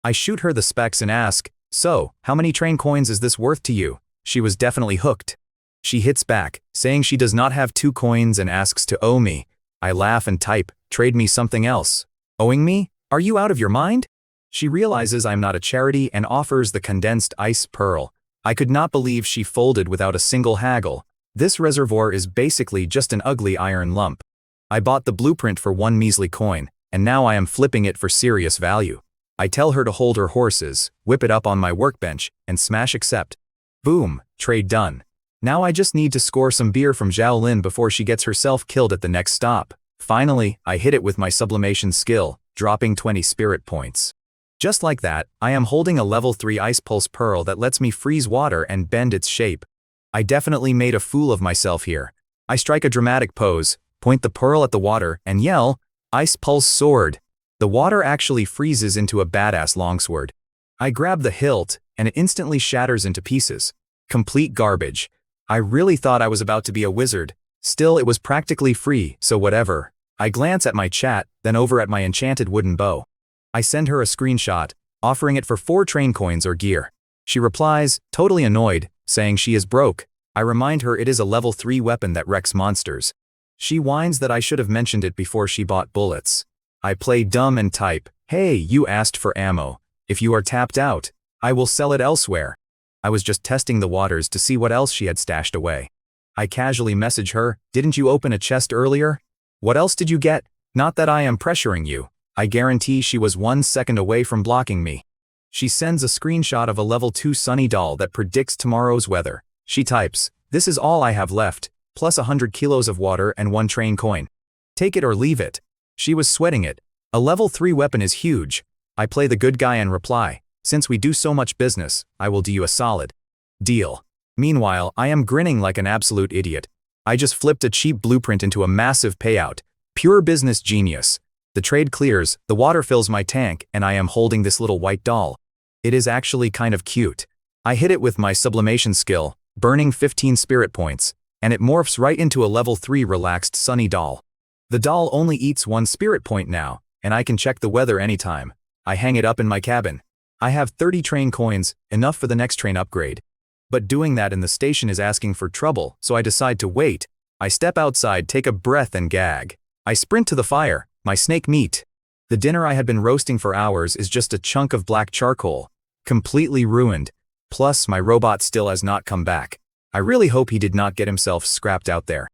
I shoot her the specs and ask, so, how many train coins is this worth to you? She was definitely hooked. She hits back, saying she does not have 2 coins and asks to owe me. I laugh and type, trade me something else. Owing me? Are you out of your mind? She realizes I'm not a charity and offers the condensed ice pearl. I could not believe she folded without a single haggle. This reservoir is basically just an ugly iron lump. I bought the blueprint for 1 measly coin, and now I am flipping it for serious value. I tell her to hold her horses, whip it up on my workbench, and smash accept. Boom, trade done. Now I just need to score some beer from Zhao Lin before she gets herself killed at the next stop. Finally, I hit it with my sublimation skill, dropping 20 spirit points. Just like that, I am holding a level 3 ice pulse pearl that lets me freeze water and bend its shape. I definitely made a fool of myself here. I strike a dramatic pose, point the pearl at the water, and yell, "Ice pulse sword." The water actually freezes into a badass longsword. I grab the hilt, and it instantly shatters into pieces. Complete garbage. I really thought I was about to be a wizard. Still, it was practically free, so whatever. I glance at my chat, then over at my enchanted wooden bow. I send her a screenshot, offering it for 4 train coins or gear. She replies, totally annoyed, saying she is broke. I remind her it is a level 3 weapon that wrecks monsters. She whines that I should have mentioned it before she bought bullets. I play dumb and type, "Hey, you asked for ammo. If you are tapped out, I will sell it elsewhere." I was just testing the waters to see what else she had stashed away. I casually message her, "Didn't you open a chest earlier? What else did you get? Not that I am pressuring you." I guarantee she was 1 second away from blocking me. She sends a screenshot of a level 2 sunny doll that predicts tomorrow's weather. She types, "This is all I have left, plus 100 kilos of water and 1 train coin. Take it or leave it." She was sweating it. A level 3 weapon is huge. I play the good guy and reply, "Since we do so much business, I will do you a solid deal." Meanwhile, I am grinning like an absolute idiot. I just flipped a cheap blueprint into a massive payout. Pure business genius. The trade clears, the water fills my tank, and I am holding this little white doll. It is actually kind of cute. I hit it with my sublimation skill, burning 15 spirit points, and it morphs right into a level 3 relaxed sunny doll. The doll only eats 1 spirit point now, and I can check the weather anytime. I hang it up in my cabin. I have 30 train coins, enough for the next train upgrade. But doing that in the station is asking for trouble, so I decide to wait. I step outside, take a breath, and gag. I sprint to the fire, my snake meat. The dinner I had been roasting for hours is just a chunk of black charcoal. Completely ruined. Plus, my robot still has not come back. I really hope he did not get himself scrapped out there.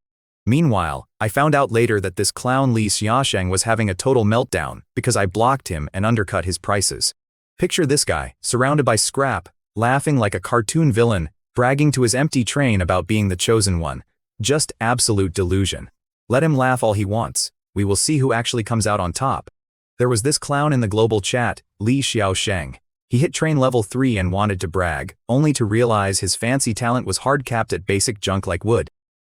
Meanwhile, I found out later that this clown Li Xiaosheng was having a total meltdown because I blocked him and undercut his prices. Picture this guy, surrounded by scrap, laughing like a cartoon villain, bragging to his empty train about being the chosen one. Just absolute delusion. Let him laugh all he wants. We will see who actually comes out on top. There was this clown in the global chat, Li Xiaosheng. He hit train level 3 and wanted to brag, only to realize his fancy talent was hard-capped at basic junk like wood.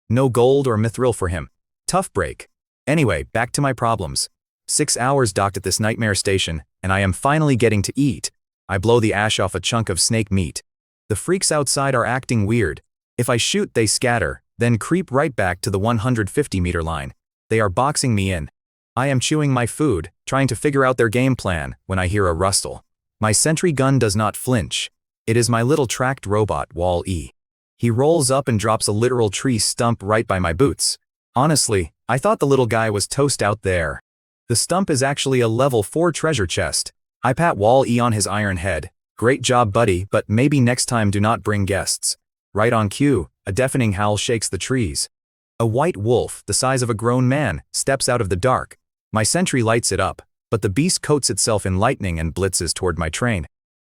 No gold or mithril for him. Tough break. Anyway, back to my problems. 6 hours docked at this nightmare station, and I am finally getting to eat. I blow the ash off a chunk of snake meat. The freaks outside are acting weird. If I shoot, they scatter, then creep right back to the 150-meter line. They are boxing me in. I am chewing my food, trying to figure out their game plan, when I hear a rustle. My sentry gun does not flinch. It is my little tracked robot, Wall-E. He rolls up and drops a literal tree stump right by my boots. Honestly, I thought the little guy was toast out there. The stump is actually a level 4 treasure chest. I pat Wall-E on his iron head. Great job, buddy, but maybe next time do not bring guests. Right on cue, a deafening howl shakes the trees. A white wolf, the size of a grown man, steps out of the dark. My sentry lights it up, but the beast coats itself in lightning and blitzes toward my train.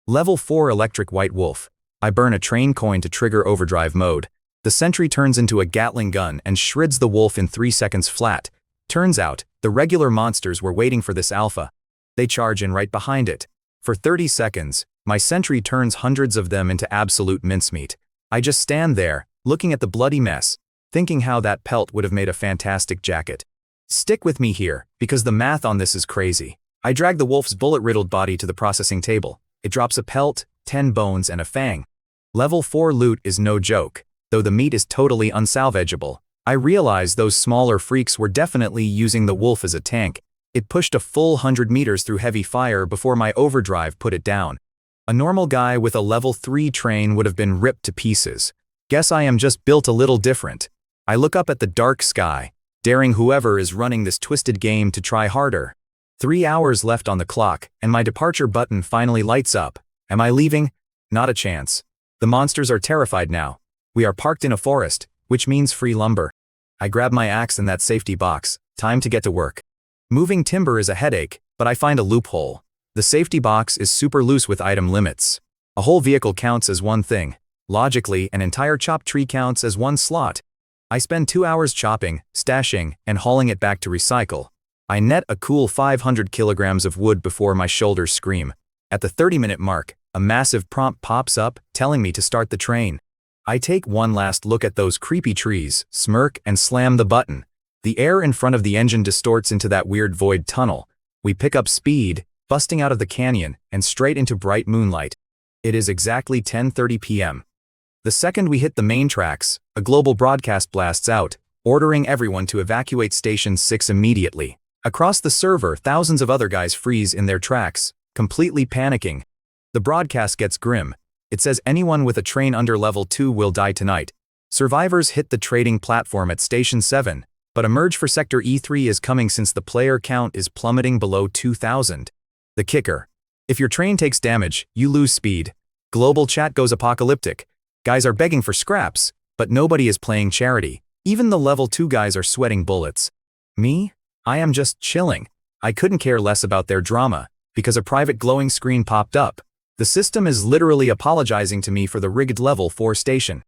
Level 4 electric white wolf. I burn a train coin to trigger overdrive mode. The sentry turns into a Gatling gun and shreds the wolf in 3 seconds flat. Turns out, the regular monsters were waiting for this alpha. They charge in right behind it. For 30 seconds, my sentry turns hundreds of them into absolute mincemeat. I just stand there, looking at the bloody mess, thinking how that pelt would have made a fantastic jacket. Stick with me here, because the math on this is crazy. I drag the wolf's bullet-riddled body to the processing table. It drops a pelt, 10 bones, and a fang. Level 4 loot is no joke, though the meat is totally unsalvageable. I realize those smaller freaks were definitely using the wolf as a tank. It pushed a full 100 meters through heavy fire before my overdrive put it down. A normal guy with a level 3 train would have been ripped to pieces. Guess I am just built a little different. I look up at the dark sky, daring whoever is running this twisted game to try harder. 3 hours left on the clock, and my departure button finally lights up. Am I leaving? Not a chance. The monsters are terrified now. We are parked in a forest, which means free lumber. I grab my axe in that safety box. Time to get to work. Moving timber is a headache, but I find a loophole. The safety box is super loose with item limits. A whole vehicle counts as one thing. Logically, an entire chopped tree counts as one slot. I spend 2 hours chopping, stashing, and hauling it back to recycle. I net a cool 500 kilograms of wood before my shoulders scream. At the 30-minute mark, a massive prompt pops up, telling me to start the train. I take one last look at those creepy trees, smirk, and slam the button. The air in front of the engine distorts into that weird void tunnel. We pick up speed, busting out of the canyon, and straight into bright moonlight. It is exactly 10:30 p.m. The second we hit the main tracks, a global broadcast blasts out, ordering everyone to evacuate Station 6 immediately. Across the server, thousands of other guys freeze in their tracks, completely panicking. The broadcast gets grim. It says anyone with a train under level 2 will die tonight. Survivors hit the trading platform at Station 7, but a merge for Sector E3 is coming since the player count is plummeting below 2,000. The kicker. If your train takes damage, you lose speed. Global chat goes apocalyptic. Guys are begging for scraps, but nobody is playing charity. Even the level 2 guys are sweating bullets. Me? I am just chilling. I couldn't care less about their drama, because a private glowing screen popped up. The system is literally apologizing to me for the rigged level 4 station.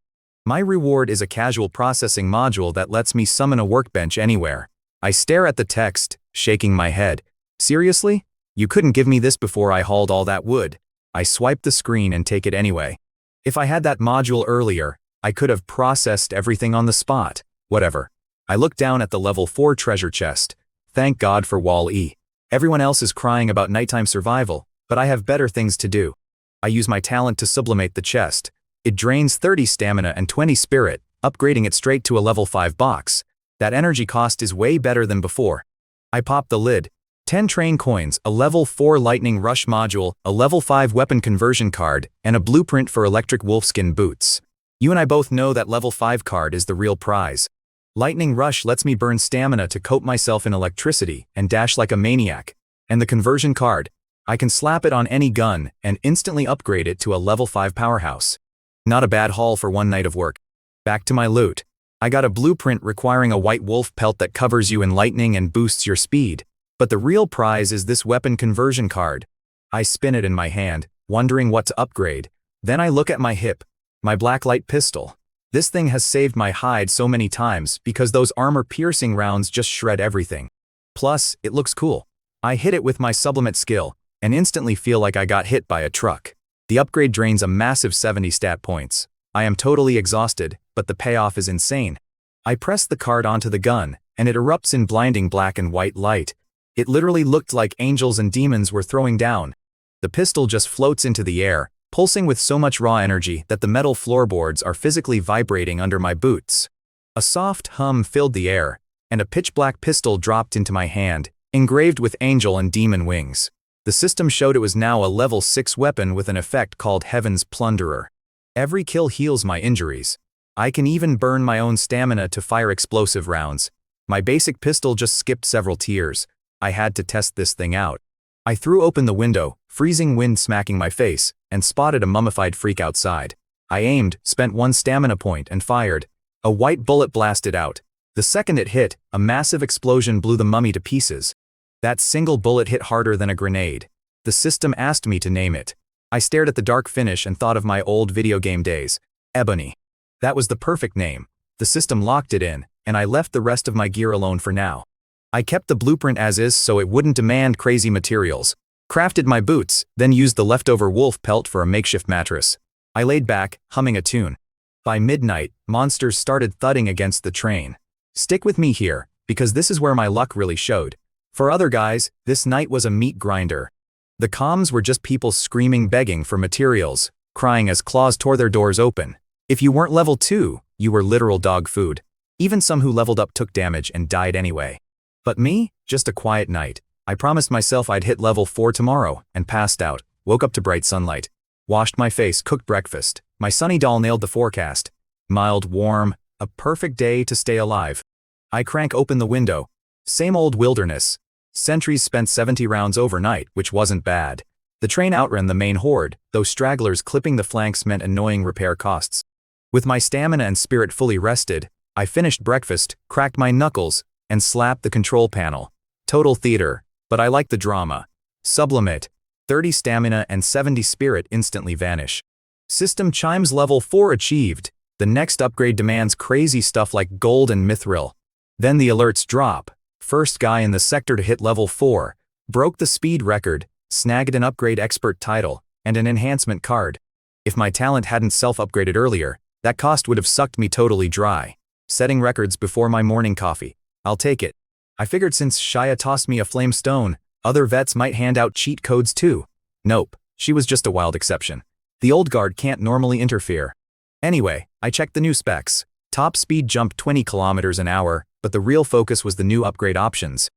My reward is a casual processing module that lets me summon a workbench anywhere. I stare at the text, shaking my head. Seriously? You couldn't give me this before I hauled all that wood. I swipe the screen and take it anyway. If I had that module earlier, I could have processed everything on the spot. Whatever. I look down at the level 4 treasure chest. Thank God for Wall-E. Everyone else is crying about nighttime survival, but I have better things to do. I use my talent to sublimate the chest. It drains 30 stamina and 20 spirit, upgrading it straight to a level 5 box. That energy cost is way better than before. I pop the lid. 10 train coins, a level 4 lightning rush module, a level 5 weapon conversion card, and a blueprint for electric wolfskin boots. You and I both know that level 5 card is the real prize. Lightning rush lets me burn stamina to coat myself in electricity and dash like a maniac. And the conversion card, I can slap it on any gun and instantly upgrade it to a level 5 powerhouse. Not a bad haul for one night of work. Back to my loot. I got a blueprint requiring a white wolf pelt that covers you in lightning and boosts your speed. But the real prize is this weapon conversion card. I spin it in my hand, wondering what to upgrade. Then I look at my hip. My blacklight pistol. This thing has saved my hide so many times because those armor-piercing rounds just shred everything. Plus, it looks cool. I hit it with my sublimate skill, and instantly feel like I got hit by a truck. The upgrade drains a massive 70 stat points. I am totally exhausted, but the payoff is insane. I press the card onto the gun, and it erupts in blinding black and white light. It literally looked like angels and demons were throwing down. The pistol just floats into the air, pulsing with so much raw energy that the metal floorboards are physically vibrating under my boots. A soft hum filled the air, and a pitch-black pistol dropped into my hand, engraved with angel and demon wings. The system showed it was now a level 6 weapon with an effect called Heaven's Plunderer. Every kill heals my injuries. I can even burn my own stamina to fire explosive rounds. My basic pistol just skipped several tiers. I had to test this thing out. I threw open the window, freezing wind smacking my face, and spotted a mummified freak outside. I aimed, spent 1 stamina point, and fired. A white bullet blasted out. The second it hit, a massive explosion blew the mummy to pieces. That single bullet hit harder than a grenade. The system asked me to name it. I stared at the dark finish and thought of my old video game days. Ebony. That was the perfect name. The system locked it in, and I left the rest of my gear alone for now. I kept the blueprint as is so it wouldn't demand crazy materials. Crafted my boots, then used the leftover wolf pelt for a makeshift mattress. I laid back, humming a tune. By midnight, monsters started thudding against the train. Stick with me here, because this is where my luck really showed. For other guys, this night was a meat grinder. The comms were just people screaming, begging for materials, crying as claws tore their doors open. If you weren't level 2, you were literal dog food. Even some who leveled up took damage and died anyway. But me? Just a quiet night. I promised myself I'd hit level 4 tomorrow, and passed out, woke up to bright sunlight. Washed my face, cooked breakfast. My sunny doll nailed the forecast. Mild, warm, a perfect day to stay alive. I crank open the window. Same old wilderness. Sentries spent 70 rounds overnight, which wasn't bad. The train outran the main horde, though stragglers clipping the flanks meant annoying repair costs. With my stamina and spirit fully rested, I finished breakfast, cracked my knuckles, and slapped the control panel. Total theater, but I like the drama. Sublimate. 30 stamina and 70 spirit instantly vanish. System chimes level 4 achieved. The next upgrade demands crazy stuff like gold and mithril. Then the alerts drop. First guy in the sector to hit level 4. Broke the speed record, snagged an upgrade expert title, and an enhancement card. If my talent hadn't self-upgraded earlier, that cost would have sucked me totally dry. Setting records before my morning coffee. I'll take it. I figured since Shia tossed me a flame stone, other vets might hand out cheat codes too. Nope, she was just a wild exception. The old guard can't normally interfere. Anyway, I checked the new specs. Top speed jumped 20 kilometers an hour, but the real focus was the new upgrade options.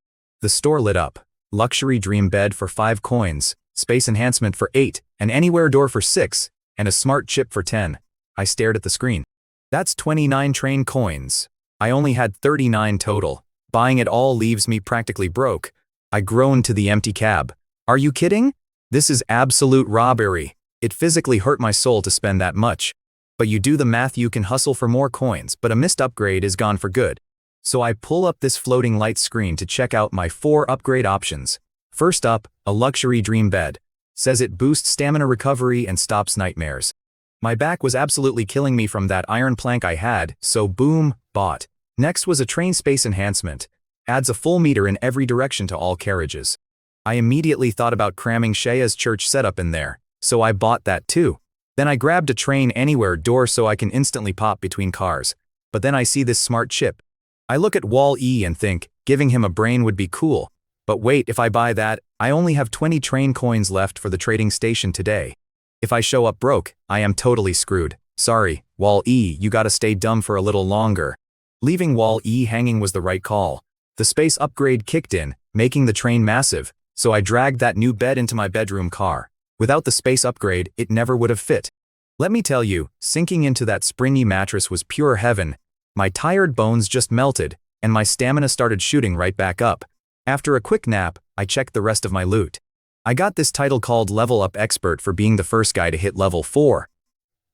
The store lit up. Luxury dream bed for 5 coins, space enhancement for 8, an anywhere door for 6, and a smart chip for 10. I stared at the screen. That's 29 train coins. I only had 39 total. Buying it all leaves me practically broke. I groaned to the empty cab. Are you kidding? This is absolute robbery. It physically hurt my soul to spend that much. But you do the math, you can hustle for more coins, but a missed upgrade is gone for good. So I pull up this floating light screen to check out my 4 upgrade options. First up, a luxury dream bed. Says it boosts stamina recovery and stops nightmares. My back was absolutely killing me from that iron plank I had, so boom, bought. Next was a train space enhancement. Adds a full meter in every direction to all carriages. I immediately thought about cramming Shaya's church setup in there, so I bought that too. Then I grabbed a train anywhere door so I can instantly pop between cars. But then I see this smart chip. I look at Wall E and think, giving him a brain would be cool. But wait, if I buy that, I only have 20 train coins left for the trading station today. If I show up broke, I am totally screwed. Sorry, Wall E, you gotta stay dumb for a little longer. Leaving Wall E hanging was the right call. The space upgrade kicked in, making the train massive, so I dragged that new bed into my bedroom car. Without the space upgrade, it never would have fit. Let me tell you, sinking into that springy mattress was pure heaven. My tired bones just melted, and my stamina started shooting right back up. After a quick nap, I checked the rest of my loot. I got this title called Level Up Expert for being the first guy to hit level 4.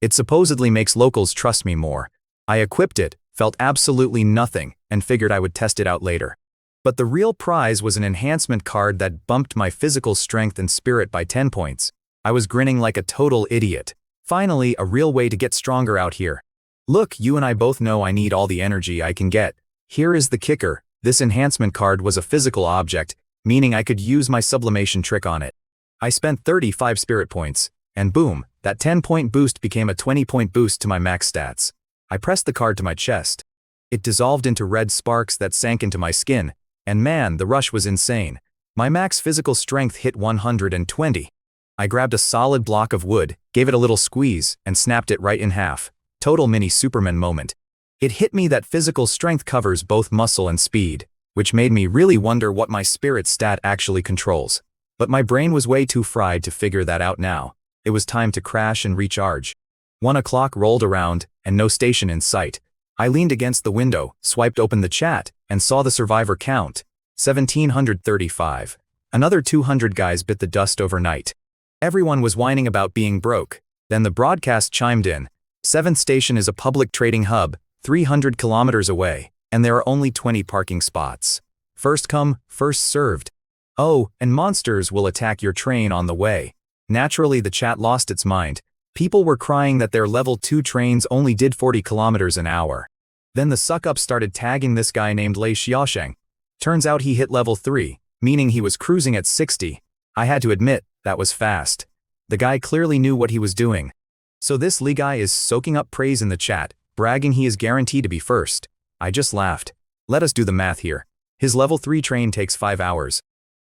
It supposedly makes locals trust me more. I equipped it, felt absolutely nothing, and figured I would test it out later. But the real prize was an enhancement card that bumped my physical strength and spirit by 10 points. I was grinning like a total idiot. Finally, a real way to get stronger out here. Look, you and I both know I need all the energy I can get. Here is the kicker. This enhancement card was a physical object, meaning I could use my sublimation trick on it. I spent 35 spirit points, and boom, that 10-point boost became a 20-point boost to my max stats. I pressed the card to my chest. It dissolved into red sparks that sank into my skin, and man, the rush was insane. My max physical strength hit 120. I grabbed a solid block of wood, gave it a little squeeze, and snapped it right in half. Total mini Superman moment. It hit me that physical strength covers both muscle and speed, which made me really wonder what my spirit stat actually controls. But my brain was way too fried to figure that out now. It was time to crash and recharge. 1 o'clock rolled around, and no station in sight. I leaned against the window, swiped open the chat, and saw the survivor count. 1,735. Another 200 guys bit the dust overnight. Everyone was whining about being broke. Then the broadcast chimed in. 7th station is a public trading hub, 300 kilometers away, and there are only 20 parking spots. First come, first served. Oh, and monsters will attack your train on the way. Naturally, the chat lost its mind. People were crying that their level 2 trains only did 40 kilometers an hour. Then the suck-up started tagging this guy named Lei Xiaosheng. Turns out he hit level 3, meaning he was cruising at 60. I had to admit, that was fast. The guy clearly knew what he was doing. So this Li guy is soaking up praise in the chat, bragging he is guaranteed to be first. I just laughed. Let us do the math here. His level 3 train takes 5 hours.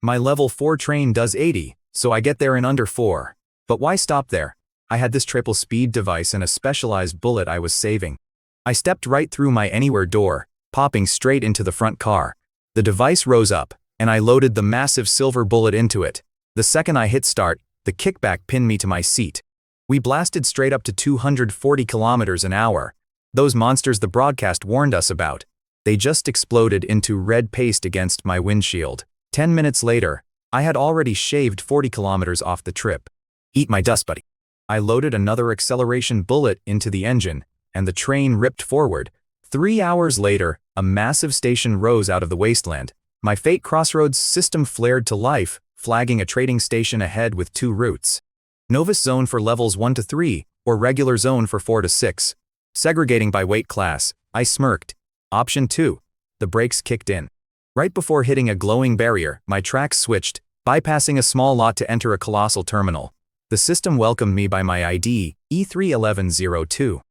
My level 4 train does 80, so I get there in under 4. But why stop there? I had this triple speed device and a specialized bullet I was saving. I stepped right through my anywhere door, popping straight into the front car. The device rose up, and I loaded the massive silver bullet into it. The second I hit start, the kickback pinned me to my seat. We blasted straight up to 240 kilometers an hour. Those monsters the broadcast warned us about. They just exploded into red paste against my windshield. 10 minutes later, I had already shaved 40 kilometers off the trip. Eat my dust, buddy. I loaded another acceleration bullet into the engine, and the train ripped forward. 3 hours later, a massive station rose out of the wasteland. My Fate Crossroads system flared to life, flagging a trading station ahead with 2 routes. Novus Zone for levels 1 to 3, or Regular Zone for 4 to 6. Segregating by weight class, I smirked. Option 2. The brakes kicked in. Right before hitting a glowing barrier, my tracks switched, bypassing a small lot to enter a colossal terminal. The system welcomed me by my ID, E31102.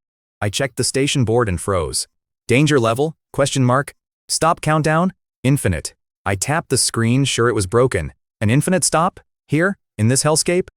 I checked the station board and froze. Danger level? Question mark. Stop countdown? Infinite. I tapped the screen, sure it was broken. An infinite stop? Here? In this hellscape?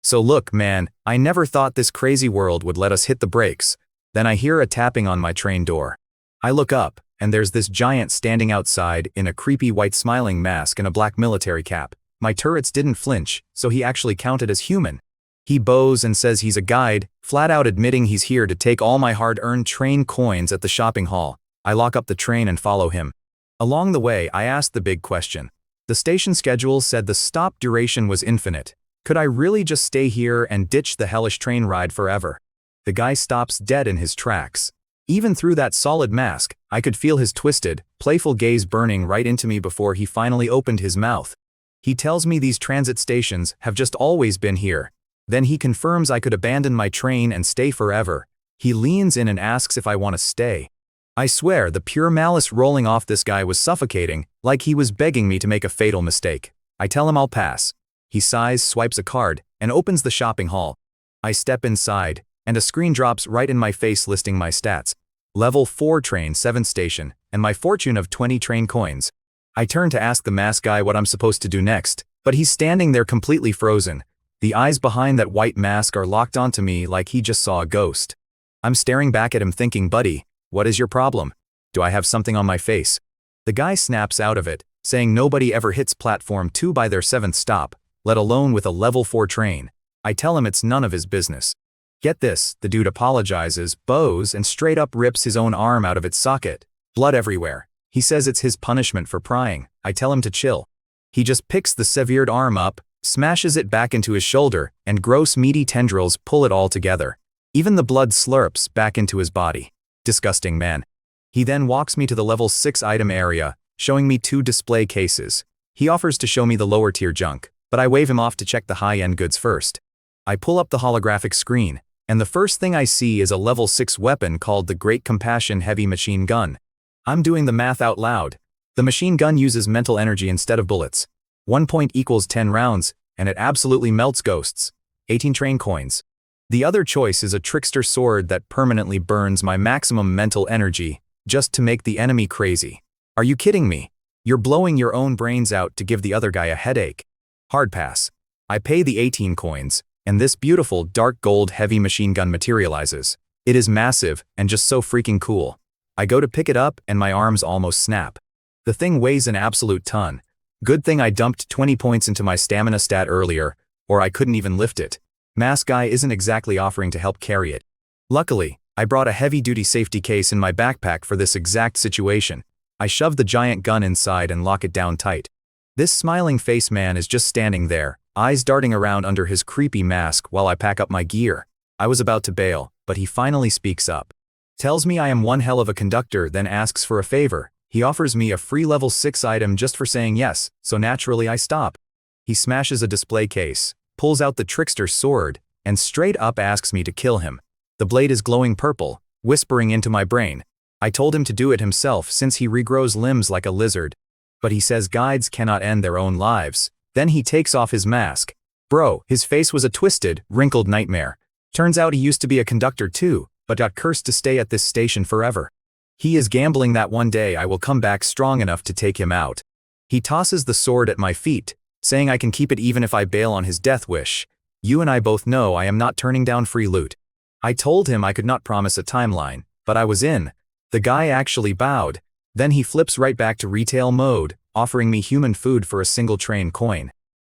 So look, man, I never thought this crazy world would let us hit the brakes. Then I hear a tapping on my train door. I look up, and there's this giant standing outside in a creepy white smiling mask and a black military cap. My turrets didn't flinch, so he actually counted as human. He bows and says he's a guide, flat out admitting he's here to take all my hard-earned train coins at the shopping hall. I lock up the train and follow him. Along the way, I asked the big question. The station schedule said the stop duration was infinite. Could I really just stay here and ditch the hellish train ride forever? The guy stops dead in his tracks. Even through that solid mask, I could feel his twisted, playful gaze burning right into me before he finally opened his mouth. He tells me these transit stations have just always been here. Then he confirms I could abandon my train and stay forever. He leans in and asks if I want to stay. I swear the pure malice rolling off this guy was suffocating, like he was begging me to make a fatal mistake. I tell him I'll pass. He sighs, swipes a card, and opens the shopping hall. I step inside, and a screen drops right in my face listing my stats. Level 4 train, 7th station, and my fortune of 20 train coins. I turn to ask the mask guy what I'm supposed to do next, but he's standing there completely frozen. The eyes behind that white mask are locked onto me like he just saw a ghost. I'm staring back at him thinking, buddy, what is your problem? Do I have something on my face? The guy snaps out of it, saying nobody ever hits platform 2 by their 7th stop, let alone with a level 4 train. I tell him it's none of his business. Get this, the dude apologizes, bows, and straight up rips his own arm out of its socket. Blood everywhere. He says it's his punishment for prying. I tell him to chill. He just picks the severed arm up, smashes it back into his shoulder, and gross meaty tendrils pull it all together. Even the blood slurps back into his body. Disgusting man. He then walks me to the level 6 item area, showing me 2 display cases. He offers to show me the lower tier junk, but I wave him off to check the high-end goods first. I pull up the holographic screen, and the first thing I see is a level 6 weapon called the Great Compassion Heavy Machine Gun. I'm doing the math out loud. The machine gun uses mental energy instead of bullets. 1 point equals 10 rounds, and it absolutely melts ghosts. 18 train coins. The other choice is a trickster sword that permanently burns my maximum mental energy, just to make the enemy crazy. Are you kidding me? You're blowing your own brains out to give the other guy a headache. Hard pass. I pay the 18 coins, and this beautiful dark gold heavy machine gun materializes. It is massive and just so freaking cool. I go to pick it up and my arms almost snap. The thing weighs an absolute ton. Good thing I dumped 20 points into my stamina stat earlier, or I couldn't even lift it. Mask guy isn't exactly offering to help carry it. Luckily, I brought a heavy-duty safety case in my backpack for this exact situation. I shove the giant gun inside and lock it down tight. This smiling face man is just standing there, eyes darting around under his creepy mask while I pack up my gear. I was about to bail, but he finally speaks up. Tells me I am one hell of a conductor, then asks for a favor. He offers me a free level 6 item just for saying yes, so naturally I stop. He smashes a display case, pulls out the trickster's sword, and straight up asks me to kill him. The blade is glowing purple, whispering into my brain. I told him to do it himself since he regrows limbs like a lizard. But he says guides cannot end their own lives. Then he takes off his mask. Bro, his face was a twisted, wrinkled nightmare. Turns out he used to be a conductor too, but got cursed to stay at this station forever. He is gambling that one day I will come back strong enough to take him out. He tosses the sword at my feet, saying I can keep it even if I bail on his death wish. You and I both know I am not turning down free loot. I told him I could not promise a timeline, but I was in. The guy actually bowed. Then he flips right back to retail mode, offering me human food for a single train coin.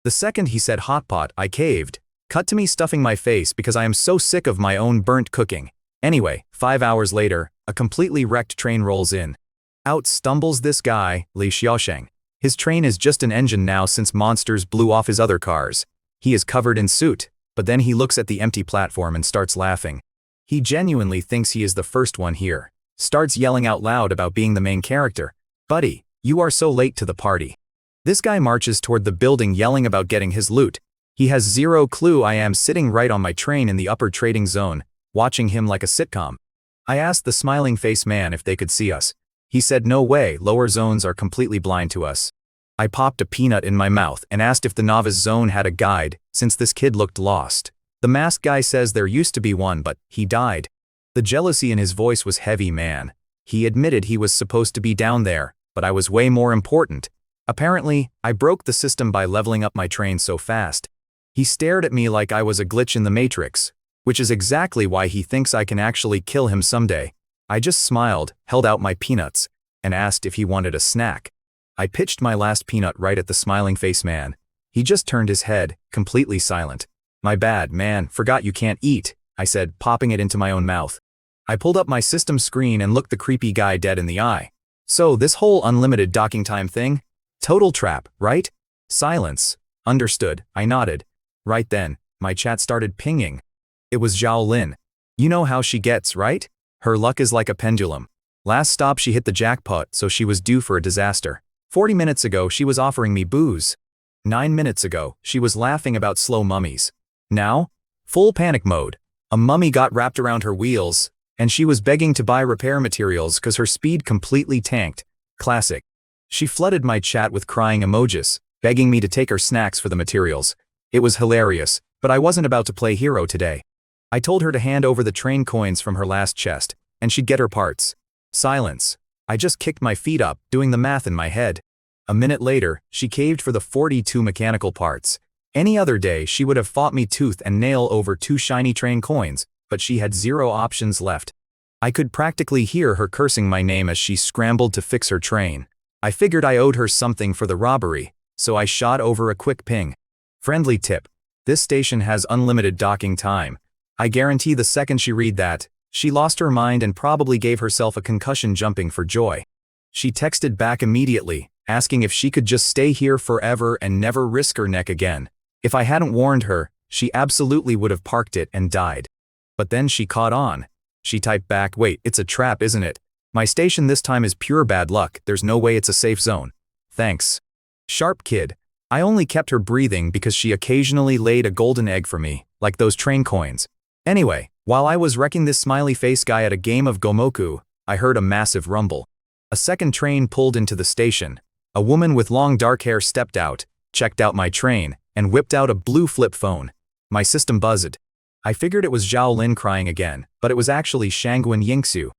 The second he said hot pot, I caved. Cut to me stuffing my face because I am so sick of my own burnt cooking. Anyway, 5 hours later, a completely wrecked train rolls in. Out stumbles this guy, Li Xiaosheng. His train is just an engine now since monsters blew off his other cars. He is covered in soot, but then he looks at the empty platform and starts laughing. He genuinely thinks he is the first one here. Starts yelling out loud about being the main character. Buddy, you are so late to the party. This guy marches toward the building yelling about getting his loot. He has zero clue I am sitting right on my train in the upper trading zone, watching him like a sitcom. I asked the smiling face man if they could see us. He said no way, lower zones are completely blind to us. I popped a peanut in my mouth and asked if the novice zone had a guide, since this kid looked lost. The masked guy says there used to be one, but he died. The jealousy in his voice was heavy, man. He admitted he was supposed to be down there, but I was way more important. Apparently, I broke the system by leveling up my train so fast. He stared at me like I was a glitch in the Matrix, which is exactly why he thinks I can actually kill him someday. I just smiled, held out my peanuts, and asked if he wanted a snack. I pitched my last peanut right at the smiling face man. He just turned his head, completely silent. My bad, man, forgot you can't eat, I said, popping it into my own mouth. I pulled up my system screen and looked the creepy guy dead in the eye. So this whole unlimited docking time thing? Total trap, right? Silence. Understood, I nodded. Right then, my chat started pinging. It was Zhao Lin. You know how she gets, right? Her luck is like a pendulum. Last stop she hit the jackpot, so she was due for a disaster. 40 minutes ago she was offering me booze. 9 minutes ago, she was laughing about slow mummies. Now? Full panic mode. A mummy got wrapped around her wheels, and she was begging to buy repair materials cause her speed completely tanked. Classic. She flooded my chat with crying emojis, begging me to take her snacks for the materials. It was hilarious, but I wasn't about to play hero today. I told her to hand over the train coins from her last chest, and she'd get her parts. Silence. I just kicked my feet up, doing the math in my head. A minute later, she caved for the 42 mechanical parts. Any other day she would have fought me tooth and nail over 2 shiny train coins, but she had 0 options left. I could practically hear her cursing my name as she scrambled to fix her train. I figured I owed her something for the robbery, so I shot over a quick ping. Friendly tip. This station has unlimited docking time. I guarantee the second she read that, she lost her mind and probably gave herself a concussion jumping for joy. She texted back immediately, asking if she could just stay here forever and never risk her neck again. If I hadn't warned her, she absolutely would have parked it and died. But then she caught on. She typed back, wait, it's a trap, isn't it? My station this time is pure bad luck, there's no way it's a safe zone. Thanks. Sharp kid. I only kept her breathing because she occasionally laid a golden egg for me, like those train coins. Anyway, while I was wrecking this smiley face guy at a game of Gomoku, I heard a massive rumble. A second train pulled into the station. A woman with long dark hair stepped out, checked out my train, and whipped out a blue flip phone. My system buzzed. I figured it was Zhao Lin crying again, but it was actually Shangguan Yingxu.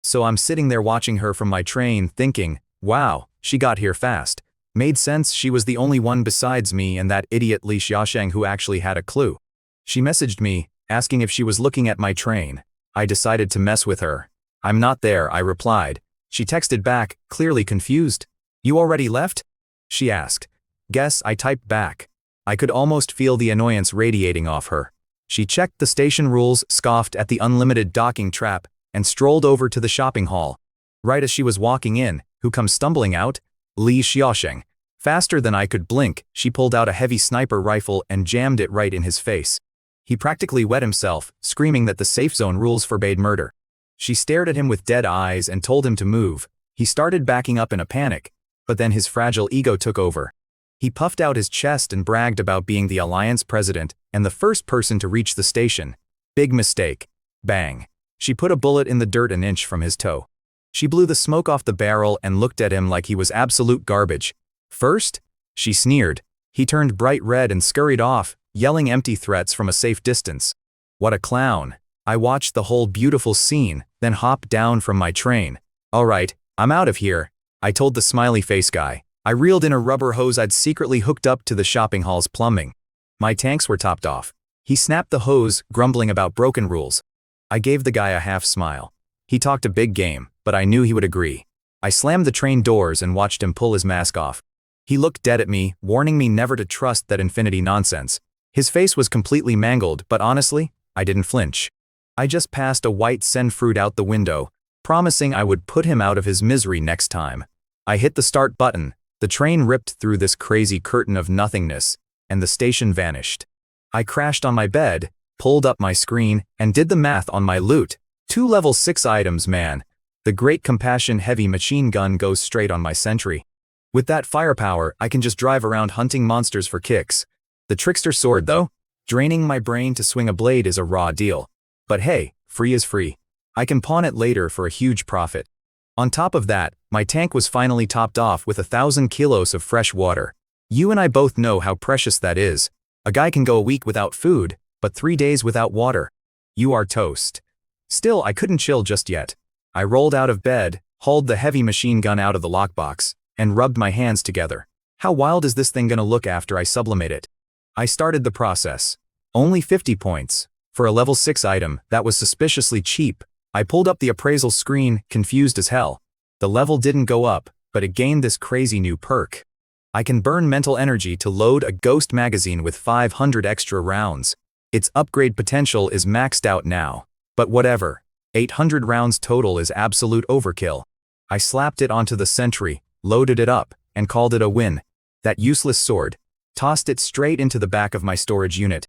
So I'm sitting there watching her from my train thinking, wow, she got here fast. Made sense she was the only one besides me and that idiot Li Xiaosheng who actually had a clue. She messaged me, asking if she was looking at my train. I decided to mess with her. I'm not there, I replied. She texted back, clearly confused. You already left? She asked. Guess, I typed back. I could almost feel the annoyance radiating off her. She checked the station rules, scoffed at the unlimited docking trap, and strolled over to the shopping hall. Right as she was walking in, who comes stumbling out? Li Xiaosheng. Faster than I could blink, she pulled out a heavy sniper rifle and jammed it right in his face. He practically wet himself, screaming that the safe zone rules forbade murder. She stared at him with dead eyes and told him to move. He started backing up in a panic, but then his fragile ego took over. He puffed out his chest and bragged about being the Alliance president and the first person to reach the station. Big mistake. Bang. She put a bullet in the dirt an inch from his toe. She blew the smoke off the barrel and looked at him like he was absolute garbage. First? She sneered. He turned bright red and scurried off, yelling empty threats from a safe distance. What a clown. I watched the whole beautiful scene, then hopped down from my train. All right, I'm out of here, I told the smiley face guy. I reeled in a rubber hose I'd secretly hooked up to the shopping hall's plumbing. My tanks were topped off. He snapped the hose, grumbling about broken rules. I gave the guy a half smile. He talked a big game, but I knew he would agree. I slammed the train doors and watched him pull his mask off. He looked dead at me, warning me never to trust that infinity nonsense. His face was completely mangled, but honestly, I didn't flinch. I just passed a white send fruit out the window, promising I would put him out of his misery next time. I hit the start button. The train ripped through this crazy curtain of nothingness, and the station vanished. I crashed on my bed, pulled up my screen, and did the math on my loot. 2 level 6 items, man. The Great Compassion heavy machine gun goes straight on my sentry. With that firepower, I can just drive around hunting monsters for kicks. The trickster sword, though? Draining my brain to swing a blade is a raw deal. But hey, free is free. I can pawn it later for a huge profit. On top of that, my tank was finally topped off with 1,000 kilos of fresh water. You and I both know how precious that is. A guy can go a week without food, but 3 days without water. You are toast. Still, I couldn't chill just yet. I rolled out of bed, hauled the heavy machine gun out of the lockbox, and rubbed my hands together. How wild is this thing gonna look after I sublimate it? I started the process. Only 50 points. For a level 6 item, that was suspiciously cheap. I pulled up the appraisal screen, confused as hell. The level didn't go up, but it gained this crazy new perk. I can burn mental energy to load a ghost magazine with 500 extra rounds. Its upgrade potential is maxed out now. But whatever. 800 rounds total is absolute overkill. I slapped it onto the sentry, loaded it up, and called it a win. That useless sword. Tossed it straight into the back of my storage unit.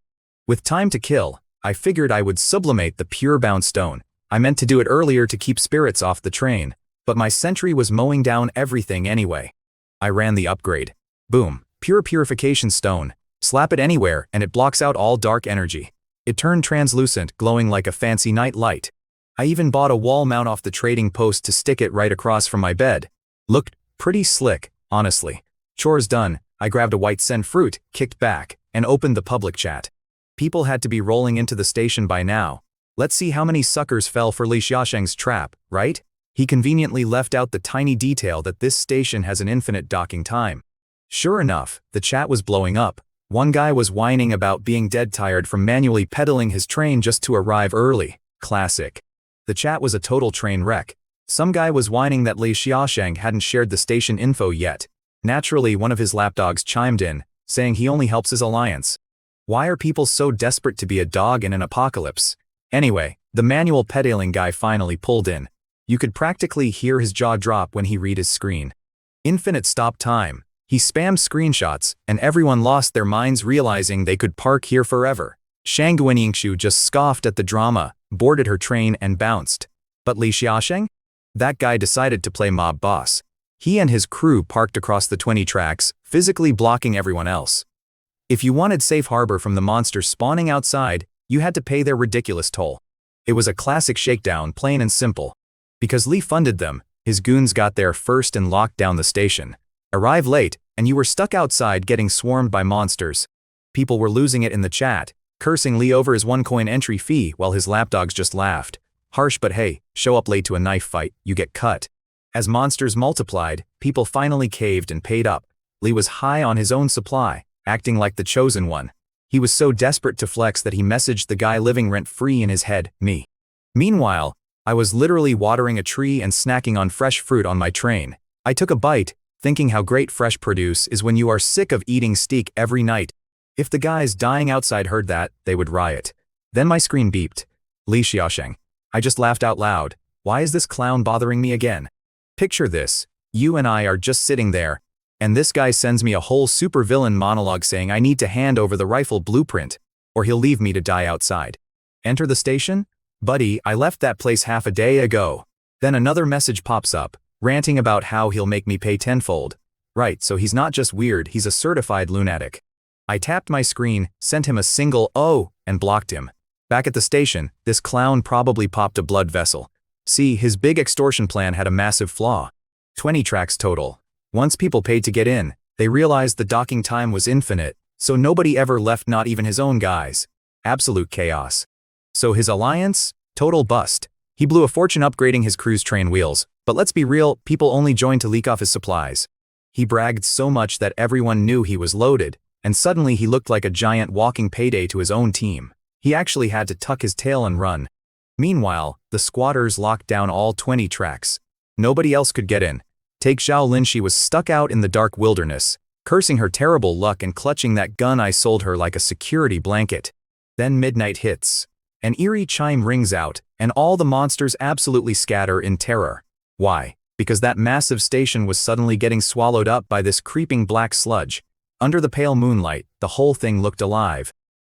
With time to kill, I figured I would sublimate the pure-bound stone. I meant to do it earlier to keep spirits off the train, but my sentry was mowing down everything anyway. I ran the upgrade. Boom, pure purification stone. Slap it anywhere and it blocks out all dark energy. It turned translucent, glowing like a fancy night light. I even bought a wall mount off the trading post to stick it right across from my bed. Looked pretty slick, honestly. Chores done, I grabbed a white send fruit, kicked back, and opened the public chat. People had to be rolling into the station by now. Let's see how many suckers fell for Li Xiaosheng's trap, right? He conveniently left out the tiny detail that this station has an infinite docking time. Sure enough, the chat was blowing up. One guy was whining about being dead tired from manually pedaling his train just to arrive early. Classic. The chat was a total train wreck. Some guy was whining that Li Xiaosheng hadn't shared the station info yet. Naturally, one of his lapdogs chimed in, saying he only helps his alliance. Why are people so desperate to be a dog in an apocalypse? Anyway, the manual pedaling guy finally pulled in. You could practically hear his jaw drop when he read his screen. Infinite stop time. He spammed screenshots, and everyone lost their minds realizing they could park here forever. Shang Guanyingshu just scoffed at the drama, boarded her train and bounced. But Li Xiaosheng? That guy decided to play mob boss. He and his crew parked across the 20 tracks, physically blocking everyone else. If you wanted safe harbor from the monsters spawning outside, you had to pay their ridiculous toll. It was a classic shakedown, plain and simple. Because Li funded them, his goons got there first and locked down the station. Arrive late, and you were stuck outside getting swarmed by monsters. People were losing it in the chat, cursing Li over his 1-coin entry fee while his lapdogs just laughed. Harsh, but hey, show up late to a knife fight, you get cut. As monsters multiplied, people finally caved and paid up. Li was high on his own supply, acting like the chosen one. He was so desperate to flex that he messaged the guy living rent-free in his head, me. Meanwhile, I was literally watering a tree and snacking on fresh fruit on my train. I took a bite, thinking how great fresh produce is when you are sick of eating steak every night. If the guys dying outside heard that, they would riot. Then my screen beeped. Li Xiaosheng. I just laughed out loud. Why is this clown bothering me again? Picture this. You and I are just sitting there, and this guy sends me a whole supervillain monologue saying I need to hand over the rifle blueprint, or he'll leave me to die outside. Enter the station? Buddy, I left that place half a day ago. Then another message pops up, ranting about how he'll make me pay tenfold. Right, so he's not just weird, he's a certified lunatic. I tapped my screen, sent him a single "oh," and blocked him. Back at the station, this clown probably popped a blood vessel. See, his big extortion plan had a massive flaw. 20 tracks total. Once people paid to get in, they realized the docking time was infinite, so nobody ever left, not even his own guys. Absolute chaos. So his alliance? Total bust. He blew a fortune upgrading his cruise train wheels, but let's be real, people only joined to leak off his supplies. He bragged so much that everyone knew he was loaded, and suddenly he looked like a giant walking payday to his own team. He actually had to tuck his tail and run. Meanwhile, the squatters locked down all 20 tracks. Nobody else could get in. Take Zhao Lin, she was stuck out in the dark wilderness, cursing her terrible luck and clutching that gun I sold her like a security blanket. Then midnight hits. An eerie chime rings out, and all the monsters absolutely scatter in terror. Why? Because that massive station was suddenly getting swallowed up by this creeping black sludge. Under the pale moonlight, the whole thing looked alive.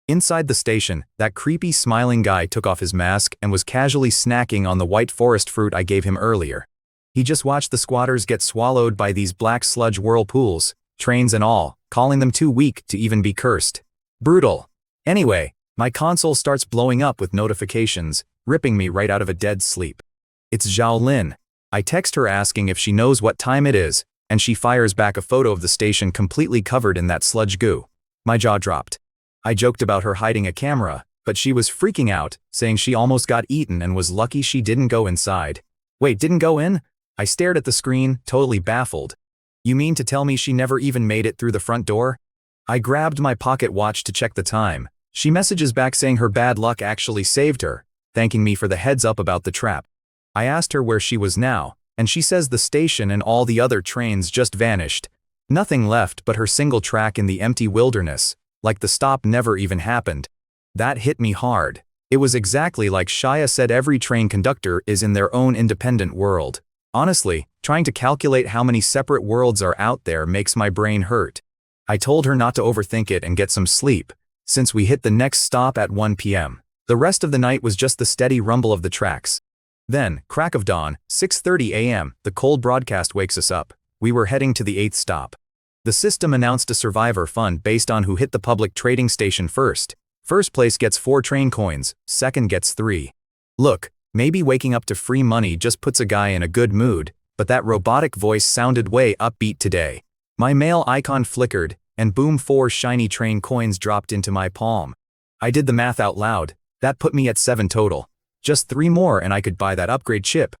Inside the station, that creepy smiling guy took off his mask and was casually snacking on the white forest fruit I gave him earlier. He just watched the squatters get swallowed by these black sludge whirlpools, trains and all, calling them too weak to even be cursed. Brutal. Anyway, my console starts blowing up with notifications, ripping me right out of a dead sleep. It's Zhao Lin. I text her asking if she knows what time it is, and she fires back a photo of the station completely covered in that sludge goo. My jaw dropped. I joked about her hiding a camera, but she was freaking out, saying she almost got eaten and was lucky she didn't go inside. Wait, didn't go in? I stared at the screen, totally baffled. You mean to tell me she never even made it through the front door? I grabbed my pocket watch to check the time. She messages back saying her bad luck actually saved her, thanking me for the heads up about the trap. I asked her where she was now, and she says the station and all the other trains just vanished. Nothing left but her single track in the empty wilderness, like the stop never even happened. That hit me hard. It was exactly like Shia said, every train conductor is in their own independent world. Honestly, trying to calculate how many separate worlds are out there makes my brain hurt. I told her not to overthink it and get some sleep, since we hit the next stop at 1 p.m. The rest of the night was just the steady rumble of the tracks. Then, crack of dawn, 6:30 a.m., the cold broadcast wakes us up. We were heading to the 8th stop. The system announced a survivor fund based on who hit the public trading station first. First place gets 4 train coins, second gets 3. Look, maybe waking up to free money just puts a guy in a good mood, but that robotic voice sounded way upbeat today. My mail icon flickered, and boom, 4 shiny train coins dropped into my palm. I did the math out loud. That put me at 7 total. Just 3 more and I could buy that upgrade chip.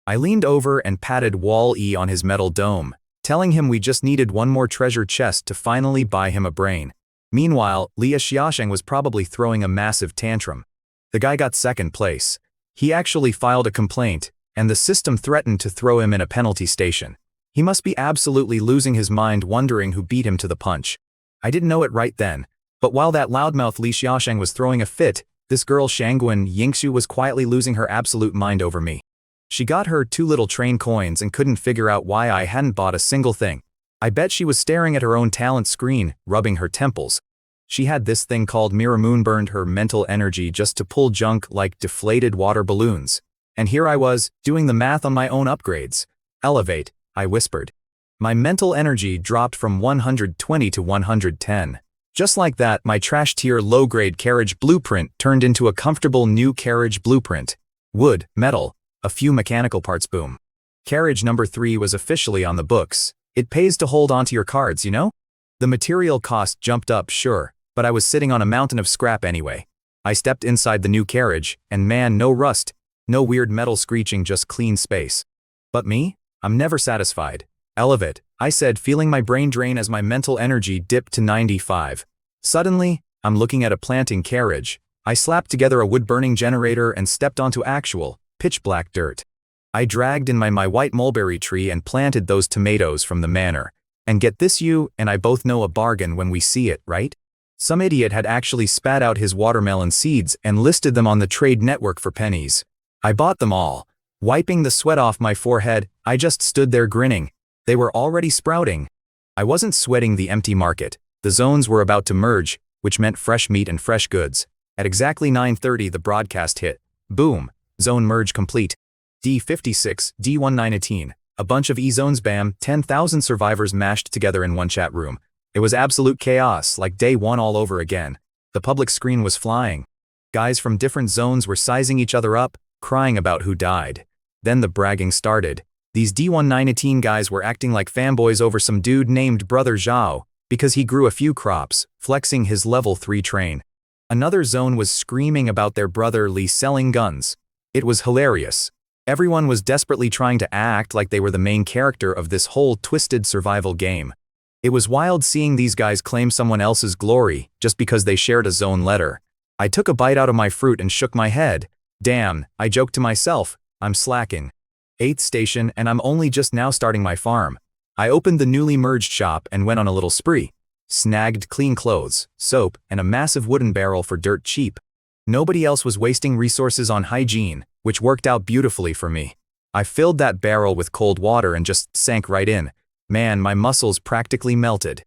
I leaned over and patted Wall-E on his metal dome, telling him we just needed one more treasure chest to finally buy him a brain. Meanwhile, Li Xiaosheng was probably throwing a massive tantrum. The guy got second place. He actually filed a complaint, and the system threatened to throw him in a penalty station. He must be absolutely losing his mind wondering who beat him to the punch. I didn't know it right then, but while that loudmouth Li Xiaosheng was throwing a fit, this girl Shangguan Yingxu was quietly losing her absolute mind over me. She got her 2 little train coins and couldn't figure out why I hadn't bought a single thing. I bet she was staring at her own talent screen, rubbing her temples. She had this thing called Mirror Moon, burned her mental energy just to pull junk like deflated water balloons. And here I was, doing the math on my own upgrades. Elevate, I whispered. My mental energy dropped from 120 to 110. Just like that, my trash tier low-grade carriage blueprint turned into a comfortable new carriage blueprint. Wood, metal, a few mechanical parts, boom. Carriage number 3 was officially on the books. It pays to hold onto your cards, you know? The material cost jumped up, sure, but I was sitting on a mountain of scrap anyway. I stepped inside the new carriage, and man, no rust, no weird metal screeching, just clean space. But me? I'm never satisfied. Elevate, I said, feeling my brain drain as my mental energy dipped to 95. Suddenly, I'm looking at a planting carriage. I slapped together a wood-burning generator and stepped onto actual, pitch black dirt. I dragged in my white mulberry tree and planted those tomatoes from the manor. And get this, you and I both know a bargain when we see it, right? Some idiot had actually spat out his watermelon seeds and listed them on the trade network for pennies. I bought them all. Wiping the sweat off my forehead, I just stood there grinning. They were already sprouting. I wasn't sweating the empty market. The zones were about to merge, which meant fresh meat and fresh goods. At exactly 9:30 the broadcast hit. Boom. Zone merge complete. D56, D1918. A bunch of E-zones, bam, 10,000 survivors mashed together in one chat room. It was absolute chaos, like day one all over again. The public screen was flying. Guys from different zones were sizing each other up, crying about who died. Then the bragging started. These D1918 guys were acting like fanboys over some dude named Brother Zhao, because he grew a few crops, flexing his level 3 train. Another zone was screaming about their brother Li selling guns. It was hilarious. Everyone was desperately trying to act like they were the main character of this whole twisted survival game. It was wild seeing these guys claim someone else's glory just because they shared a zone letter. I took a bite out of my fruit and shook my head. Damn, I joked to myself, I'm slacking. 8th station and I'm only just now starting my farm. I opened the newly merged shop and went on a little spree. Snagged clean clothes, soap, and a massive wooden barrel for dirt cheap. Nobody else was wasting resources on hygiene, which worked out beautifully for me. I filled that barrel with cold water and just sank right in. Man, my muscles practically melted.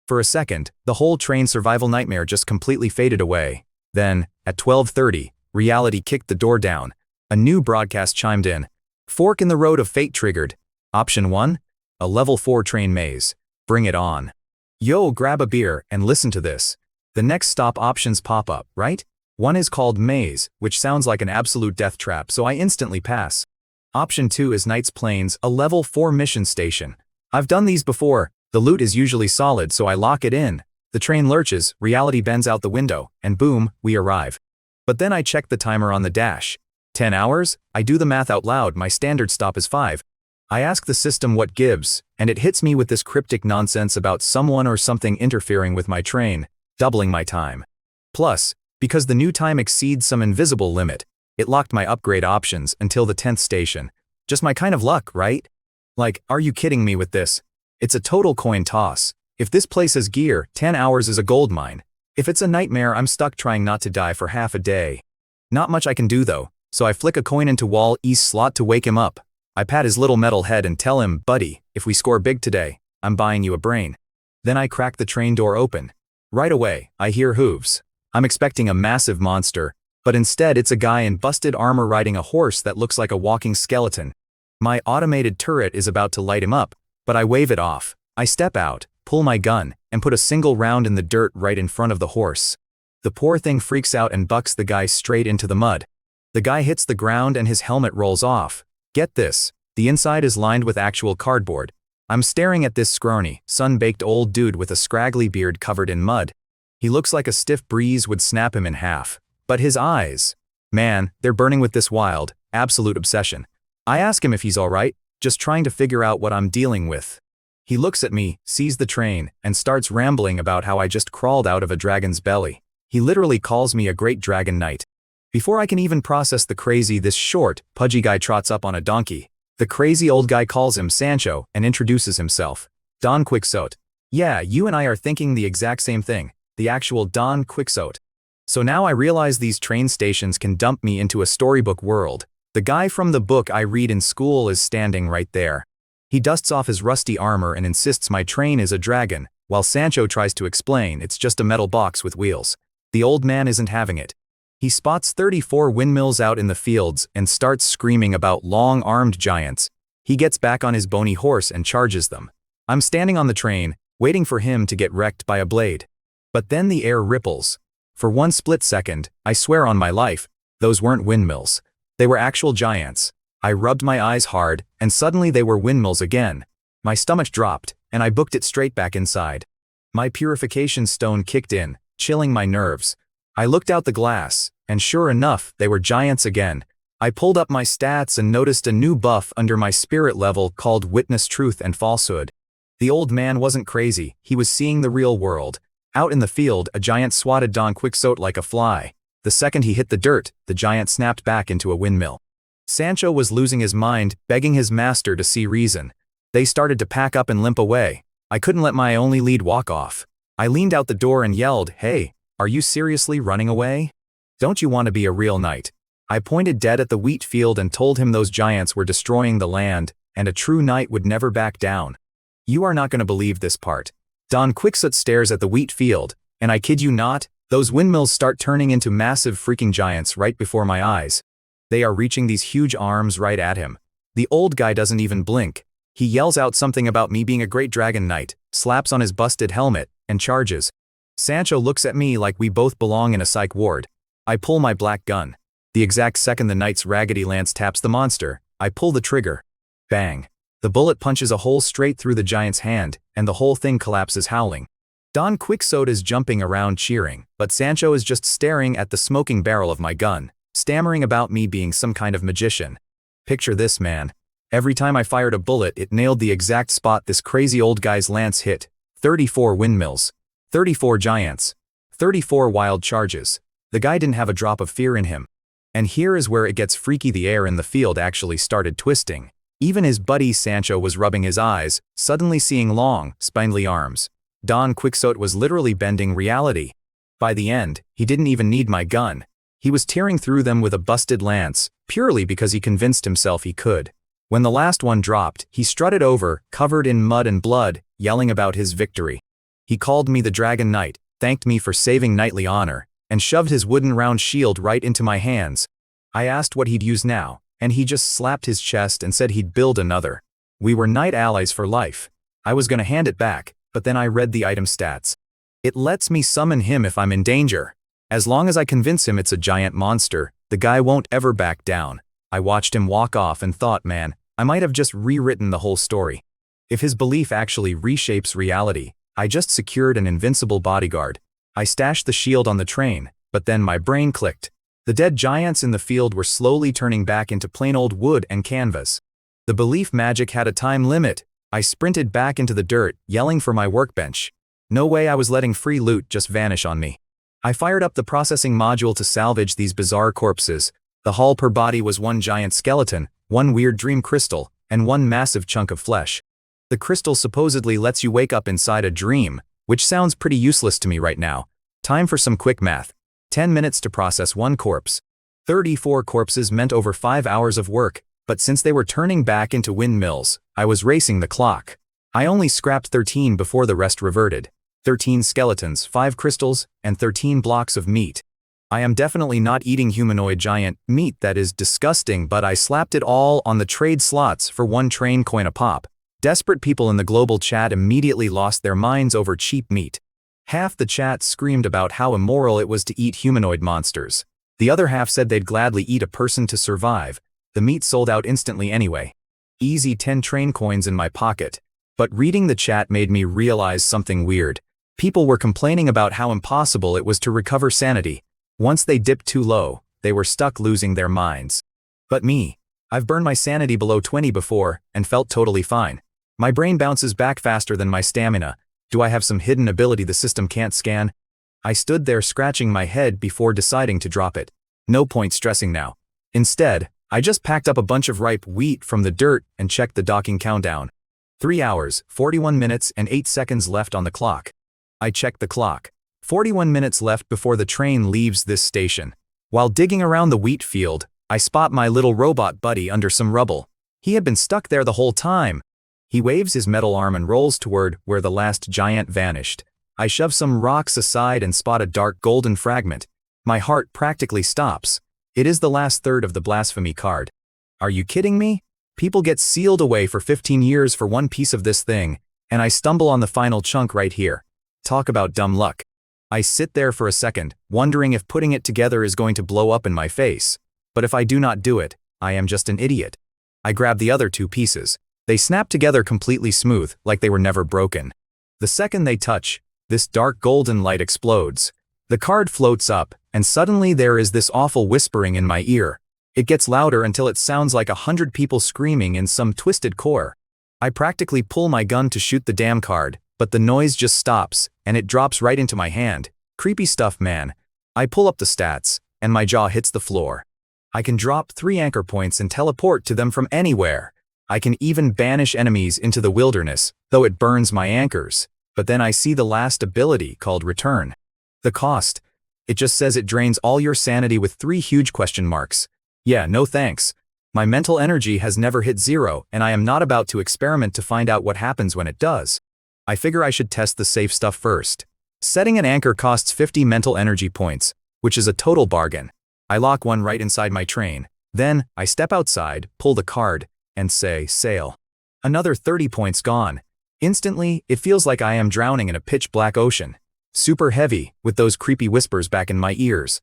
For a second, the whole train survival nightmare just completely faded away. Then, at 12:30, reality kicked the door down. A new broadcast chimed in. Fork in the road of fate triggered. Option 1? A level 4 train maze. Bring it on. Yo, grab a beer and listen to this. The next stop options pop up, right? One is called Maze, which sounds like an absolute death trap, so I instantly pass. Option 2 is Knight's Plains, a level 4 mission station. I've done these before. The loot is usually solid, so I lock it in. The train lurches, reality bends out the window, and boom, we arrive. But then I check the timer on the dash. 10 hours? I do the math out loud, my standard stop is 5. I ask the system what gives, and it hits me with this cryptic nonsense about someone or something interfering with my train, doubling my time. Plus, because the new time exceeds some invisible limit, it locked my upgrade options until the 10th station. Just my kind of luck, right? Like, are you kidding me with this? It's a total coin toss. If this place has gear, 10 hours is a gold mine. If it's a nightmare, I'm stuck trying not to die for half a day. Not much I can do though, so I flick a coin into wall east slot to wake him up. I pat his little metal head and tell him, buddy, if we score big today, I'm buying you a brain. Then I crack the train door open. Right away, I hear hooves. I'm expecting a massive monster, but instead it's a guy in busted armor riding a horse that looks like a walking skeleton. My automated turret is about to light him up, but I wave it off. I step out, pull my gun, and put a single round in the dirt right in front of the horse. The poor thing freaks out and bucks the guy straight into the mud. The guy hits the ground and his helmet rolls off. Get this, the inside is lined with actual cardboard. I'm staring at this scrawny, sun-baked old dude with a scraggly beard covered in mud. He looks like a stiff breeze would snap him in half. But his eyes, man, they're burning with this wild, absolute obsession. I ask him if he's alright, just trying to figure out what I'm dealing with. He looks at me, sees the train, and starts rambling about how I just crawled out of a dragon's belly. He literally calls me a great dragon knight. Before I can even process the crazy, this short, pudgy guy trots up on a donkey. The crazy old guy calls him Sancho and introduces himself. Don Quixote. Yeah, you and I are thinking the exact same thing. The actual Don Quixote. So now I realize these train stations can dump me into a storybook world. The guy from the book I read in school is standing right there. He dusts off his rusty armor and insists my train is a dragon, while Sancho tries to explain it's just a metal box with wheels. The old man isn't having it. He spots 34 windmills out in the fields and starts screaming about long-armed giants. He gets back on his bony horse and charges them. I'm standing on the train, waiting for him to get wrecked by a blade. But then the air ripples. For one split second, I swear on my life, those weren't windmills. They were actual giants. I rubbed my eyes hard, and suddenly they were windmills again. My stomach dropped, and I booked it straight back inside. My purification stone kicked in, chilling my nerves. I looked out the glass, and sure enough, they were giants again. I pulled up my stats and noticed a new buff under my spirit level called Witness Truth and Falsehood. The old man wasn't crazy, he was seeing the real world. Out in the field, a giant swatted Don Quixote like a fly. The second he hit the dirt, the giant snapped back into a windmill. Sancho was losing his mind, begging his master to see reason. They started to pack up and limp away. I couldn't let my only lead walk off. I leaned out the door and yelled, "Hey, are you seriously running away? Don't you want to be a real knight?" I pointed dead at the wheat field and told him those giants were destroying the land, and a true knight would never back down. You are not going to believe this part. Don Quixote stares at the wheat field, and I kid you not, those windmills start turning into massive freaking giants right before my eyes. They are reaching these huge arms right at him. The old guy doesn't even blink. He yells out something about me being a great dragon knight, slaps on his busted helmet, and charges. Sancho looks at me like we both belong in a psych ward. I pull my black gun. The exact second the knight's raggedy lance taps the monster, I pull the trigger. Bang. The bullet punches a hole straight through the giant's hand, and the whole thing collapses howling. Don Quixote is jumping around cheering, but Sancho is just staring at the smoking barrel of my gun, stammering about me being some kind of magician. Picture this, man. Every time I fired a bullet, it nailed the exact spot this crazy old guy's lance hit. 34 windmills. 34 giants. 34 wild charges. The guy didn't have a drop of fear in him. And here is where it gets freaky. The air in the field actually started twisting. Even his buddy Sancho was rubbing his eyes, suddenly seeing long, spindly arms. Don Quixote was literally bending reality. By the end, he didn't even need my gun. He was tearing through them with a busted lance, purely because he convinced himself he could. When the last one dropped, he strutted over, covered in mud and blood, yelling about his victory. He called me the Dragon Knight, thanked me for saving knightly honor, and shoved his wooden round shield right into my hands. I asked what he'd use now, and he just slapped his chest and said he'd build another. We were knight allies for life. I was gonna hand it back, but then I read the item stats. It lets me summon him if I'm in danger. As long as I convince him it's a giant monster, the guy won't ever back down. I watched him walk off and thought, man, I might have just rewritten the whole story. If his belief actually reshapes reality, I just secured an invincible bodyguard. I stashed the shield on the train, but then my brain clicked. The dead giants in the field were slowly turning back into plain old wood and canvas. The belief magic had a time limit. I sprinted back into the dirt, yelling for my workbench. No way I was letting free loot just vanish on me. I fired up the processing module to salvage these bizarre corpses. The haul per body was one giant skeleton, one weird dream crystal, and one massive chunk of flesh. The crystal supposedly lets you wake up inside a dream, which sounds pretty useless to me right now. Time for some quick math. 10 minutes to process one corpse. 34 corpses meant over 5 hours of work, but since they were turning back into windmills, I was racing the clock. I only scrapped 13 before the rest reverted. 13 skeletons, 5 crystals, and 13 blocks of meat. I am definitely not eating humanoid giant meat. That is disgusting, but I slapped it all on the trade slots for 1 train coin a pop. Desperate people in the global chat immediately lost their minds over cheap meat. Half the chat screamed about how immoral it was to eat humanoid monsters. The other half said they'd gladly eat a person to survive. The meat sold out instantly anyway. Easy 10 train coins in my pocket. But reading the chat made me realize something weird. People were complaining about how impossible it was to recover sanity. Once they dipped too low, they were stuck losing their minds. But me, I've burned my sanity below 20 before and felt totally fine. My brain bounces back faster than my stamina. Do I have some hidden ability the system can't scan? I stood there scratching my head before deciding to drop it. No point stressing now. Instead, I just packed up a bunch of ripe wheat from the dirt and checked the docking countdown. 3 hours, 41 minutes and 8 seconds left on the clock. I checked the clock. 41 minutes left before the train leaves this station. While digging around the wheat field, I spot my little robot buddy under some rubble. He had been stuck there the whole time. He waves his metal arm and rolls toward where the last giant vanished. I shove some rocks aside and spot a dark golden fragment. My heart practically stops. It is the last third of the blasphemy card. Are you kidding me? People get sealed away for 15 years for one piece of this thing, and I stumble on the final chunk right here. Talk about dumb luck. I sit there for a second, wondering if putting it together is going to blow up in my face. But if I do not do it, I am just an idiot. I grab the other 2 pieces. They snap together completely smooth, like they were never broken. The second they touch, this dark golden light explodes. The card floats up, and suddenly there is this awful whispering in my ear. It gets louder until it sounds like 100 people screaming in some twisted core. I practically pull my gun to shoot the damn card, but the noise just stops, and it drops right into my hand. Creepy stuff, man. I pull up the stats, and my jaw hits the floor. I can drop 3 anchor points and teleport to them from anywhere. I can even banish enemies into the wilderness, though it burns my anchors. But then I see the last ability called Return. The cost. It just says it drains all your sanity with 3 huge question marks. Yeah, no thanks. My mental energy has never hit 0, and I am not about to experiment to find out what happens when it does. I figure I should test the safe stuff first. Setting an anchor costs 50 mental energy points, which is a total bargain. I lock one right inside my train. Then, I step outside, pull the card, and say, sail. Another 30 points gone. Instantly, it feels like I am drowning in a pitch-black ocean. Super heavy, with those creepy whispers back in my ears.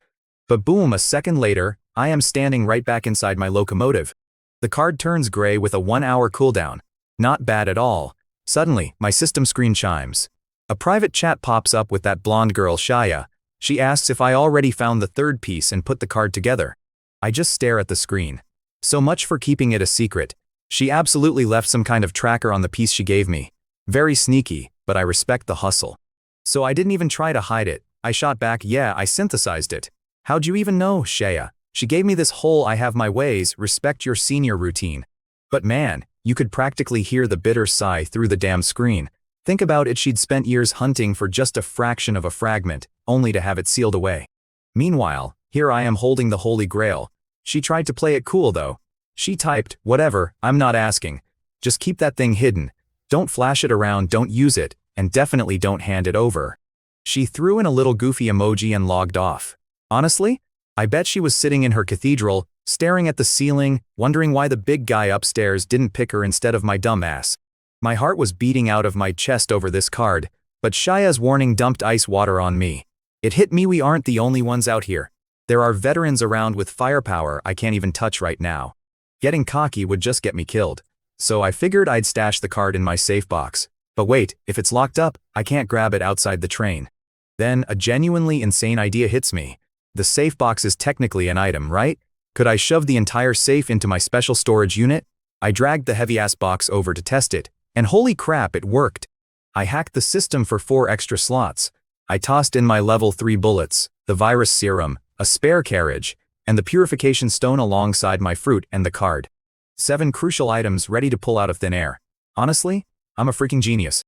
But boom, a second later, I am standing right back inside my locomotive. The card turns gray with a 1-hour cooldown. Not bad at all. Suddenly, my system screen chimes. A private chat pops up with that blonde girl Shaya. She asks if I already found the 3rd piece and put the card together. I just stare at the screen. So much for keeping it a secret. She absolutely left some kind of tracker on the piece she gave me. Very sneaky, but I respect the hustle. So I didn't even try to hide it. I shot back, yeah, I synthesized it. How'd you even know, Shaya? She gave me this whole I have my ways, respect your senior routine. But man, you could practically hear the bitter sigh through the damn screen. Think about it, she'd spent years hunting for just a fraction of a fragment, only to have it sealed away. Meanwhile, here I am holding the Holy Grail. She tried to play it cool though. She typed, whatever, I'm not asking. Just keep that thing hidden. Don't flash it around, don't use it, and definitely don't hand it over. She threw in a little goofy emoji and logged off. Honestly, I bet she was sitting in her cathedral, staring at the ceiling, wondering why the big guy upstairs didn't pick her instead of my dumb ass. My heart was beating out of my chest over this card, but Shaya's warning dumped ice water on me. It hit me, we aren't the only ones out here. There are veterans around with firepower I can't even touch right now. Getting cocky would just get me killed. So I figured I'd stash the card in my safe box. But wait, if it's locked up, I can't grab it outside the train. Then a genuinely insane idea hits me. The safe box is technically an item, right? Could I shove the entire safe into my special storage unit? I dragged the heavy-ass box over to test it, and holy crap, it worked. I hacked the system for 4 extra slots. I tossed in my level 3 bullets, the virus serum, a spare carriage, and the purification stone alongside my fruit and the card. 7 crucial items ready to pull out of thin air. Honestly, I'm a freaking genius.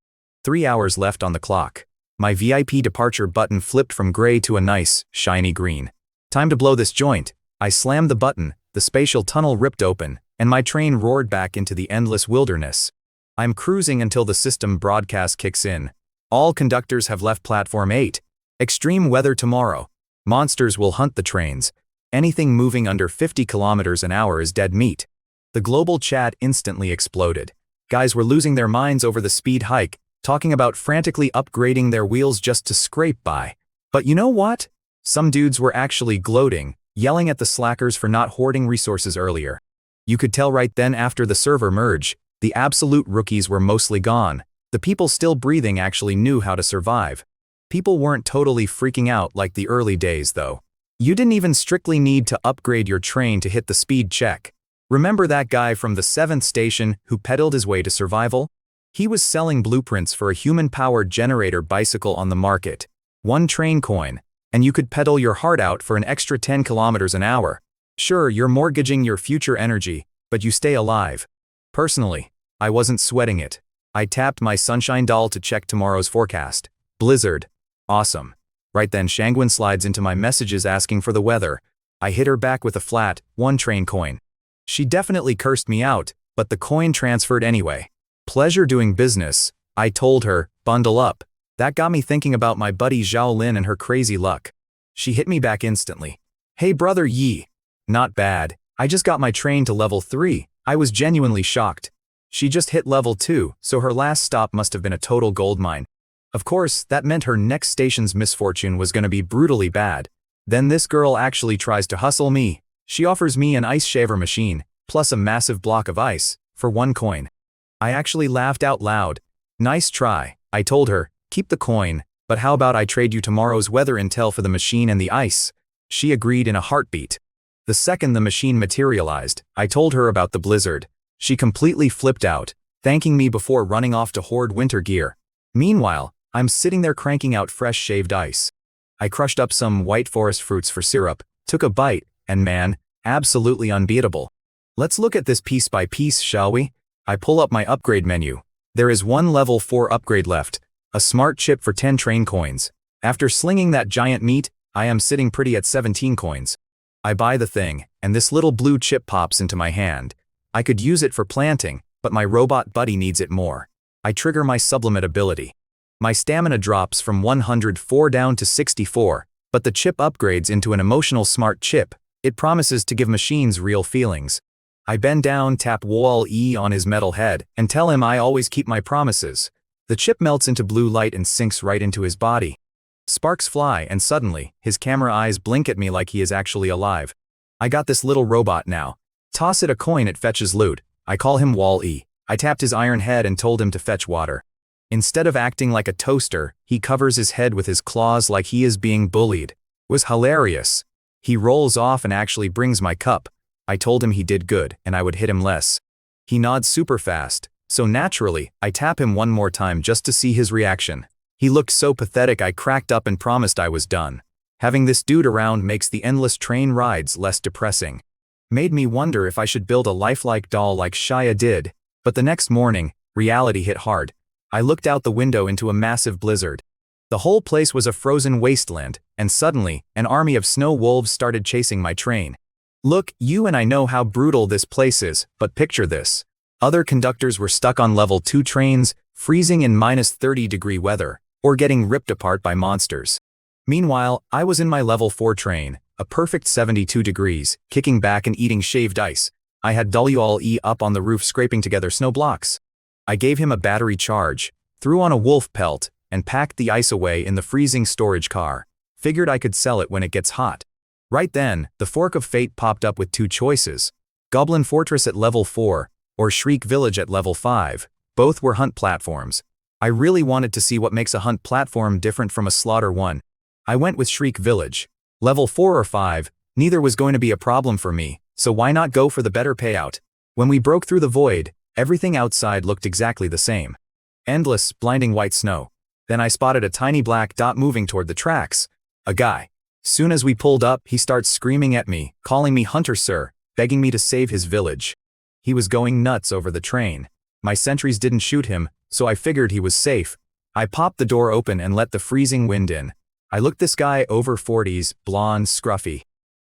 3 hours left on the clock. My VIP departure button flipped from gray to a nice, shiny green. Time to blow this joint. I slammed the button, the spatial tunnel ripped open, and my train roared back into the endless wilderness. I'm cruising until the system broadcast kicks in. All conductors have left platform 8. Extreme weather tomorrow. Monsters will hunt the trains. Anything moving under 50 kilometers an hour is dead meat. The global chat instantly exploded. Guys were losing their minds over the speed hike, talking about frantically upgrading their wheels just to scrape by. But you know what? Some dudes were actually gloating, yelling at the slackers for not hoarding resources earlier. You could tell right then after the server merge, the absolute rookies were mostly gone. The people still breathing actually knew how to survive. People weren't totally freaking out like the early days though. You didn't even strictly need to upgrade your train to hit the speed check. Remember that guy from the 7th station who peddled his way to survival? He was selling blueprints for a human-powered generator bicycle on the market. 1 train coin, and you could pedal your heart out for an extra 10 kilometers an hour. Sure, you're mortgaging your future energy, but you stay alive. Personally, I wasn't sweating it. I tapped my sunshine doll to check tomorrow's forecast. Blizzard. Awesome. Right then Shangwin slides into my messages asking for the weather. I hit her back with a flat, 1 train coin. She definitely cursed me out, but the coin transferred anyway. Pleasure doing business, I told her, bundle up. That got me thinking about my buddy Zhao Lin and her crazy luck. She hit me back instantly. Hey brother Yi. Not bad. I just got my train to level 3. I was genuinely shocked. She just hit level 2, so her last stop must have been a total goldmine. Of course, that meant her next station's misfortune was gonna be brutally bad. Then this girl actually tries to hustle me. She offers me an ice shaver machine, plus a massive block of ice, for 1 coin. I actually laughed out loud. Nice try, I told her, keep the coin, but how about I trade you tomorrow's weather intel for the machine and the ice? She agreed in a heartbeat. The second the machine materialized, I told her about the blizzard. She completely flipped out, thanking me before running off to hoard winter gear. Meanwhile, I'm sitting there cranking out fresh shaved ice. I crushed up some white forest fruits for syrup, took a bite, and man, Absolutely unbeatable. Let's look at this piece by piece, shall we? I pull up my upgrade menu. There is one level 4 upgrade left, a smart chip for 10 train coins. After slinging that giant meat, I am sitting pretty at 17 coins. I buy the thing, and this little blue chip pops into my hand. I could use it for planting, but my robot buddy needs it more. I trigger my sublimate ability. My stamina drops from 104 down to 64, but the chip upgrades into an emotional smart chip. It promises to give machines real feelings. I bend down, tap Wall-E on his metal head, and tell him I always keep my promises. The chip melts into blue light and sinks right into his body. Sparks fly, and suddenly, his camera eyes blink at me like he is actually alive. I got this little robot now. Toss it a coin, it fetches loot. I call him Wall-E. I tapped his iron head and told him to fetch water. Instead of acting like a toaster, he covers his head with his claws like he is being bullied. It was hilarious. He rolls off and actually brings my cup. I told him he did good and I would hit him less. He nods super fast, so naturally, I tap him one more time just to see his reaction. He looked so pathetic I cracked up and promised I was done. Having this dude around makes the endless train rides less depressing. Made me wonder if I should build a lifelike doll like Shia did, but the next morning, reality hit hard. I looked out the window into a massive blizzard. The whole place was a frozen wasteland, and suddenly, an army of snow wolves started chasing my train. Look, you and I know how brutal this place is, but picture this. Other conductors were stuck on level 2 trains, freezing in -30-degree weather, or getting ripped apart by monsters. Meanwhile, I was in my level 4 train, a perfect 72 degrees, kicking back and eating shaved ice. I had Wall-E up on the roof scraping together snow blocks. I gave him a battery charge, threw on a wolf pelt, and packed the ice away in the freezing storage car. Figured I could sell it when it gets hot. Right then, the Fork of Fate popped up with 2 choices. Goblin Fortress at level 4, or Shriek Village at level 5. Both were hunt platforms. I really wanted to see what makes a hunt platform different from a slaughter one. I went with Shriek Village. Level 4 or 5, neither was going to be a problem for me, so why not go for the better payout? When we broke through the void, everything outside looked exactly the same. Endless, blinding white snow. Then I spotted a tiny black dot moving toward the tracks. A guy. Soon as we pulled up, he starts screaming at me, calling me Hunter Sir, begging me to save his village. He was going nuts over the train. My sentries didn't shoot him, so I figured he was safe. I popped the door open and let the freezing wind in. I looked this guy over 40s, blonde, scruffy.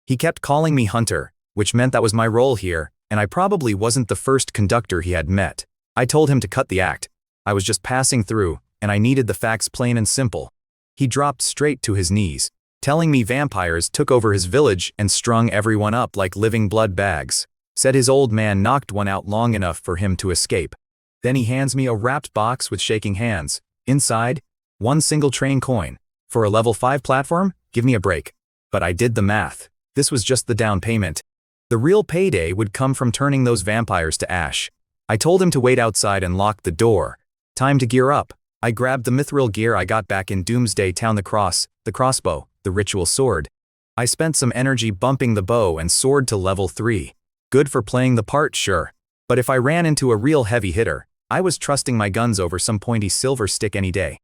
He kept calling me Hunter, which meant that was my role here, and I probably wasn't the first conductor he had met. I told him to cut the act. I was just passing through, and I needed the facts plain and simple. He dropped straight to his knees, telling me vampires took over his village and strung everyone up like living blood bags. Said his old man knocked one out long enough for him to escape. Then he hands me a wrapped box with shaking hands. Inside, 1 single train coin. For a level 5 platform, give me a break. But I did the math. This was just the down payment. The real payday would come from turning those vampires to ash. I told him to wait outside and lock the door. Time to gear up. I grabbed the mithril gear I got back in Doomsday Town, the cross, the crossbow, the ritual sword. I spent some energy bumping the bow and sword to level 3. Good for playing the part, sure. But if I ran into a real heavy hitter, I was trusting my guns over some pointy silver stick any day.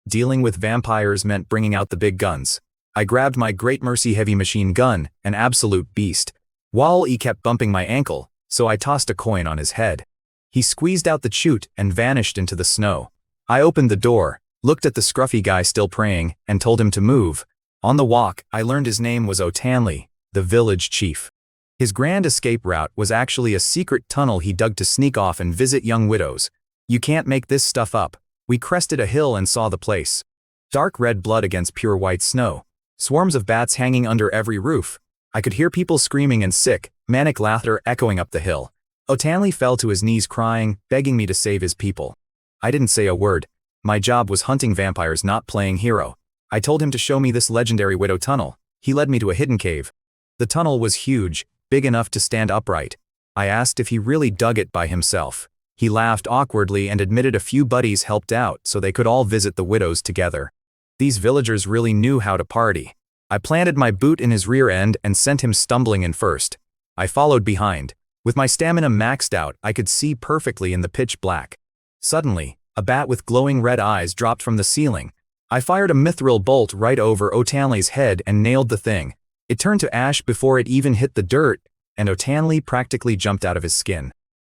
Dealing with vampires meant bringing out the big guns. I grabbed my Great Mercy heavy machine gun, an absolute beast. Wall-E kept bumping my ankle, so I tossed a coin on his head. He squeezed out the chute and vanished into the snow. I opened the door, looked at the scruffy guy still praying, and told him to move. On the walk, I learned his name was Otanley, the village chief. His grand escape route was actually a secret tunnel he dug to sneak off and visit young widows. You can't make this stuff up. We crested a hill and saw the place. Dark red blood against pure white snow. Swarms of bats hanging under every roof. I could hear people screaming and sick, manic laughter echoing up the hill. Otanley fell to his knees crying, begging me to save his people. I didn't say a word. My job was hunting vampires, not playing hero. I told him to show me this legendary widow tunnel. He led me to a hidden cave. The tunnel was huge, big enough to stand upright. I asked if he really dug it by himself. He laughed awkwardly and admitted a few buddies helped out so they could all visit the widows together. These villagers really knew how to party. I planted my boot in his rear end and sent him stumbling in first. I followed behind. With my stamina maxed out, I could see perfectly in the pitch black. Suddenly, a bat with glowing red eyes dropped from the ceiling. I fired a mithril bolt right over Otanley's head and nailed the thing. It turned to ash before it even hit the dirt. and Otanli practically jumped out of his skin.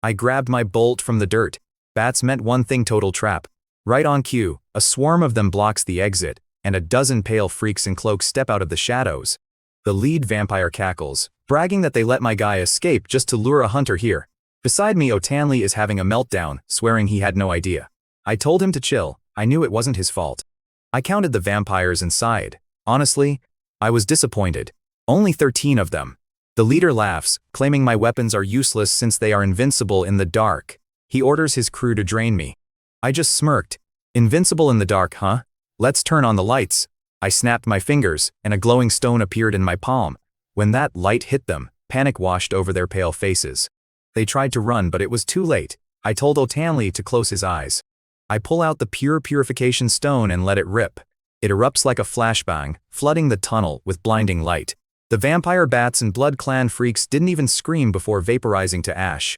I grabbed my bolt from the dirt. Bats meant one thing: total trap. Right on cue, a swarm of them blocks the exit, and a dozen pale freaks in cloaks step out of the shadows. The lead vampire cackles, bragging that they let my guy escape just to lure a hunter here. Beside me, Otanli is having a meltdown, swearing he had no idea. I told him to chill. I knew it wasn't his fault. I counted the vampires and sighed. Honestly, I was disappointed. Only 13 of them. The leader laughs, claiming my weapons are useless since they are invincible in the dark. He orders his crew to drain me. I just smirked. Invincible in the dark, huh? Let's turn on the lights. I snapped my fingers, and a glowing stone appeared in my palm. When that light hit them, panic washed over their pale faces. They tried to run, but it was too late. I told Otanli to close his eyes. I pull out the pure purification stone and let it rip. It erupts like a flashbang, flooding the tunnel with blinding light. The vampire bats and blood clan freaks didn't even scream before vaporizing to ash.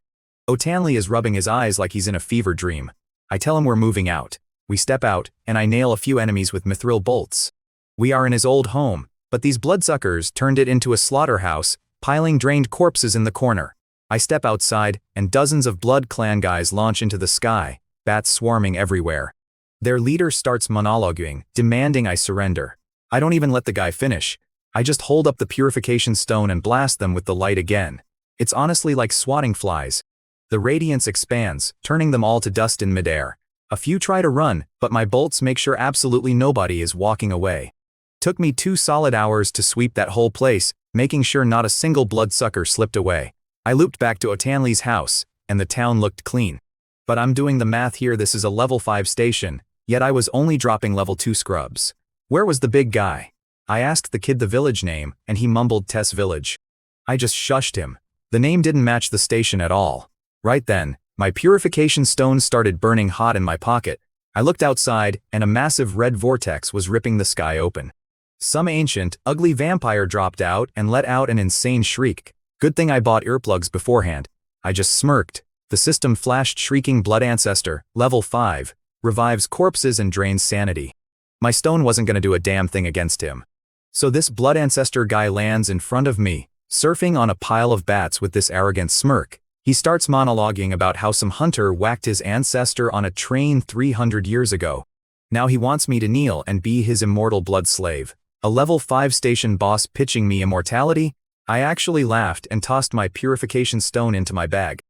Otanli is rubbing his eyes like he's in a fever dream. I tell him we're moving out. We step out, and I nail a few enemies with mithril bolts. We are in his old home, but these bloodsuckers turned it into a slaughterhouse, piling drained corpses in the corner. I step outside, and dozens of blood clan guys launch into the sky, bats swarming everywhere. Their leader starts monologuing, demanding I surrender. I don't even let the guy finish. I just hold up the purification stone and blast them with the light again. It's honestly like swatting flies. The radiance expands, turning them all to dust in midair. A few try to run, but my bolts make sure absolutely nobody is walking away. Took me 2 solid hours to sweep that whole place, making sure not a single bloodsucker slipped away. I looped back to Otanli's house, and the town looked clean. But I'm doing the math here: this is a level 5 station, yet I was only dropping level 2 scrubs. Where was the big guy? I asked the kid the village name, and he mumbled Tess Village. I just shushed him. The name didn't match the station at all. Right then, my purification stone started burning hot in my pocket. I looked outside, and a massive red vortex was ripping the sky open. Some ancient, ugly vampire dropped out and let out an insane shriek. Good thing I bought earplugs beforehand. I just smirked. The system flashed shrieking blood ancestor, level 5, revives corpses and drains sanity. My stone wasn't gonna do a damn thing against him. So this blood ancestor guy lands in front of me, surfing on a pile of bats with this arrogant smirk. He starts monologuing about how some hunter whacked his ancestor on a train 300 years ago. Now he wants me to kneel and be his immortal blood slave. A level 5 station boss pitching me immortality? I actually laughed and tossed my purification stone into my bag.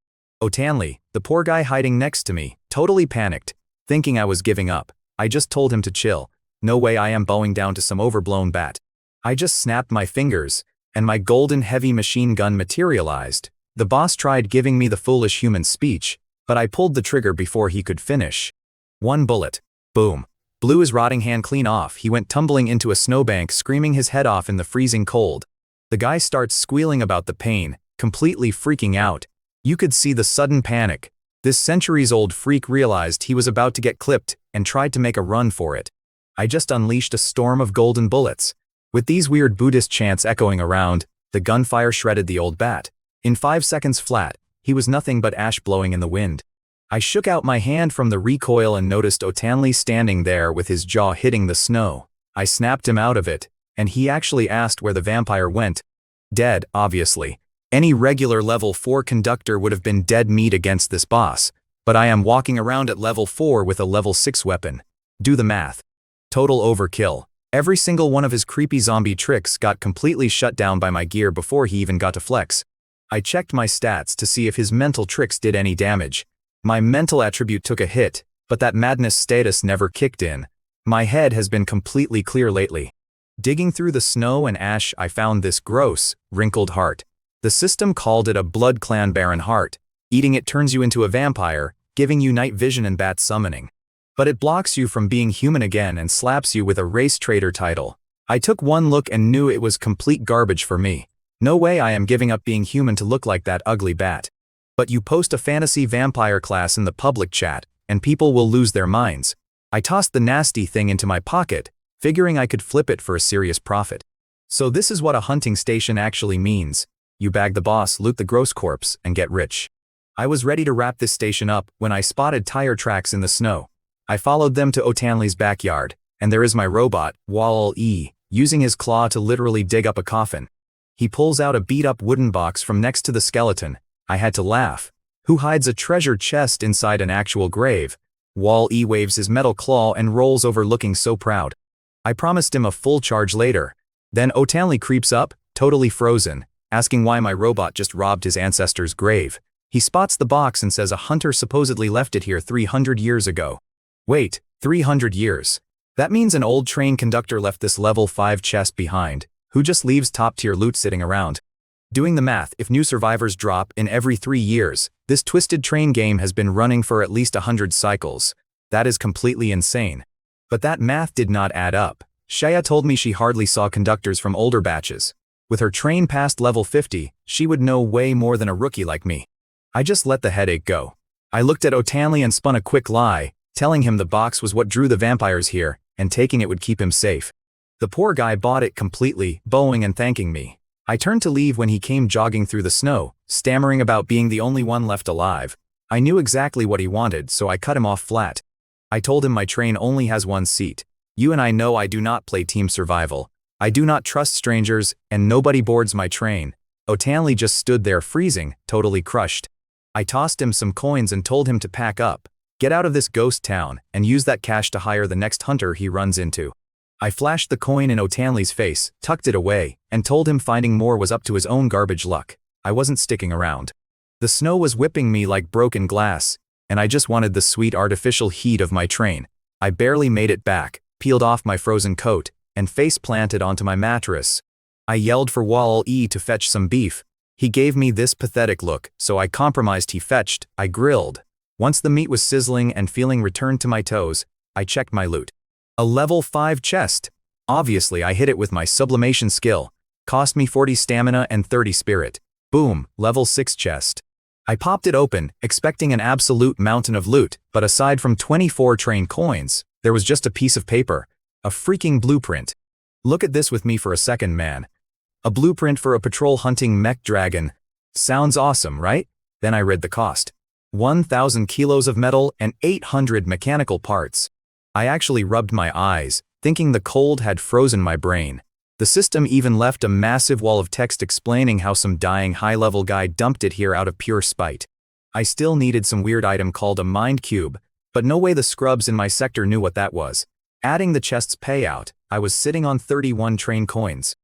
Otanli, the poor guy hiding next to me, totally panicked, thinking I was giving up. I just told him to chill. No way I am bowing down to some overblown bat. I just snapped my fingers, and my golden heavy machine gun materialized. The boss tried giving me the foolish human speech, but I pulled the trigger before he could finish. One bullet. Boom. Blew his rotting hand clean off. He went tumbling into a snowbank, screaming his head off in the freezing cold. The guy starts squealing about the pain, completely freaking out. You could see the sudden panic. This centuries-old freak realized he was about to get clipped and tried to make a run for it. I just unleashed a storm of golden bullets. With these weird Buddhist chants echoing around, the gunfire shredded the old bat. In 5 seconds flat, he was nothing but ash blowing in the wind. I shook out my hand from the recoil and noticed Otanli standing there with his jaw hitting the snow. I snapped him out of it, and he actually asked where the vampire went. Dead, obviously. Any regular level 4 conductor would have been dead meat against this boss, but I am walking around at level 4 with a level 6 weapon. Do the math. Total overkill. Every single one of his creepy zombie tricks got completely shut down by my gear before he even got to flex. I checked my stats to see if his mental tricks did any damage. My mental attribute took a hit, but that madness status never kicked in. My head has been completely clear lately. Digging through the snow and ash, I found this gross, wrinkled heart. The system called it a blood clan barren heart. Eating it turns you into a vampire, giving you night vision and bat summoning. But it blocks you from being human again and slaps you with a race traitor title. I took one look and knew it was complete garbage for me. No way I am giving up being human to look like that ugly bat. But you post a fantasy vampire class in the public chat, and people will lose their minds. I tossed the nasty thing into my pocket, figuring I could flip it for a serious profit. So this is what a hunting station actually means. You bag the boss, loot the gross corpse, and get rich. I was ready to wrap this station up when I spotted tire tracks in the snow. I followed them to Otanli's backyard, and there is my robot, Wall-E, using his claw to literally dig up a coffin. He pulls out a beat-up wooden box from next to the skeleton. I had to laugh. Who hides a treasure chest inside an actual grave? Wall-E waves his metal claw and rolls over looking so proud. I promised him a full charge later. Then Otanli creeps up, totally frozen, asking why my robot just robbed his ancestor's grave. He spots the box and says a hunter supposedly left it here 300 years ago. Wait, 300 years? That means an old train conductor left this level 5 chest behind, who just leaves top-tier loot sitting around. Doing the math, if new survivors drop in every 3 years, this twisted train game has been running for at least 100 cycles. That is completely insane. But that math did not add up. Shaya told me she hardly saw conductors from older batches. With her train past level 50, she would know way more than a rookie like me. I just let the headache go. I looked at Otanli and spun a quick lie, telling him the box was what drew the vampires here, and taking it would keep him safe. The poor guy bought it completely, bowing and thanking me. I turned to leave when he came jogging through the snow, stammering about being the only one left alive. I knew exactly what he wanted, so I cut him off flat. I told him my train only has one seat. You and I know I do not play team survival. I do not trust strangers, and nobody boards my train. Otanli just stood there freezing, totally crushed. I tossed him some coins and told him to pack up, get out of this ghost town, and use that cash to hire the next hunter he runs into. I flashed the coin in Otanli's face, tucked it away, and told him finding more was up to his own garbage luck. I wasn't sticking around. The snow was whipping me like broken glass, and I just wanted the sweet artificial heat of my train. I barely made it back, peeled off my frozen coat, and face planted onto my mattress. I yelled for Wall-E to fetch some beef. He gave me this pathetic look, so I compromised. He fetched, I grilled. Once the meat was sizzling and feeling returned to my toes, I checked my loot. A level 5 chest. Obviously I hit it with my sublimation skill. Cost me 40 stamina and 30 spirit. Boom, level 6 chest. I popped it open, expecting an absolute mountain of loot, but aside from 24 train coins, there was just a piece of paper. A freaking blueprint. Look at this with me for a second, man. A blueprint for a patrol hunting mech dragon. Sounds awesome, right? Then I read the cost. 1,000 kilos of metal and 800 mechanical parts. I actually rubbed my eyes, thinking the cold had frozen my brain. The system even left a massive wall of text explaining how some dying high-level guy dumped it here out of pure spite. I still needed some weird item called a mind cube, but no way the scrubs in my sector knew what that was. Adding the chest's payout, I was sitting on 31 train coins.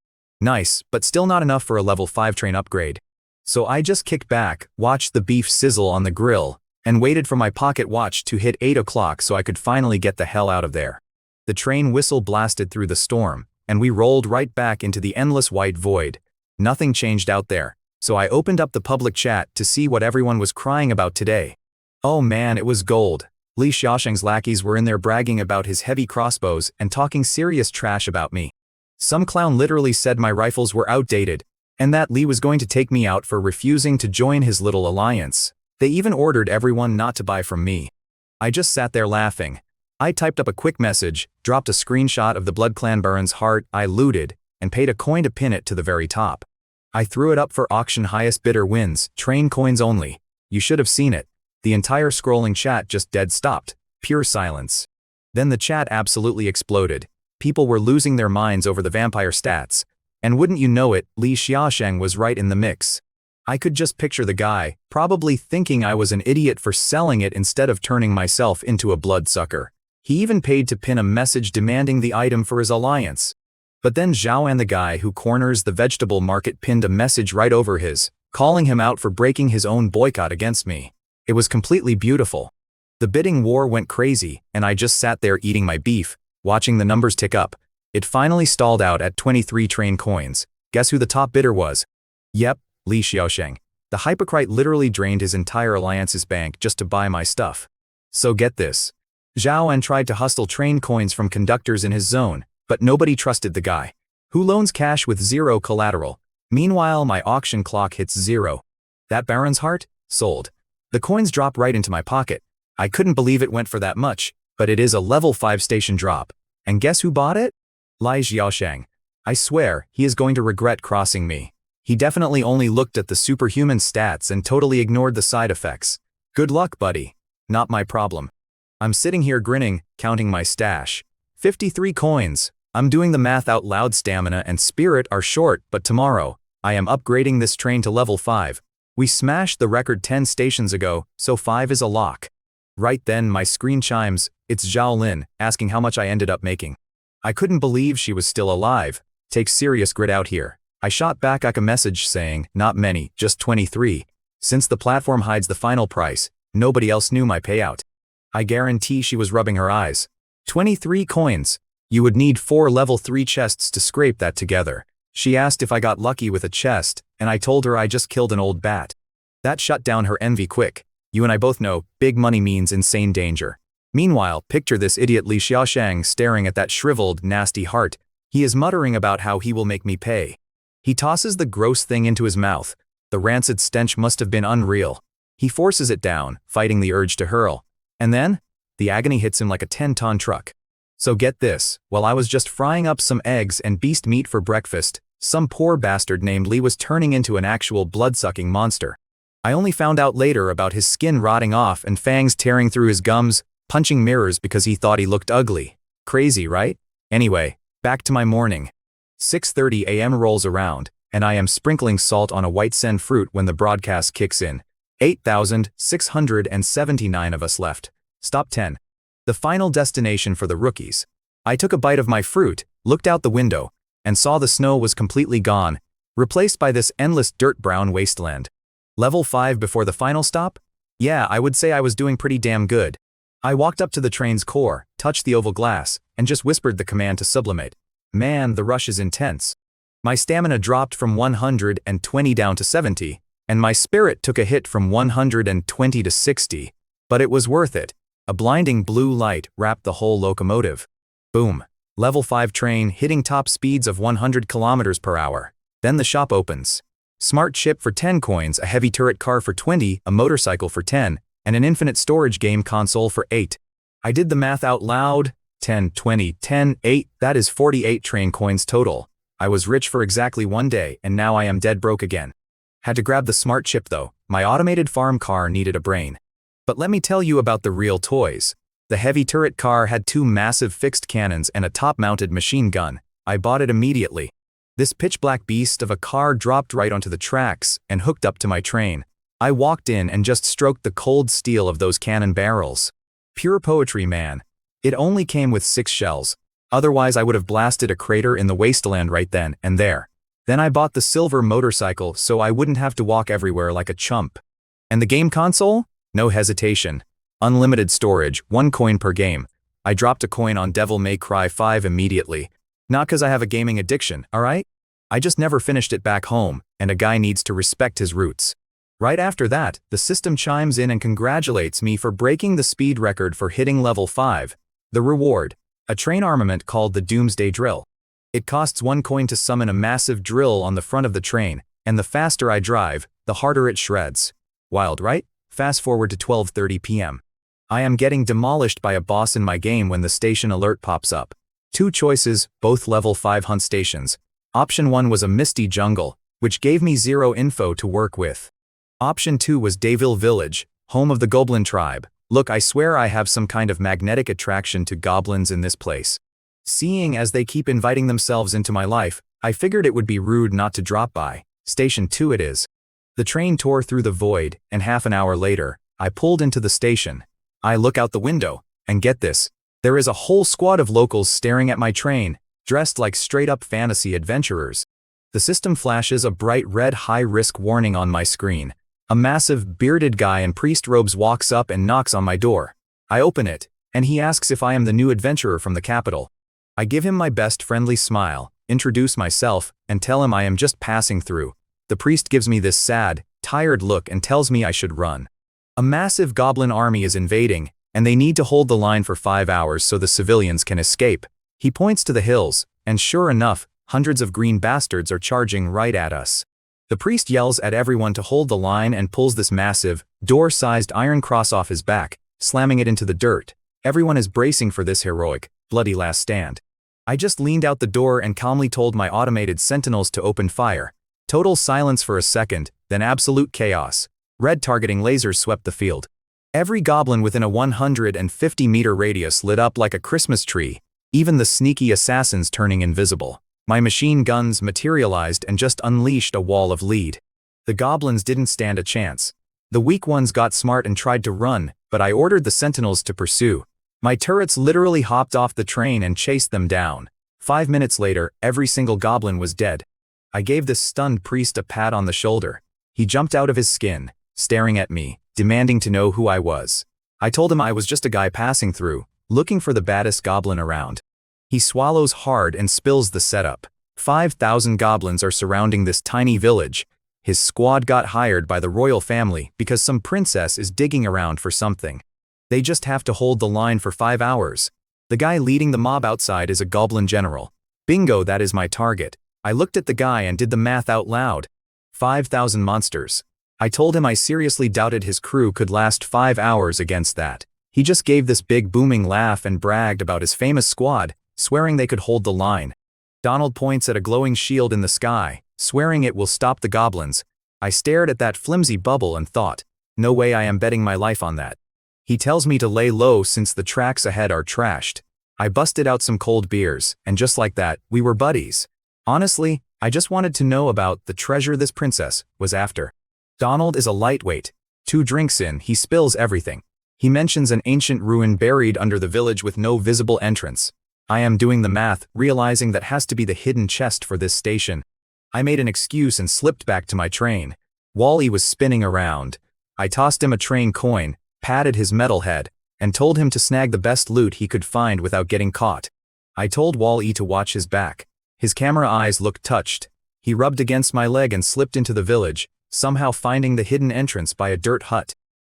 Nice, but still not enough for a level 5 train upgrade. So I just kicked back, watched the beef sizzle on the grill, and waited for my pocket watch to hit 8 o'clock so I could finally get the hell out of there. The train whistle blasted through the storm, and we rolled right back into the endless white void. Nothing changed out there, so I opened up the public chat to see what everyone was crying about today. Oh man, it was gold. Li Xiaosheng's lackeys were in there bragging about his heavy crossbows and talking serious trash about me. Some clown literally said my rifles were outdated, and that Li was going to take me out for refusing to join his little alliance. They even ordered everyone not to buy from me. I just sat there laughing. I typed up a quick message, dropped a screenshot of the Blood Clan Baron's heart I looted, and paid a coin to pin it to the very top. I threw it up for auction. Highest bidder wins, train coins only. You should have seen it. The entire scrolling chat just dead stopped, pure silence. Then the chat absolutely exploded. People were losing their minds over the vampire stats. And wouldn't you know it, Li Xiaosheng was right in the mix. I could just picture the guy, probably thinking I was an idiot for selling it instead of turning myself into a bloodsucker. He even paid to pin a message demanding the item for his alliance. But then Zhao and the guy who corners the vegetable market pinned a message right over his, calling him out for breaking his own boycott against me. It was completely beautiful. The bidding war went crazy, and I just sat there eating my beef, watching the numbers tick up. It finally stalled out at 23 train coins. Guess who the top bidder was? Yep, Li Xiaosheng. The hypocrite literally drained his entire alliance's bank just to buy my stuff. So get this. Zhao An tried to hustle train coins from conductors in his zone, but nobody trusted the guy, who loans cash with zero collateral. Meanwhile, my auction clock hits 0. That Baron's heart? Sold. The coins drop right into my pocket. I couldn't believe it went for that much, but it is a level 5 station drop. And guess who bought it? Li Xiaosheng. I swear, he is going to regret crossing me. He definitely only looked at the superhuman stats and totally ignored the side effects. Good luck, buddy. Not my problem. I'm sitting here grinning, counting my stash. 53 coins. I'm doing the math out loud. Stamina and spirit are short, but tomorrow, I am upgrading this train to level 5. We smashed the record 10 stations ago, so 5 is a lock. Right then my screen chimes, it's Zhao Lin, asking how much I ended up making. I couldn't believe she was still alive. Take serious grit out here. I shot back a message saying, not many, just 23. Since the platform hides the final price, nobody else knew my payout. I guarantee she was rubbing her eyes. 23 coins. You would need 4 level 3 chests to scrape that together. She asked if I got lucky with a chest, and I told her I just killed an old bat. That shut down her envy quick. You and I both know, big money means insane danger. Meanwhile, picture this idiot Li Xiaoshang staring at that shriveled, nasty heart. He is muttering about how he will make me pay. He tosses the gross thing into his mouth. The rancid stench must have been unreal. He forces it down, fighting the urge to hurl. And then, the agony hits him like a 10-ton truck. So get this, while I was just frying up some eggs and beast meat for breakfast, some poor bastard named Li was turning into an actual blood-sucking monster. I only found out later about his skin rotting off and fangs tearing through his gums, punching mirrors because he thought he looked ugly. Crazy, right? Anyway, back to my morning. 6:30 a.m. rolls around, and I am sprinkling salt on a white sen fruit when the broadcast kicks in. 8,679 of us left. Stop 10. The final destination for the rookies. I took a bite of my fruit, looked out the window, and saw the snow was completely gone, replaced by this endless dirt-brown wasteland. Level 5 before the final stop? Yeah, I would say I was doing pretty damn good. I walked up to the train's core, touched the oval glass, and just whispered the command to sublimate. Man, the rush is intense. My stamina dropped from 120 down to 70, and my spirit took a hit from 120 to 60. But it was worth it. A blinding blue light wrapped the whole locomotive. Boom. Level 5 train hitting top speeds of 100 kilometers per hour. Then the shop opens. Smart chip for 10 coins, a heavy turret car for 20, a motorcycle for 10, and an infinite storage game console for 8. I did the math out loud. 10, 20, 10, 8, that is 48 train coins total. I was rich for exactly one day, and now I am dead broke again. Had to grab the smart chip though. My automated farm car needed a brain. But let me tell you about the real toys. The heavy turret car had 2 massive fixed cannons and a top-mounted machine gun. I bought it immediately. This pitch-black beast of a car dropped right onto the tracks and hooked up to my train. I walked in and just stroked the cold steel of those cannon barrels. Pure poetry, man. It only came with 6 shells. Otherwise I would have blasted a crater in the wasteland right then and there. Then I bought the silver motorcycle so I wouldn't have to walk everywhere like a chump. And the game console? No hesitation. Unlimited storage, 1 coin per game. I dropped a coin on Devil May Cry 5 immediately. Not cause I have a gaming addiction, alright? I just never finished it back home, and a guy needs to respect his roots. Right after that, the system chimes in and congratulates me for breaking the speed record for hitting level 5. The reward. A train armament called the DOOMSDAY drill. It costs 1 coin to summon a massive drill on the front of the train, and the faster I drive, the harder it shreds. Wild, right? Fast forward to 12:30 p.m. I am getting demolished by a boss in my game when the station alert pops up. 2 choices, both level 5 hunt stations. Option 1 was a misty jungle, which gave me 0 info to work with. Option 2 was Dayville Village, home of the Goblin tribe. Look, I swear I have some kind of magnetic attraction to goblins in this place. Seeing as they keep inviting themselves into my life, I figured it would be rude not to drop by. Station 2 it is. The train tore through the void, and half an hour later, I pulled into the station. I look out the window, and get this. There is a whole squad of locals staring at my train, dressed like straight-up fantasy adventurers. The system flashes a bright red high-risk warning on my screen. A massive, bearded guy in priest robes walks up and knocks on my door. I open it, and he asks if I am the new adventurer from the capital. I give him my best friendly smile, introduce myself, and tell him I am just passing through. The priest gives me this sad, tired look and tells me I should run. A massive goblin army is invading, and they need to hold the line for 5 hours so the civilians can escape. He points to the hills, and sure enough, hundreds of green bastards are charging right at us. The priest yells at everyone to hold the line and pulls this massive, door-sized iron cross off his back, slamming it into the dirt. Everyone is bracing for this heroic, bloody last stand. I just leaned out the door and calmly told my automated sentinels to open fire. Total silence for a second, then absolute chaos. Red targeting lasers swept the field. Every goblin within a 150-meter radius lit up like a Christmas tree, even the sneaky assassins turning invisible. My machine guns materialized and just unleashed a wall of lead. The goblins didn't stand a chance. The weak ones got smart and tried to run, but I ordered the sentinels to pursue. My turrets literally hopped off the train and chased them down. 5 minutes later, every single goblin was dead. I gave this stunned priest a pat on the shoulder. He jumped out of his skin, staring at me, demanding to know who I was. I told him I was just a guy passing through, looking for the baddest goblin around. He swallows hard and spills the setup. 5,000 goblins are surrounding this tiny village. His squad got hired by the royal family because some princess is digging around for something. They just have to hold the line for 5 hours. The guy leading the mob outside is a goblin general. Bingo, that is my target. I looked at the guy and did the math out loud. 5,000 monsters. I told him I seriously doubted his crew could last 5 hours against that. He just gave this big booming laugh and bragged about his famous squad, swearing they could hold the line. Donald points at a glowing shield in the sky, swearing it will stop the goblins. I stared at that flimsy bubble and thought, no way, I am betting my life on that. He tells me to lay low since the tracks ahead are trashed. I busted out some cold beers, and just like that, we were buddies. Honestly, I just wanted to know about the treasure this princess was after. Donald is a lightweight. 2 drinks in, he spills everything. He mentions an ancient ruin buried under the village with no visible entrance. I am doing the math, realizing that has to be the hidden chest for this station. I made an excuse and slipped back to my train. Wall-E was spinning around. I tossed him a train coin, patted his metal head, and told him to snag the best loot he could find without getting caught. I told Wall-E to watch his back. His camera eyes looked touched. He rubbed against my leg and slipped into the village, somehow finding the hidden entrance by a dirt hut.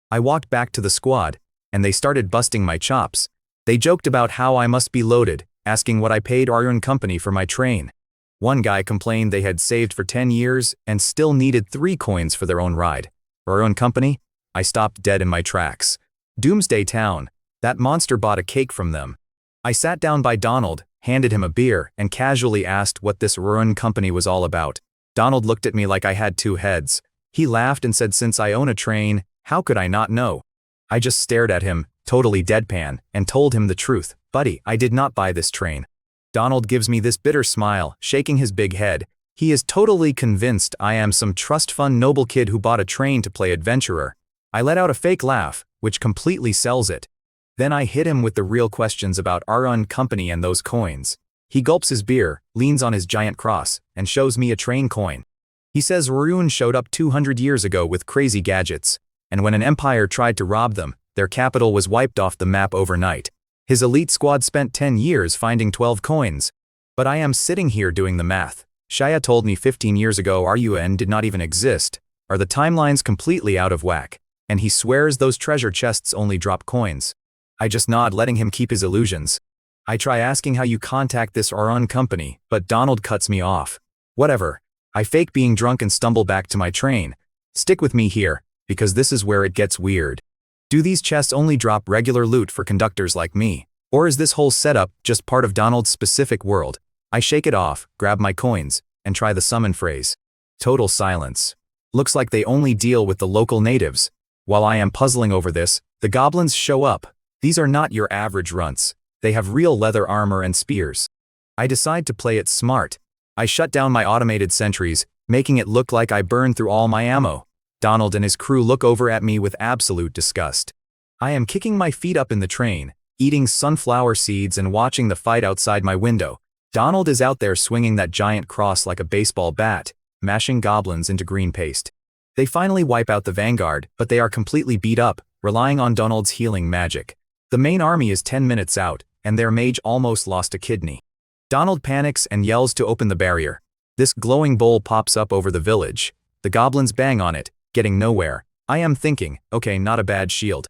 I walked back to the squad, and they started busting my chops. They joked about how I must be loaded, asking what I paid our own company for my train. One guy complained they had saved for 10 years and still needed 3 coins for their own ride. Our own company? I stopped dead in my tracks. Doomsday Town. That monster bought a cake from them. I sat down by Donald, handed him a beer, and casually asked what this ruin company was all about. Donald looked at me like I had 2 heads. He laughed and said, since I own a train, how could I not know? I just stared at him, totally deadpan, and told him the truth. Buddy, I did not buy this train. Donald gives me this bitter smile, shaking his big head. He is totally convinced I am some trust fund noble kid who bought a train to play adventurer. I let out a fake laugh, which completely sells it. Then I hit him with the real questions about our own company and those coins. He gulps his beer, leans on his giant cross, and shows me a train coin. He says Ruin showed up 200 years ago with crazy gadgets, and when an empire tried to rob them, their capital was wiped off the map overnight. His elite squad spent 10 years finding 12 coins. But I am sitting here doing the math. Shia told me 15 years ago RUN did not even exist. Are the timelines completely out of whack? And he swears those treasure chests only drop coins. I just nod, letting him keep his illusions. I try asking how you contact this RUN company, but Donald cuts me off. Whatever. I fake being drunk and stumble back to my train. Stick with me here, because this is where it gets weird. Do these chests only drop regular loot for conductors like me? Or is this whole setup just part of Donald's specific world? I shake it off, grab my coins, and try the summon phrase. Total silence. Looks like they only deal with the local natives. While I am puzzling over this, the goblins show up. These are not your average runts. They have real leather armor and spears. I decide to play it smart. I shut down my automated sentries, making it look like I burned through all my ammo. Donald and his crew look over at me with absolute disgust. I am kicking my feet up in the train, eating sunflower seeds and watching the fight outside my window. Donald is out there swinging that giant cross like a baseball bat, mashing goblins into green paste. They finally wipe out the vanguard, but they are completely beat up, relying on Donald's healing magic. The main army is 10 minutes out, and their mage almost lost a kidney. Donald panics and yells to open the barrier. This glowing bowl pops up over the village. The goblins bang on it, getting nowhere. I am thinking, okay, not a bad shield.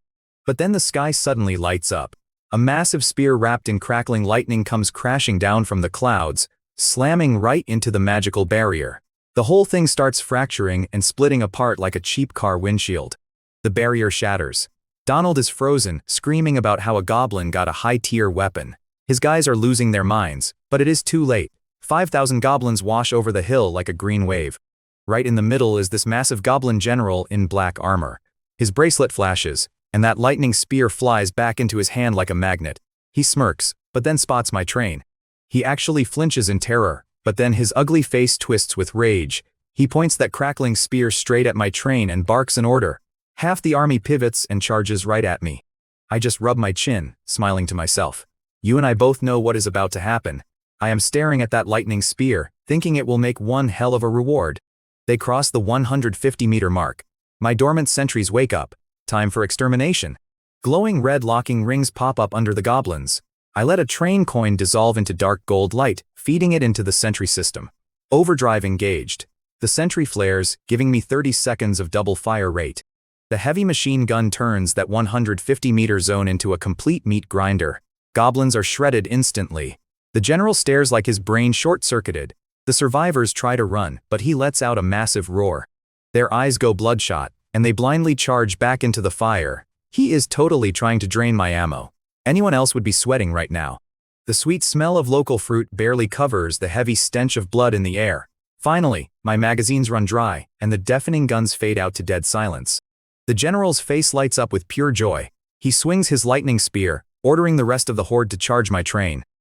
But then the sky suddenly lights up. A massive spear wrapped in crackling lightning comes crashing down from the clouds, slamming right into the magical barrier. The whole thing starts fracturing and splitting apart like a cheap car windshield. The barrier shatters. Donald is frozen, screaming about how a goblin got a high-tier weapon. His guys are losing their minds, but it is too late. 5,000 goblins wash over the hill like a green wave. Right in the middle is this massive goblin general in black armor. His bracelet flashes, and that lightning spear flies back into his hand like a magnet. He smirks, but then spots my train. He actually flinches in terror, But then his ugly face twists with rage. He points that crackling spear straight at my train and barks an order. Half the army pivots and charges right at me. I just rub my chin, smiling to myself. You and I both know what is about to happen. I am staring at that lightning spear, thinking it will make one hell of a reward. They cross the 150-meter mark. My dormant sentries wake up. Time for extermination. Glowing red locking rings pop up under the goblins. I let a train coin dissolve into dark gold light, feeding it into the sentry system. Overdrive engaged. The sentry flares, giving me 30 seconds of double fire rate. The heavy machine gun turns that 150-meter zone into a complete meat grinder. Goblins are shredded instantly. The general stares like his brain short-circuited. The survivors try to run, but he lets out a massive roar. Their eyes go bloodshot, and they blindly charge back into the fire. He is totally trying to drain my ammo. Anyone else would be sweating right now. The sweet smell of local fruit barely covers the heavy stench of blood in the air. Finally, my magazines run dry, and the deafening guns fade out to dead silence. The general's face lights up with pure joy. He swings his lightning spear, ordering the rest of the horde to charge my train.